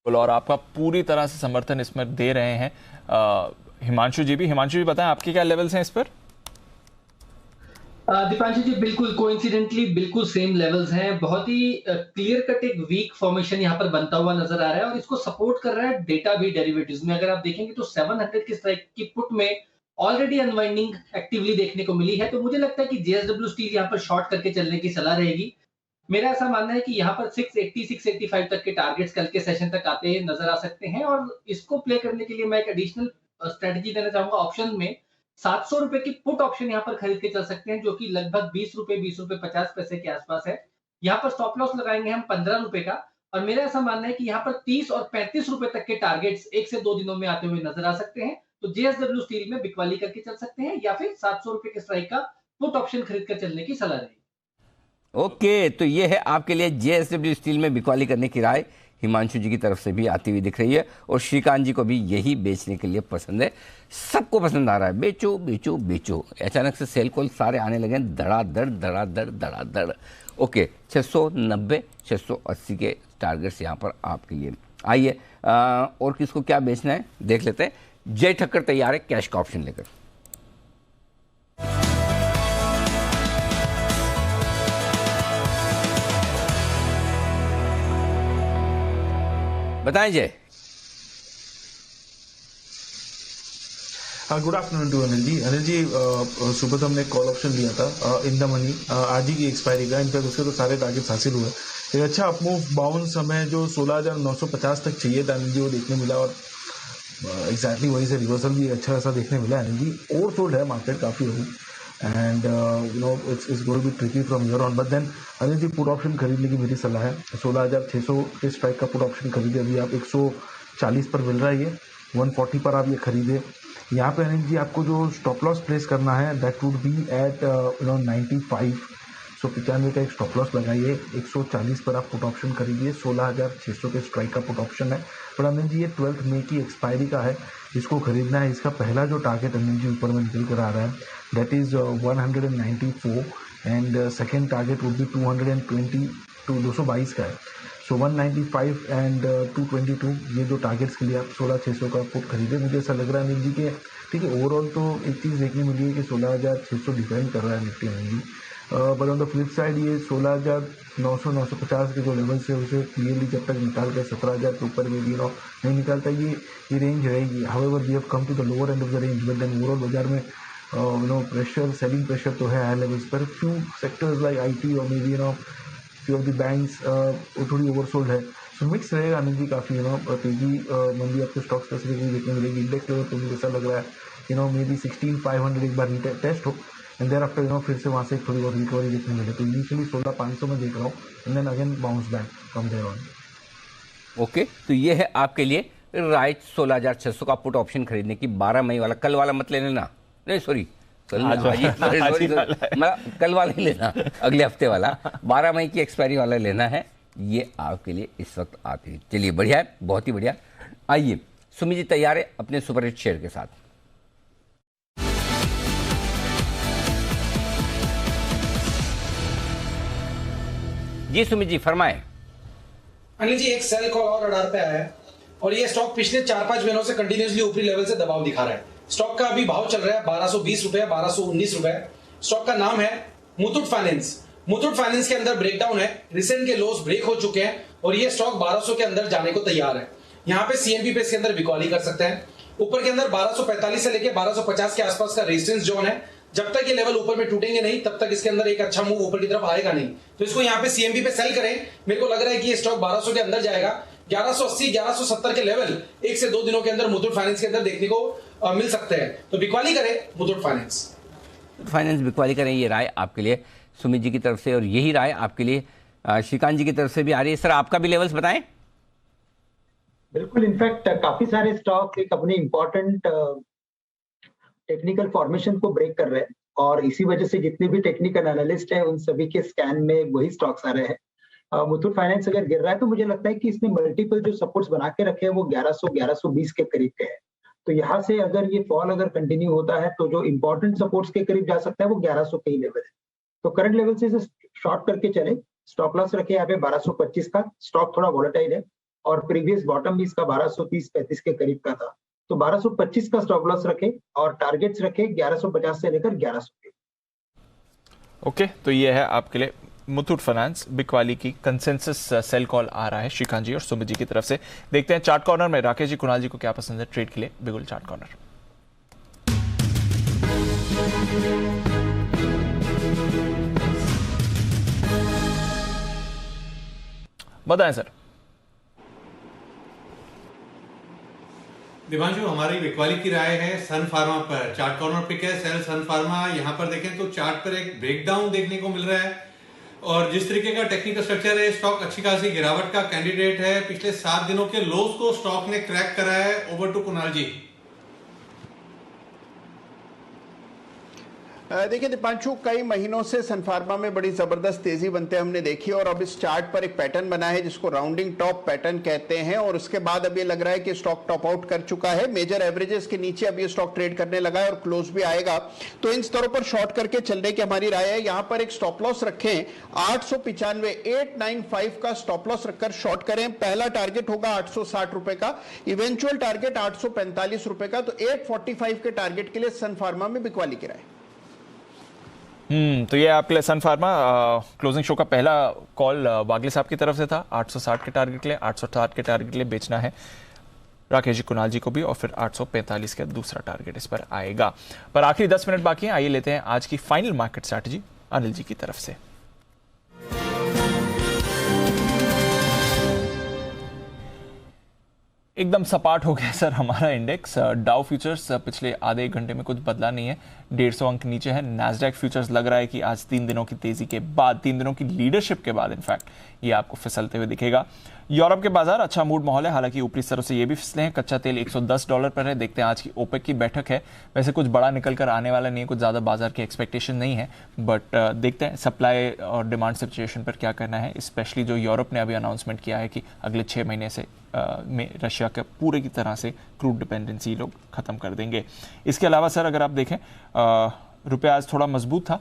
और आपका पूरी तरह से समर्थन इसमें दे रहे हैं हिमांशु जी बताएं आपके क्या लेवल्स हैं इस पर? दीपांशु जी बिल्कुल कोइंसिडेंटली बिल्कुल सेम लेवल्स हैं। बहुत ही क्लियर कट एक वीक फॉर्मेशन यहाँ पर बनता हुआ नजर आ रहा है, और इसको सपोर्ट कर रहा है डेटा भी डेरिवेटिव्स में। अगर आप देखेंगे तो 700 की स्ट्राइक की पुट में ऑलरेडी अनवाइंडिंग एक्टिवली देखने को मिली है। तो मुझे लगता है कि JSW स्टील यहाँ पर शॉर्ट करके चलने की सलाह रहेगी। मेरा ऐसा मानना है कि यहाँ पर 680 685 तक के टारगेट्स कल के सेशन तक आते नजर आ सकते हैं, और इसको प्ले करने के लिए मैं एक एडिशनल स्ट्रेटजी देना चाहूंगा। ऑप्शन में 700 रुपए की पुट ऑप्शन यहाँ पर खरीद के चल सकते हैं, जो कि लगभग 20 रुपए 50 पैसे के आसपास है। यहाँ पर स्टॉप लॉस लगाएंगे हम 15 रुपए का, और मेरा ऐसा मानना है कि यहाँ पर 30 और 35 रुपए तक के टारगेट्स 1 से 2 दिनों में आते हुए नजर आ सकते हैं। तो JSW स्टील में बिकवाली करके चल सकते हैं, या फिर 700 रुपए के स्ट्राइक का पुट ऑप्शन खरीद कर चलने की सलाह रहेगी। ओके, तो ये है आपके लिए JSW स्टील में बिकवाली करने की राय हिमांशु जी की तरफ से भी आती हुई दिख रही है, और श्रीकांत जी को भी यही बेचने के लिए पसंद है। सबको पसंद आ रहा है, बेचो बेचो बेचो। अचानक से सेल कॉल सारे आने लगे, धड़ाधड़ धड़ाधड़ धड़ाधड़। ओके, 690 680 के टारगेट्स यहाँ पर आपके लिए। आइए और किसको क्या बेचना है देख लेते हैं। जय ठक्कर तैयार है कैश का ऑप्शन लेकर। बताएं जय। Good afternoon to Anil ji. सुबह तो हमने कॉल ऑप्शन लिया था इन द मनी, आज ही की एक्सपायरी का। इनफैक्ट उसके तो सारे टारगेट्स हासिल हुए। एक अच्छा अपमूव बाउंस हमें जो 16,950 तक चाहिए था अनिल जी, वो देखने मिला, और एग्जैक्टली वही से रिवर्सल भी अच्छा ऐसा देखने मिला अनिल जी। ओवर सोल्ड है मार्केट काफ़ी अभी, and it's going to be tricky from here on. But then Anil ji put option खरीदने की मेरी सलाह है। 16,600 के स्ट्राइक का पुट ऑप्शन खरीदे, अभी आप 140 पर मिल रहा है, ये 140 पर आप ये खरीदे। यहाँ पे अनिल जी आपको जो स्टॉप लॉस प्लेस करना है दैट वुड बी एट 95। सो 95 का एक स्टॉप लॉस लगाइए। 140 पर आप पुट ऑप्शन खरीदिए। 16,600 के स्ट्राइक का पुट ऑप्शन है। पर अनिल जी ये 12 मई की एक्सपायरी का है, इसको खरीदना है। इसका पहला जो टारगेट अनिल जी ऊपर में निकल कर आ रहा है that is 194, and second target would be 220 to 222 का है। सो 195 एंड 222 ये जो टारगेट्स के लिए आप 16,600 का पुट खरीदे। मुझे ऐसा लग रहा है अनिल जी के, ठीक है, ओवरऑल तो एक चीज़ देखने मिली है कि 16,600 डिपेंड कर रहा है Nifty Anil ji. But on the flip side ये 16,900 950 के जो लेवल्स है उसे क्लियरली जब तक निकाल कर 17,000 के ऊपर में भी नहीं निकालता, ये रेंज रहेगी। However we have come to the lower end of the range, but then overall बाजार में प्रेशर, सेलिंग प्रेशर तो है हाई लेवल्स पर। फ्यू सेक्टर्स लाइक IT और maybe few of the banks वो थोड़ी ओवरसोल्ड है। सो मिक्स रहेगा अनिल जी, काफ़ी तेजी मंदी आपको स्टॉक स्पेसिफिकली देखने मिलेगी। इंडेक्स लेवल पर मुझे ऐसा लग रहा है मे बी 16,500 एक बार टेस्ट हो, एंड देयर आफ्टर फिर से वहाँ से थोड़ी बहुत रिकवरी देखने मिले। तो इनिशियली 16,500 में देख रहा हूँ, and then again bounce back from there on. Okay, तो ये है आपके लिए राइट 16,600 का पुट ऑप्शन खरीदने की। 12 मई वाला, कल वाला मत ले लेना, नहीं सॉरी कल वाला ही लेना, अगले हफ्ते वाला 12 मई की एक्सपायरी वाला लेना है। ये आपके लिए इस वक्त आती है। चलिए बढ़िया है, बहुत ही बढ़िया। आइए सुमित जी तैयार है अपने सुपरहिट शेयर के साथ। जी सुमित जी फरमाएं। अनिल जी एक सेल कॉल और रडार पे आया है, और ये स्टॉक पिछले 4-5 महीनों से कंटिन्यूसली ऊपरी लेवल से दबाव दिखा रहा है। स्टॉक का अभी भाव चल रहा है 1220 रुपए, 1219 रुपए। स्टॉक का नाम है मुथूट फाइनेंस। मुथूट फाइनेंस के अंदर ब्रेकडाउन है, रिसेंट के लोस ब्रेक हो चुके हैं, और ये स्टॉक 1200 के अंदर जाने को तैयार है। यहाँ पे CMB पे इसके अंदर बिकॉली कर सकते हैं। ऊपर के अंदर 1245 से लेके 1250 के आसपास का रेजिस्टेंस जोन है। जब तक ये लेवल ऊपर में टूटेंगे नहीं, तब तक इसके अंदर एक अच्छा मूव ऊपर की तरफ आएगा नहीं। तो इसको यहाँ पे CMB पे सेल करें। मेरे को लग रहा है कि ये स्टॉक 1200 के अंदर जाएगा। 1180 1170 के लेवल 1 से 2 दिनों के अंदर मुथूट फाइनेंस के अंदर देखने को मिल सकते हैं। तो बिकवाली करें मुथूट फाइनेंस बिकवाली करें, ये राय आपके लिए सुमित जी की तरफ से, और यही राय आपके लिए श्रीकांत जी की तरफ से भी आ रही है। सर आपका भी लेवल्स बताएं। बिल्कुल, इनफैक्ट काफी सारे स्टॉक एक अपने इंपॉर्टेंट टेक्निकल फॉर्मेशन को ब्रेक कर रहे हैं, और इसी वजह से जितने भी टेक्निकल एनालिस्ट हैं उन सभी के स्कैन में वही स्टॉक्स आ रहे हैं। मुथूट फाइनेंस अगर गिर रहा है तो मुझे लगता है कि इसने मल्टीपल जो सपोर्ट्स बना के रखे हैं वो 1100-1120 के करीब के हैं। तो यहाँ से अगर ये फॉल अगर कंटिन्यू होता है तो जो इंपॉर्टेंट सपोर्ट्स के करीब जा सकता है वो 1100 के ही लेवल है। तो करंट लेवल से शॉर्ट करके चले, स्टॉप लॉस रखे यहाँ पे 1225 का। स्टॉक थोड़ा वॉलेटाइल है और प्रीवियस बॉटम भी इसका 1230-35 के करीब का था, तो 1225 का स्टॉप लॉस रखे और टारगेट्स रखे 1150 से लेकर 1100 के। ओके, तो ये है आपके लिए मुथूट फाइनेंस बिकवाली की कंसेंसस सेल कॉल आ रहा है श्रीकांत जी और सुमित जी की तरफ से। देखते हैं चार्ट कॉर्नर में राकेश जी, कुणाल जी को क्या पसंद है ट्रेड के लिए। बिल्कुल चार्ट कॉर्नर। बताएं सर। दिवांशु, हमारी बिकवाली की राय है सन फार्मा पर। चार्ट कॉर्नर पे क्या है, सेल सन फार्मा। यहाँ पर देखें तो चार्ट पर एक ब्रेकडाउन देखने को मिल रहा है, और जिस तरीके का टेक्निकल स्ट्रक्चर है, स्टॉक अच्छी खासी गिरावट का कैंडिडेट है। पिछले 7 दिनों के लोस को स्टॉक ने क्रैक करा है। ओवर टू कुणाल जी। देखिए दीपांशु, कई महीनों से सन फार्मा में बड़ी जबरदस्त तेजी बनते हमने देखी, और अब इस चार्ट पर एक पैटर्न बना है जिसको राउंडिंग टॉप पैटर्न कहते हैं, और उसके बाद अब ये लग रहा है कि स्टॉक टॉप आउट कर चुका है। मेजर एवरेजेस के नीचे अब ये स्टॉक ट्रेड करने लगा है और क्लोज भी आएगा। तो इन स्तरों पर शॉर्ट करके चलने की हमारी राय है। यहां पर एक स्टॉप लॉस रखें 895 का स्टॉप लॉस रखकर शॉर्ट करें। पहला टारगेट होगा 860 रुपए का, इवेंचुअल टारगेट 845 रुपए का। तो 845 के टारगेट के लिए सन फार्मा में बिकवाली की राय। तो ये आपके लिए सन फार्मा। क्लोजिंग शो का पहला कॉल वागले साहब की तरफ से था। 860 के टारगेट के लिए, 860 के टारगेट के लिए बेचना है राकेश जी, कुणाल जी को भी, और फिर 845 का दूसरा टारगेट इस पर आएगा। पर आखिरी 10 मिनट बाकी हैं, आइए लेते हैं आज की final market strategy Anil ji की तरफ से। एकदम सपाट हो गया सर हमारा इंडेक्स। डाउ फ्यूचर्स पिछले आधे 1 घंटे में कुछ बदला नहीं है, 150 अंक नीचे है। नैस्डैक फ्यूचर्स लग रहा है कि आज 3 दिनों की तेजी के बाद, 3 दिनों की लीडरशिप के बाद इनफैक्ट ये आपको फिसलते हुए दिखेगा। यूरोप के बाजार अच्छा मूड माहौल है, हालांकि ऊपरी स्तरों से ये भी फिसले हैं। कच्चा तेल $110 पर है। देखते हैं आज की ओपेक की बैठक है, वैसे कुछ बड़ा निकल कर आने वाला नहीं है, कुछ ज़्यादा बाजार की एक्सपेक्टेशन नहीं है, बट देखते हैं सप्लाई और डिमांड सिचुएशन पर क्या करना है। स्पेशली जो यूरोप ने अभी अनाउंसमेंट किया है कि अगले 6 महीने से में रशिया के पूरे की तरह से क्रूड डिपेंडेंसी लोग ख़त्म कर देंगे। इसके अलावा सर अगर आप देखें, रुपया आज थोड़ा मजबूत था।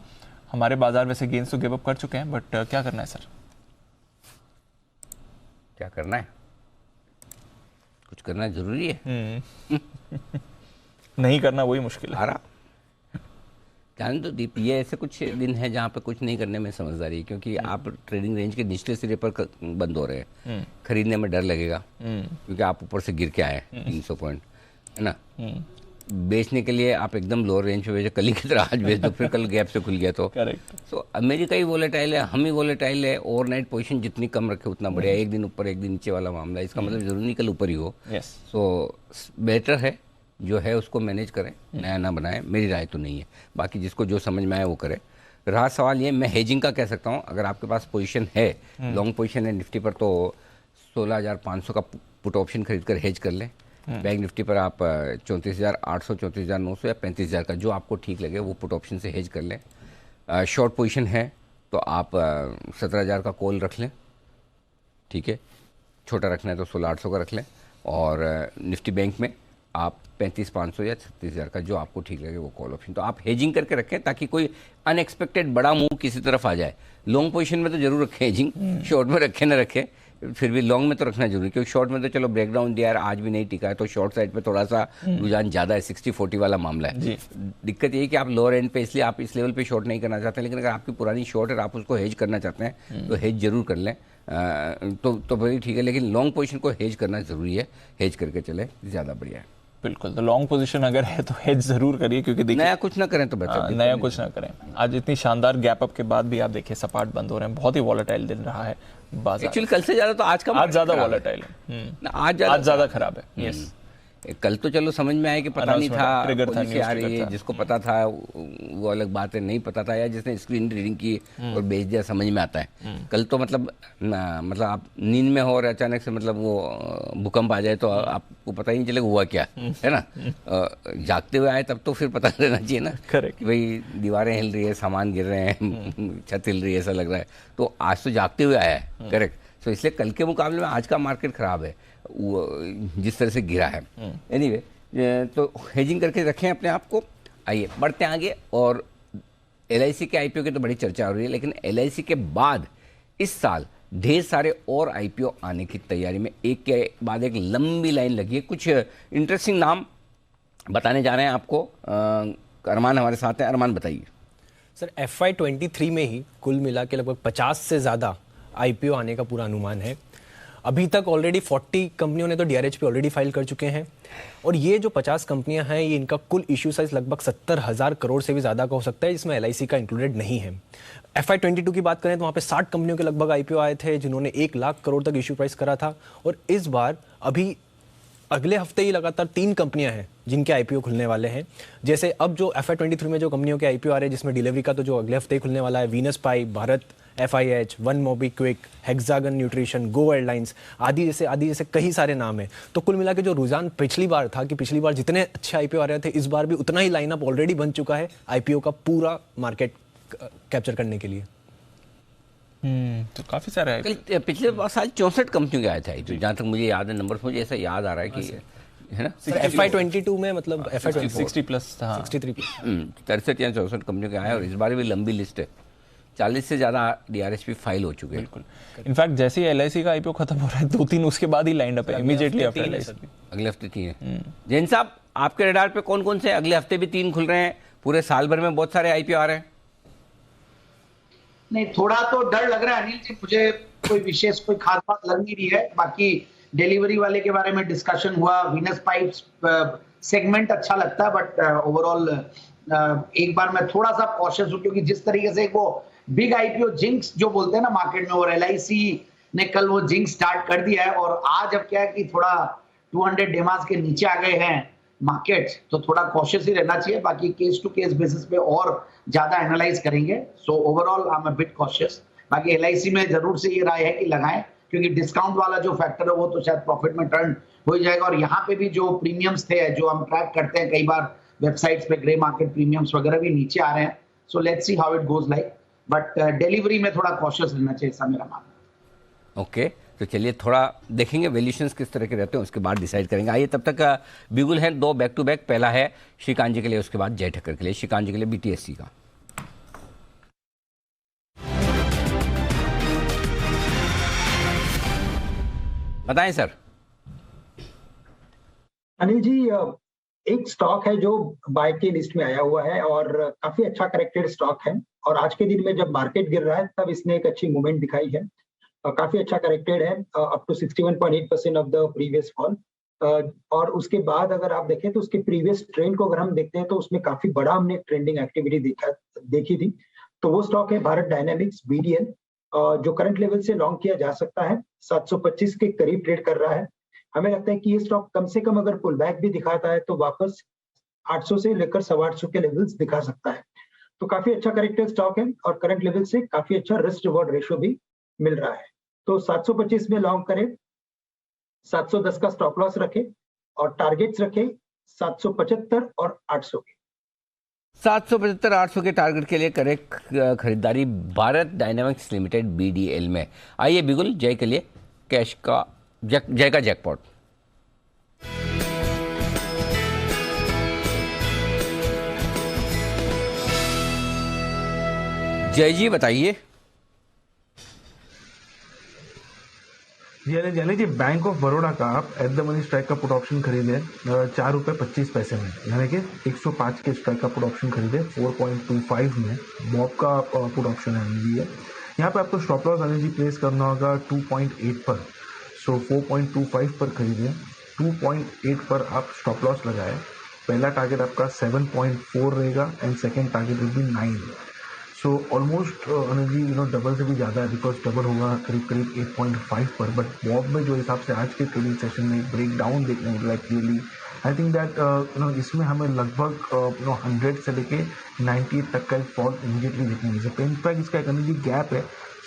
हमारे बाजार वैसे गेंस तो गिव अप कर चुके हैं, बट क्या करना है सर? क्या करना है? कुछ करना जरूरी है। नहीं करना वही मुश्किल है। जान तो दीप, ये ऐसे कुछ दिन है जहाँ पे कुछ नहीं करने में समझदारी है, क्योंकि आप ट्रेडिंग रेंज के निचले सिरे पर बंद हो रहे हैं। खरीदने में डर लगेगा क्योंकि आप ऊपर से गिर के आए 300 पॉइंट, है ना। बेचने के लिए आप एकदम लोअर रेंज पे बेचो, कल ही की तरह आज बेच दो, फिर कल गैप से खुल गया तो करेक्ट। सो अमेरिका ही वोलेटाइल है, हम ही वोलेटाइल है। ओवरनाइट पोजीशन जितनी कम रखे उतना बढ़िया। एक दिन ऊपर एक दिन नीचे वाला मामला, इसका मतलब जरूरी नहीं कल ऊपर ही हो। सो बेटर है जो है उसको मैनेज करें, नया ना बनाएं। मेरी राय तो नहीं है, बाकी जिसको जो समझ में आए वो करे। रहा सवाल ये, मैं हेजिंग का कह सकता हूँ। अगर आपके पास पोजीशन है, लॉन्ग पोजीशन है निफ्टी पर, तो 16,500 का पुट ऑप्शन खरीद कर हेज कर लें। बैंक निफ्टी पर आप 34,800, 34,900 या 35,000 का जो आपको ठीक लगे वो पुट ऑप्शन से हेज कर लें। शॉर्ट पोजीशन है तो आप 17,000 का कॉल रख लें, ठीक है। छोटा रखना है तो 16,800 का रख लें। और निफ्टी बैंक में आप 35,500 या 36,000 का जो आपको ठीक लगे वो कॉल ऑप्शन, तो आप हेजिंग करके रखें ताकि कोई अनएक्सपेक्टेड बड़ा मूव किसी तरफ आ जाए। लॉन्ग पोजीशन में तो जरूर रखें हेजिंग, शॉर्ट में रखें ना रखें, फिर भी लॉन्ग में तो रखना जरूरी, क्योंकि शॉर्ट में तो चलो ब्रेकडाउन दिया है, आज भी नहीं टिका है, तो शॉर्ट साइड पे थोड़ा सा रुझान ज़्यादा है, 60-40 वाला मामला है। दिक्कत ये है कि आप लोअर एंड पे, इसलिए आप इस लेवल पे शॉर्ट नहीं करना चाहते, लेकिन अगर आपकी पुरानी शॉर्ट है आप उसको हेज करना चाहते हैं तो हेज जरूर कर लें, तो भाई ठीक है। लेकिन लॉन्ग पोजीशन को हेज करना जरूरी है, हेज करके चले ज़्यादा बढ़िया है। बिल्कुल, तो लॉन्ग पोजीशन अगर है तो हेज जरूर करिए, क्योंकि देखिए नया कुछ ना करें तो बेहतर। नया कुछ ना करें। आज इतनी शानदार गैप अप के बाद भी आप देखिए सपाट बंद हो रहे हैं, बहुत ही वॉलेटाइल दिन रहा है बाजार। एक्चुअली कल से ज्यादा तो आज का आज ज्यादा वॉलेटाइल है, आज ज्यादा खराब है। यस, कल तो चलो समझ में आया कि पता नहीं था, पॉलिसी आ रही है, जिसको पता था वो अलग बात है, नहीं पता था या जिसने स्क्रीन रीडिंग की और बेच दिया समझ में आता है। कल तो मतलब आप नींद में हो और अचानक से मतलब वो भूकंप आ जाए तो आपको पता ही नहीं चलेगा हुआ क्या, है ना। जागते हुए आए तब तो फिर पता रहना चाहिए ना कि भाई दीवारें हिल रही है, सामान गिर रहे हैं, छत हिल रही है, ऐसा लग रहा है। तो आज तो जागते हुए आया है, करेक्ट। तो इसलिए कल के मुकाबले में आज का मार्केट खराब है जिस तरह से गिरा है। एनीवे, तो हेजिंग करके रखें अपने आप को। आइए बढ़ते हैं आगे। और LIC के IPO की तो बड़ी चर्चा हो रही है, लेकिन LIC के बाद इस साल ढेर सारे और IPO आने की तैयारी में एक के बाद एक लंबी लाइन लगी है। कुछ इंटरेस्टिंग नाम बताने जा रहे हैं आपको। अरमान हमारे साथ हैं। अरमान बताइए सर। FY23 में ही कुल मिला के लगभग 50 से ज़्यादा IPO आने का पूरा अनुमान है। अभी तक ऑलरेडी 40 कंपनियों ने तो DRHP ऑलरेडी फाइल कर चुके हैं, और ये जो 50 कंपनियां हैं ये इनका कुल इश्यू साइज लगभग 70,000 करोड़ से भी ज़्यादा का हो सकता है, जिसमें LIC का इंक्लूडेड नहीं है। FY22 की बात करें तो वहाँ पे 60 कंपनियों के लगभग IPO आए थे जिन्होंने 1 लाख करोड़ तक इश्यू प्राइस करा था, और इस बार अभी अगले हफ्ते ही लगातार 3 कंपनियां हैं जिनके IPO खुलने वाले हैं। जैसे अब जो FY23 में जो कंपनियों के IPO आ रहे हैं, जिसमें डिलीवरी का तो जो अगले हफ्ते ही खुलने वाला है, वीनस पाइप, भारत FIH, वन मोबीक्विक, हेक्सागन न्यूट्रिशन, गो एयरलाइंस आदि जैसे कई सारे नाम हैं। तो कुल मिला के जो रुझान पिछली बार था कि पिछली बार जितने अच्छे IPO आ रहे थे, इस बार भी उतना ही लाइनअप ऑलरेडी बन चुका है IPO का पूरा मार्केट कैप्चर करने के लिए। तो काफी सारे पिछले साल 64 कंपनियों के आए थे IPO, जहाँ तक मुझे याद है। नंबर मुझे ऐसा याद आ रहा है कि है ना, FY22 में मतलब FY60 प्लस था, 63 प्लस 63 या 64 कंपनियों के आए, और इस बार भी लंबी लिस्ट है। 40 से ज़्यादा DRHP फाइल हो चुके हैं। बिल्कुल। इनफैक्ट जैसे ही LIC का IPO खत्म हो रहा है, 2-3 उसके बाद ही लाइन अप है, इमीडिएटली आफ्टर LIC। अगले हफ्ते 3 है। जैन साहब, आपके रडार पे कौन कौन से अगले हफ्ते भी 3 खुल रहे हैं? पूरे साल भर में बहुत सारे IPO आ रहे हैं। नहीं, थोड़ा तो डर लग रहा है अनिल जी, मुझे कोई विशेष कोई खास बात लग नहीं रही है। बाकी डिलीवरी वाले के बारे में डिस्कशन हुआ, वीनस पाइप्स सेगमेंट अच्छा लगता है, बट ओवरऑल एक बार मैं थोड़ा सा कॉशियस हूं, क्योंकि जिस तरीके से वो बिग IPO जिंक्स जो बोलते हैं ना मार्केट में, और LIC ने कल वो जिंक्स स्टार्ट कर दिया है, और आज अब क्या है कि थोड़ा 200 डेमास के नीचे आ गए हैं मार्केट, तो थोड़ा कॉशियस ही रहना चाहिए। बाकी केस टू केस बेसिस पे और ज्यादा एनालाइज करेंगे। So overall I am a bit cautious. बाकी LIC में जरूर से ये राय है कि लगाएं, क्योंकि डिस्काउंट वाला जो फैक्टर है वो तो शायद प्रॉफिट में टर्न हो जाएगा। और यहाँ पे भी जो प्रीमियम्स थे जो हम ट्रैक करते हैं कई बार वेबसाइट्स पे, ग्रे मार्केट प्रीमियम्स वगैरह भी नीचे आ रहे हैं। So let's see how it goes like, but delivery में थोड़ा कॉशियस रहना चाहिए, ऐसा मेरा मानना है। ओके, तो चलिए थोड़ा देखेंगे वैल्यूएशंस किस तरह के रहते हैं, उसके बाद डिसाइड करेंगे। आइए तब तक बिगुल है 2 बैक टू बैक। पहला है श्रीकांत जी के लिए, उसके बाद जय ठक्कर के लिए। श्रीकांत जी के लिए BTSC का। बताएं सर। अनिल जी, एक स्टॉक है जो बाय की लिस्ट में आया हुआ है और काफी अच्छा करेक्टेड स्टॉक है, और आज के दिन में जब मार्केट गिर रहा है तब इसने एक अच्छी मूवमेंट दिखाई है। काफी अच्छा करेक्टेड है, up to 61.8% of the previous fall. और उसके बाद अगर आप देखें तो उसके प्रीवियस ट्रेंड को अगर हम देखते हैं तो उसमें काफी बड़ा हमने ट्रेंडिंग एक्टिविटी देखी थी। तो वो स्टॉक है भारत डायनेमिक्स BDL, जो करंट लेवल से लॉन्ग किया जा सकता है। 725 के करीब ट्रेड कर रहा है। हमें लगता है कि ये स्टॉक कम से कम अगर पुल बैक भी दिखाता है तो वापस 800 से लेकर 825 के लेवल्स दिखा सकता है। तो काफी अच्छा करेक्टेड स्टॉक है, और करंट लेवल से काफी अच्छा रिस्क रिवॉर्ड रेशियो भी मिल रहा है। तो 725 में लॉन्ग करें, 710 का स्टॉप लॉस रखें, और टारगेट्स रखें 775 और 800 के। 775-800 के टारगेट के लिए करें खरीदारी भारत डायनामिक्स लिमिटेड BDL में। आइए बिगुल, जय के लिए कैश का जय का जैकपॉट। जय जी बताइए। यानी जी बैंक ऑफ बड़ौदा का आप एट द मनी स्ट्राइक का पुट ऑप्शन खरीदे 4 रुपए 25 पैसे में, यानी कि 105 के स्ट्राइक का पुट ऑप्शन खरीदे 4.25 में। बॉब का पुट ऑप्शन है। यहाँ पे आपको स्टॉप लॉस एनर्जी प्लेस करना होगा 2.8 पर। सो 4.25 पर खरीदे, 2.8 पर आप स्टॉप लॉस लगाए। पहला टारगेट आपका 7.4 रहेगा and second target will be 9। So almost energy double से भी ज़्यादा है, बिकॉज डबल होगा करीब 8.5 पर। बट बॉब में जो हिसाब से आज के ट्रेडिंग सेशन में ब्रेक डाउन देखने को मिला क्लियरली आई थिंक दैट इसमें हमें लगभग 100 से लेके 90 तक का फॉल इमीडिएटली देखने मिल सकता है। इनफैक्ट इसका एक एनर्जी गैप है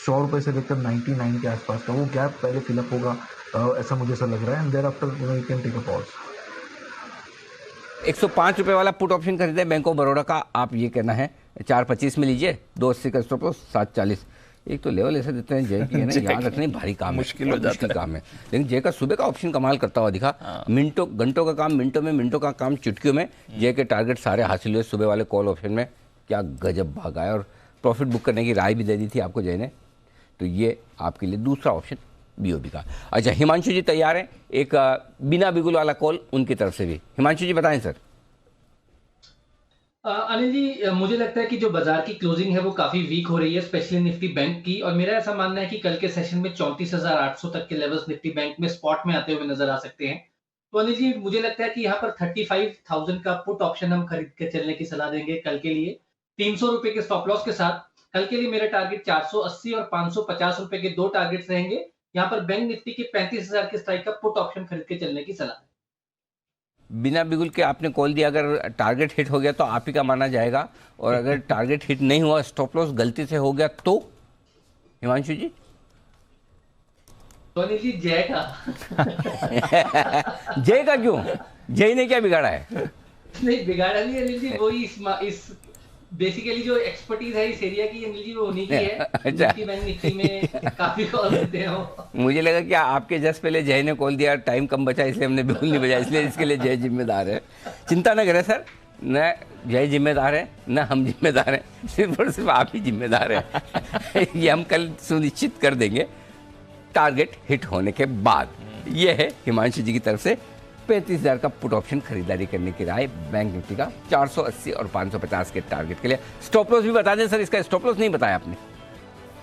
100 रुपये से लेकर 99 के आसपास का, वो गैप पहले फिलअप होगा, ऐसा मुझे ऐसा लग रहा है। And thereafter you can take a pause. 105 रुपये वाला पुट ऑप्शन खरीदे बैंक ऑफ बड़ौदा का, आप ये कहना है 4.25 में लीजिए, 2.80 का स्टॉप लॉस, 7.40। एक तो लेवल ऐसे देते हैं जय की है ना, याद रखने भारी काम है, मुश्किल हो जाता है काम है। लेकिन जय का सुबह का ऑप्शन कमाल करता हुआ दिखा, मिनटों घंटों का काम मिनटों में, मिनटों का काम चुटकियों में। जय के टारगेट सारे हासिल हुए सुबह वाले कॉल ऑप्शन में, क्या गजब भागा है, और प्रॉफिट बुक करने की राय भी दे दी थी आपको जय ने। तो ये आपके लिए दूसरा ऑप्शन बीओबी का। अच्छा, हिमांशु जी तैयार हैं, एक बिना बिगुल वाला कॉल उनकी तरफ से भी। हिमांशु जी बताएं सर। अनिल जी, मुझे लगता है कि जो बाजार की क्लोजिंग है वो काफी वीक हो रही है, स्पेशली निफ्टी बैंक की, और मेरा ऐसा मानना है कि कल के सेशन में 34,800 तक के लेवल्स निफ्टी बैंक में स्पॉट में आते हुए नजर आ सकते हैं। तो अनिल जी, मुझे लगता है कि यहाँ पर 35,000 का पुट ऑप्शन हम खरीद के चलने की सलाह देंगे कल के लिए, 300 रुपए के स्टॉप लॉस के साथ। कल के लिए मेरा टारगेट 480 और 550 रुपए के 2 टारगेट्स रहेंगे। यहाँ पर बैंक निफ्टी के 35,000 के स्ट्राइक का पुट ऑप्शन खरीद के चलने की सलाह। बिना बिगुल के आपने कॉल दिया, अगर टारगेट हिट हो गया तो आप ही का माना जाएगा, और अगर टारगेट हिट नहीं हुआ, स्टॉप लॉस गलती से हो गया तो हिमांशु जी? तो अनिल जी जय का जय का क्यों? जय ने क्या बिगाड़ा है? नहीं बिगाड़ा नहीं अनिल जी, वही इस बेसिकली जो एक्सपर्टीज है इस एरिया की अनिल जी वो उन्हीं की है। अच्छा, बैंक निफ्टी में काफी कॉल देते हैं। मुझे लगा कि आपके जस्ट पहले जय ने कॉल दिया, टाइम कम बचा इसलिए हमने बिल्कुल नहीं बजाया, इसलिए इसके लिए जय जिम्मेदार है। चिंता न करें सर, न जय जिम्मेदार है न हम जिम्मेदार हैं, सिर्फ और सिर्फ आप ही जिम्मेदार हैं। ये हम कल सुनिश्चित कर देंगे टारगेट हिट होने के बाद। ये है हिमांशु जी की तरफ से 35,000 का पुट ऑप्शन खरीदारी करने की राय बैंक निफ्टी का 480 और 550 के टारगेट के लिए। स्टॉप लॉस भी बता दें सर, इसका स्टॉप लॉस नहीं बताया आपने।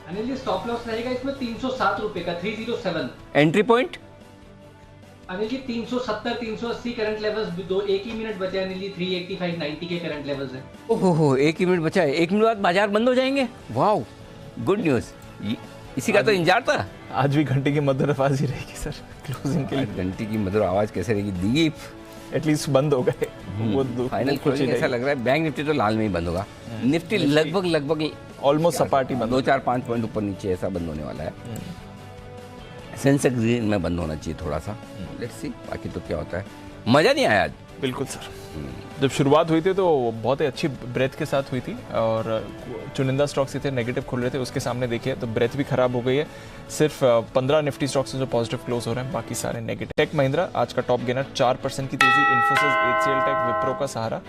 अनिल जी स्टॉप लॉस रहेगा इसमें 307 रुपए का, 307। Entry point Anil ji 370 380 current levels, दो एक ही मिनट बचे अनिल जी, 385 90 के करंट लेवल्स हैं। ओहो, एक ही मिनट बचा है, 1 मिनट बाद बाजार बंद हो जाएंगे। वाह, गुड न्यूज, इसी का तो इंतजार था। आज भी घंटे की मधुर आवाज ही रहेगी सर क्लोजिंग के लिए। घंटे की मधुर आवाज कैसे रहेगी दीप? एटलीस्ट बंद हो गए वो फाइनल क्लोजिंग ऐसा लग रहा है। बैंक निफ्टी तो लाल में ही बंद होगा, निफ्टी लगभग ऑलमोस्ट सपाटी बंद, 2-4-5 पॉइंट ऊपर नीचे ऐसा बंद होने वाला है। सेंसेक्स ग्रीन में बंद होना चाहिए थोड़ा सा, लेट्स सी बाकी तो क्या होता है। मजा नहीं आया आज। बिल्कुल सर, जब शुरुआत हुई थी तो बहुत ही अच्छी ब्रेथ के साथ हुई थी, और चुनिंदा स्टॉक्स थे नेगेटिव खुल रहे थे, उसके सामने देखिए तो ब्रेथ भी खराब हो गई है। सिर्फ 15 निफ्टी स्टॉक्स जो पॉजिटिव क्लोज हो रहे हैं, बाकी सारे नेगेटिव। टेक महिंद्रा आज का टॉप गेनर, 4% की तेजी, इन्फोसिस, HCL टेक, विप्रो का सहारा।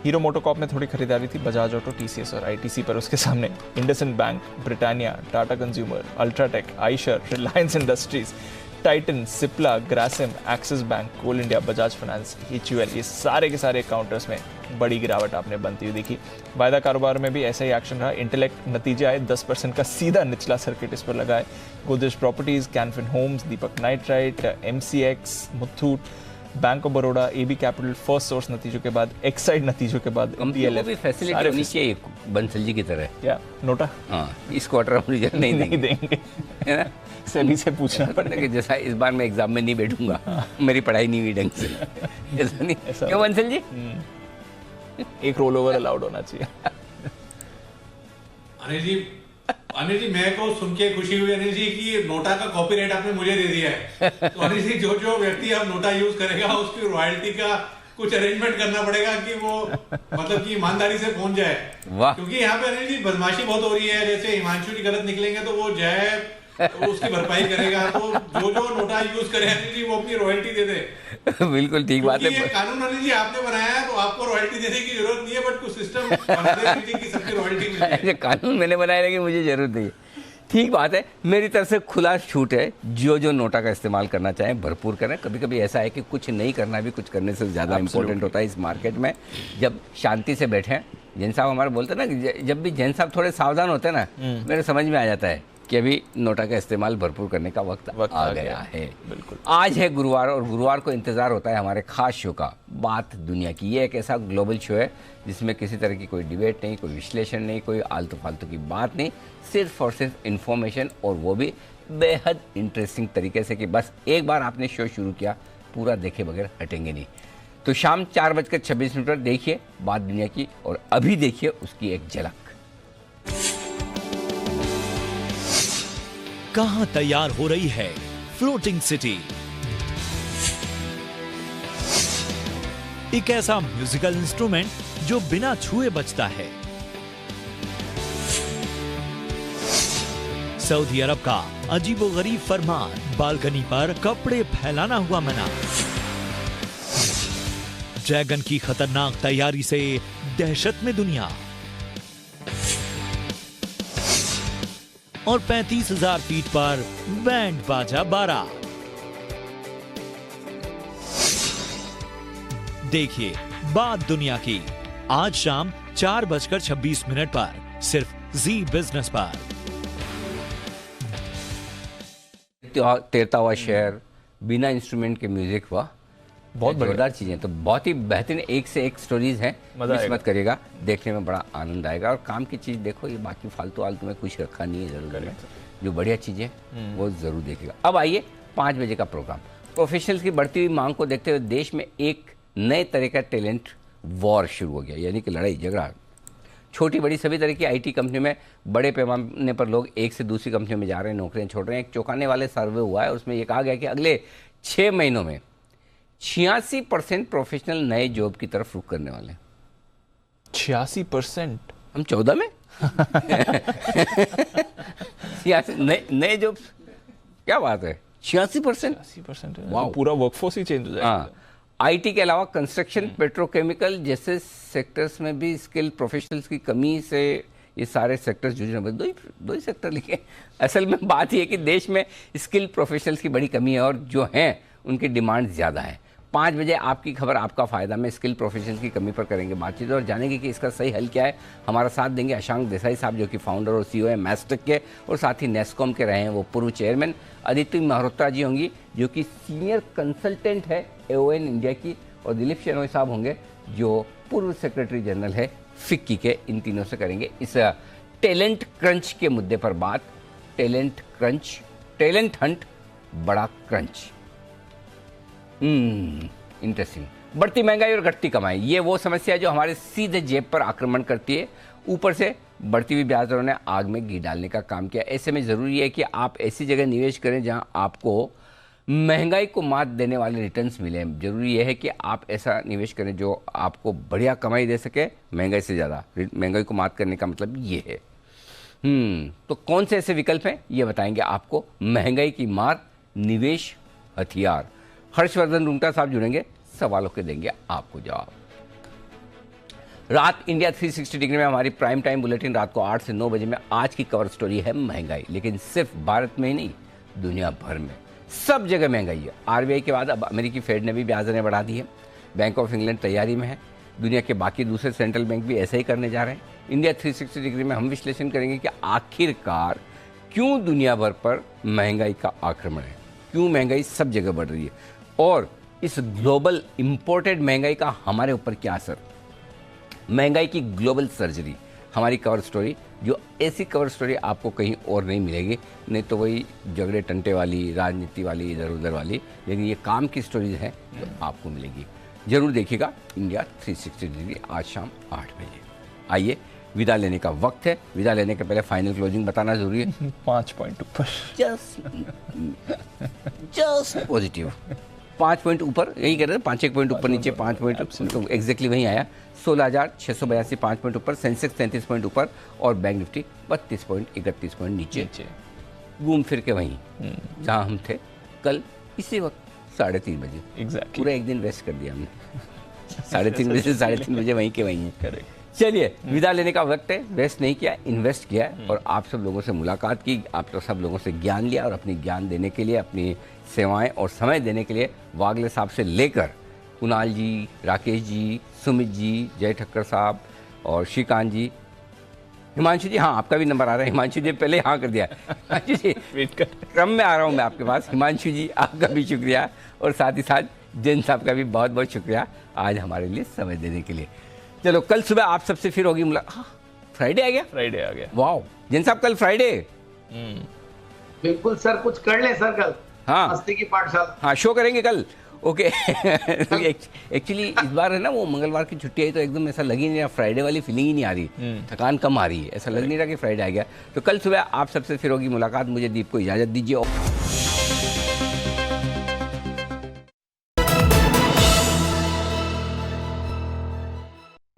हीरो मोटोकॉर्प में थोड़ी खरीदारी थी, बजाज ऑटो, TCS और ITC पर उसके सामने इंडसइंड बैंक, ब्रिटानिया, टाटा कंज्यूमर, अल्ट्राटेक, आइशर, रिलायंस इंडस्ट्रीज, टाइटन, सिप्ला, ग्रासिम, एक्सिस बैंक, कोल इंडिया, बजाज फाइनेंस, HUL, ये सारे के सारे काउंटर्स में बड़ी गिरावट आपने बनती हुई देखी। वायदा कारोबार में भी ऐसा ही एक्शन रहा। इंटेलेक्ट नतीजे आए, 10% का सीधा निचला सर्किट इस पर लगाए। Godrej properties, Canfin homes, Deepak nitrite, MCX, Muthoot, bank of Baroda, AB capital, first source नतीजों के बाद, एक्साइड नतीजों के बाद, भी फैसिलिटी होनी चाहिए बंसल जी की तरह। क्या नोटा? हाँ, इस क्वार्टर हम रिजल्ट नहीं देंगे, है ना? सेबी से पूछना पड़ता कि जैसा इस बार मैं एग्जाम में नहीं बैठूंगा, मेरी पढ़ाई नहीं हुई ढंग से, ऐसा नहीं। क्यों बंसल जी? एक रोल ओवर अलाउड होना चाहिए। अनिल जी मैं को सुन के खुशी हुई अनिल जी कि नोटा का कॉपीराइट आपने मुझे दे दिया है। तो अनिल जी जो व्यक्ति अब नोटा यूज करेगा उसकी रॉयल्टी का कुछ अरेंजमेंट करना पड़ेगा कि वो मतलब कि ईमानदारी से पहुंच जाए। क्योंकि यहाँ पे अनिल जी बदमाशी बहुत हो रही है, जैसे हिमांशु जी गलत निकलेंगे तो वो जय उसकी भरपाई करेगा, तो जो नोटा यूज करे अनिल जी वो अपनी रॉयल्टी दे दे। बिल्कुल ठीक बात है। ये कानून अनिल जी आपने बनाया है तो आपको रॉयल्टी देने की जरूरत नहीं है, बट कुछ सिस्टम बना दे कि सबकी रॉयल्टी मिल जाए। कानून मैंने बनाया लेकिन मुझे जरूरत नहीं। ठीक बात है, मेरी तरफ से खुला छूट है, जो नोटा का इस्तेमाल करना चाहें भरपूर करें। कभी कभी ऐसा है कि कुछ नहीं करना भी कुछ करने से ज़्यादा इंपॉर्टेंट होता है इस मार्केट में। जब शांति से बैठें, जैन साहब हमारे बोलते हैं ना कि जब भी जैन साहब थोड़े सावधान होते हैं ना, मेरे समझ में आ जाता है कि अभी नोटा का इस्तेमाल भरपूर करने का वक्त आ गया है। बिल्कुल। आज है गुरुवार और गुरुवार को इंतज़ार होता है हमारे खास शो का, बात दुनिया की। ये एक ऐसा ग्लोबल शो है जिसमें किसी तरह की कोई डिबेट नहीं, कोई विश्लेषण नहीं, कोई आलतू फालतू की बात नहीं, सिर्फ और सिर्फ इन्फॉर्मेशन, और वो भी बेहद इंटरेस्टिंग तरीके से कि बस एक बार आपने शो शुरू किया पूरा देखे बगैर हटेंगे नहीं। तो शाम 4:26 पर देखिए बात दुनिया की, और अभी देखिए उसकी एक झलक। कहां तैयार हो रही है फ्लोटिंग सिटी, एक ऐसा म्यूजिकल इंस्ट्रूमेंट जो बिना छुए बजता है। सऊदी अरब का अजीबोगरीब फरमान, बालकनी पर कपड़े फैलाना हुआ मना। ड्रैगन की खतरनाक तैयारी से दहशत में दुनिया, और 35,000 फीट पर बैंड बाजा बारा। देखिए बात दुनिया की, आज शाम 4:26 पर सिर्फ जी बिजनेस पर। तैरता हुआ शहर, बिना इंस्ट्रूमेंट के म्यूजिक, हुआ बहुत जोरदार चीजें। तो बहुत ही बेहतरीन, एक से एक स्टोरीज हैं, मिस मत करिएगा, देखने में बड़ा आनंद आएगा। और काम की चीज देखो, ये बाकी फालतू आलतू में कुछ रखा नहीं है जरूर में, जो बढ़िया चीजें वो जरूर देखेगा। अब आइए 5 बजे का प्रोग्राम। प्रोफेशनल्स की बढ़ती हुई मांग को देखते हुए देश में एक नए तरह का टैलेंट वॉर शुरू हो गया, यानी कि लड़ाई झगड़ा। छोटी बड़ी सभी तरह की IT कंपनियों में बड़े पैमाने पर लोग एक से दूसरी कंपनियों में जा रहे हैं, नौकरियां छोड़ रहे हैं। एक चौंकाने वाले सर्वे हुआ है, उसमें ये कहा गया कि अगले 6 महीनों में 86% प्रोफेशनल नए जॉब की तरफ रुख करने वाले हैं। 86%? हम 14 में नए जॉब, क्या बात है, 86%। पूरा वर्कफोर्स ही चेंज हो जाएगा। IT के अलावा कंस्ट्रक्शन, पेट्रोकेमिकल जैसे सेक्टर्स में भी स्किल्ड प्रोफेशनल्स की कमी से ये सारे सेक्टर्स जूझ रहे हैं। दो ही सेक्टर लिखे। असल में बात यह है कि देश में स्किल्ड प्रोफेशनल्स की बड़ी कमी है, और जो हैं उनकी डिमांड ज़्यादा है। 5 बजे आपकी खबर, आपका फायदा में स्किल प्रोफेशनल्स की कमी पर करेंगे बातचीत और जानेंगे कि इसका सही हल क्या है। हमारा साथ देंगे अशांक देसाई साहब, जो कि फाउंडर और CEO है मैस्टेक के, और साथ ही नेस्कॉम के रहे हैं वो पूर्व चेयरमैन। अदिति मल्होत्रा जी होंगी, जो कि सीनियर कंसल्टेंट है AON इंडिया की, और दिलीप शेनॉय साहब होंगे, जो पूर्व सेक्रेटरी जनरल है फिक्की के। इन तीनों से करेंगे इस टैलेंट क्रंच के मुद्दे पर बात। टैलेंट क्रंच, टैलेंट हंट, बड़ा क्रंच। इंटरेस्टिंग। बढ़ती महंगाई और घटती कमाई, ये वो समस्या है जो हमारे सीधे जेब पर आक्रमण करती है। ऊपर से बढ़ती हुई ब्याज दरों ने आग में घी डालने का काम किया। ऐसे में ज़रूरी है कि आप ऐसी जगह निवेश करें जहां आपको महंगाई को मात देने वाले रिटर्न्स मिले। जरूरी यह है कि आप ऐसा निवेश करें जो आपको बढ़िया कमाई दे सके महंगाई से ज़्यादा। महंगाई को मात करने का मतलब ये है। तो कौन से ऐसे विकल्प हैं, ये बताएंगे आपको। महंगाई की मार, निवेश, हथियार। हर्षवर्धन रुंगटा साहब जुड़ेंगे, सवालों के देंगे आपको जवाब। रात इंडिया 360 डिग्री में हमारी प्राइम टाइम बुलेटिन रात को 8 से 9 बजे में आज की कवर स्टोरी है महंगाई। लेकिन सिर्फ भारत में ही नहीं, दुनिया भर में सब जगह महंगाई है। RBI के बाद अब अमेरिकी फेड ने भी ब्याज दरें बढ़ा दी है। बैंक ऑफ इंग्लैंड तैयारी में है। दुनिया के बाकी दूसरे सेंट्रल बैंक भी ऐसे ही करने जा रहे हैं। इंडिया 360 डिग्री में हम विश्लेषण करेंगे कि आखिरकार क्यों दुनिया भर पर महंगाई का आक्रमण है, क्यों महंगाई सब जगह बढ़ रही है, और इस ग्लोबल इंपोर्टेड महंगाई का हमारे ऊपर क्या असर। महंगाई की ग्लोबल सर्जरी, हमारी कवर स्टोरी, जो ऐसी कवर स्टोरी आपको कहीं और नहीं मिलेगी। नहीं तो वही झगड़े टंटे वाली, राजनीति वाली, इधर उधर वाली, लेकिन ये काम की स्टोरीज हैं जो आपको मिलेगी। जरूर देखिएगा इंडिया 360 डिग्री आज शाम 8 बजे। आइए, विदा लेने का वक्त है। विदा लेने के पहले फाइनल क्लोजिंग बताना जरूरी है। 5 पॉइंट ऊपर, जस्ट पॉजिटिव 5 पॉइंट ऊपर, यही कह रहे थे, 5 पॉइंट ऊपर नीचे 5 पॉइंट, तो एग्जैक्टली वहीं आया। 16,682 5 पॉइंट ऊपर, सेंसेक्स 33 पॉइंट ऊपर, और बैंक निफ्टी 32 पॉइंट 31 पॉइंट नीचे। घूम फिर के वहीं जहां हम थे कल इसी वक्त 3:30 बजे। एग्जैक्टली पूरा एक दिन वेस्ट कर दिया हमने। 3:30 बजे से 3:30 बजे वहीं के वहीं है। चलिए, विदा लेने का वक्त है। वेस्ट नहीं किया, इन्वेस्ट किया है, और आप सब लोगों से मुलाकात की, आप तो सब लोगों से ज्ञान लिया, और अपनी ज्ञान देने के लिए, अपनी सेवाएं और समय देने के लिए वागले साहब से लेकर कुणाल जी, राकेश जी, सुमित जी, जय ठक्कर साहब और श्रीकांत जी, हिमांशु जी, हाँ आपका भी नंबर आ रहा है। हिमांशु जी पहले हाँ कर दिया। हिमांशु जी वेट कर, क्रम में आ रहा हूँ मैं आपके पास। हिमांशु जी आपका भी शुक्रिया, और साथ ही साथ जैन साहब का भी बहुत बहुत शुक्रिया आज हमारे लिए समय देने के लिए। चलो, कल सुबह आप सबसे फिर होगी मुलाकात। फ्राइडे आ गया, फ्राइडे आ गया। वाह जैन साहब, कल फ्राइडे। बिल्कुल सर, कुछ कर ले सर कल। हाँ, मस्ती की पाठशाला। हाँ, शो करेंगे कल। ओके एक्चुअली इस बार है ना वो मंगलवार की छुट्टी आई तो एकदम ऐसा लग ही नहीं रहा, फ्राइडे वाली फीलिंग ही नहीं आ रही, थकान कम आ रही है, ऐसा लग नहीं रहा कि फ्राइडे आ गया। तो कल सुबह आप सबसे फिर होगी मुलाकात, मुझे दीप को इजाज़त दीजिए।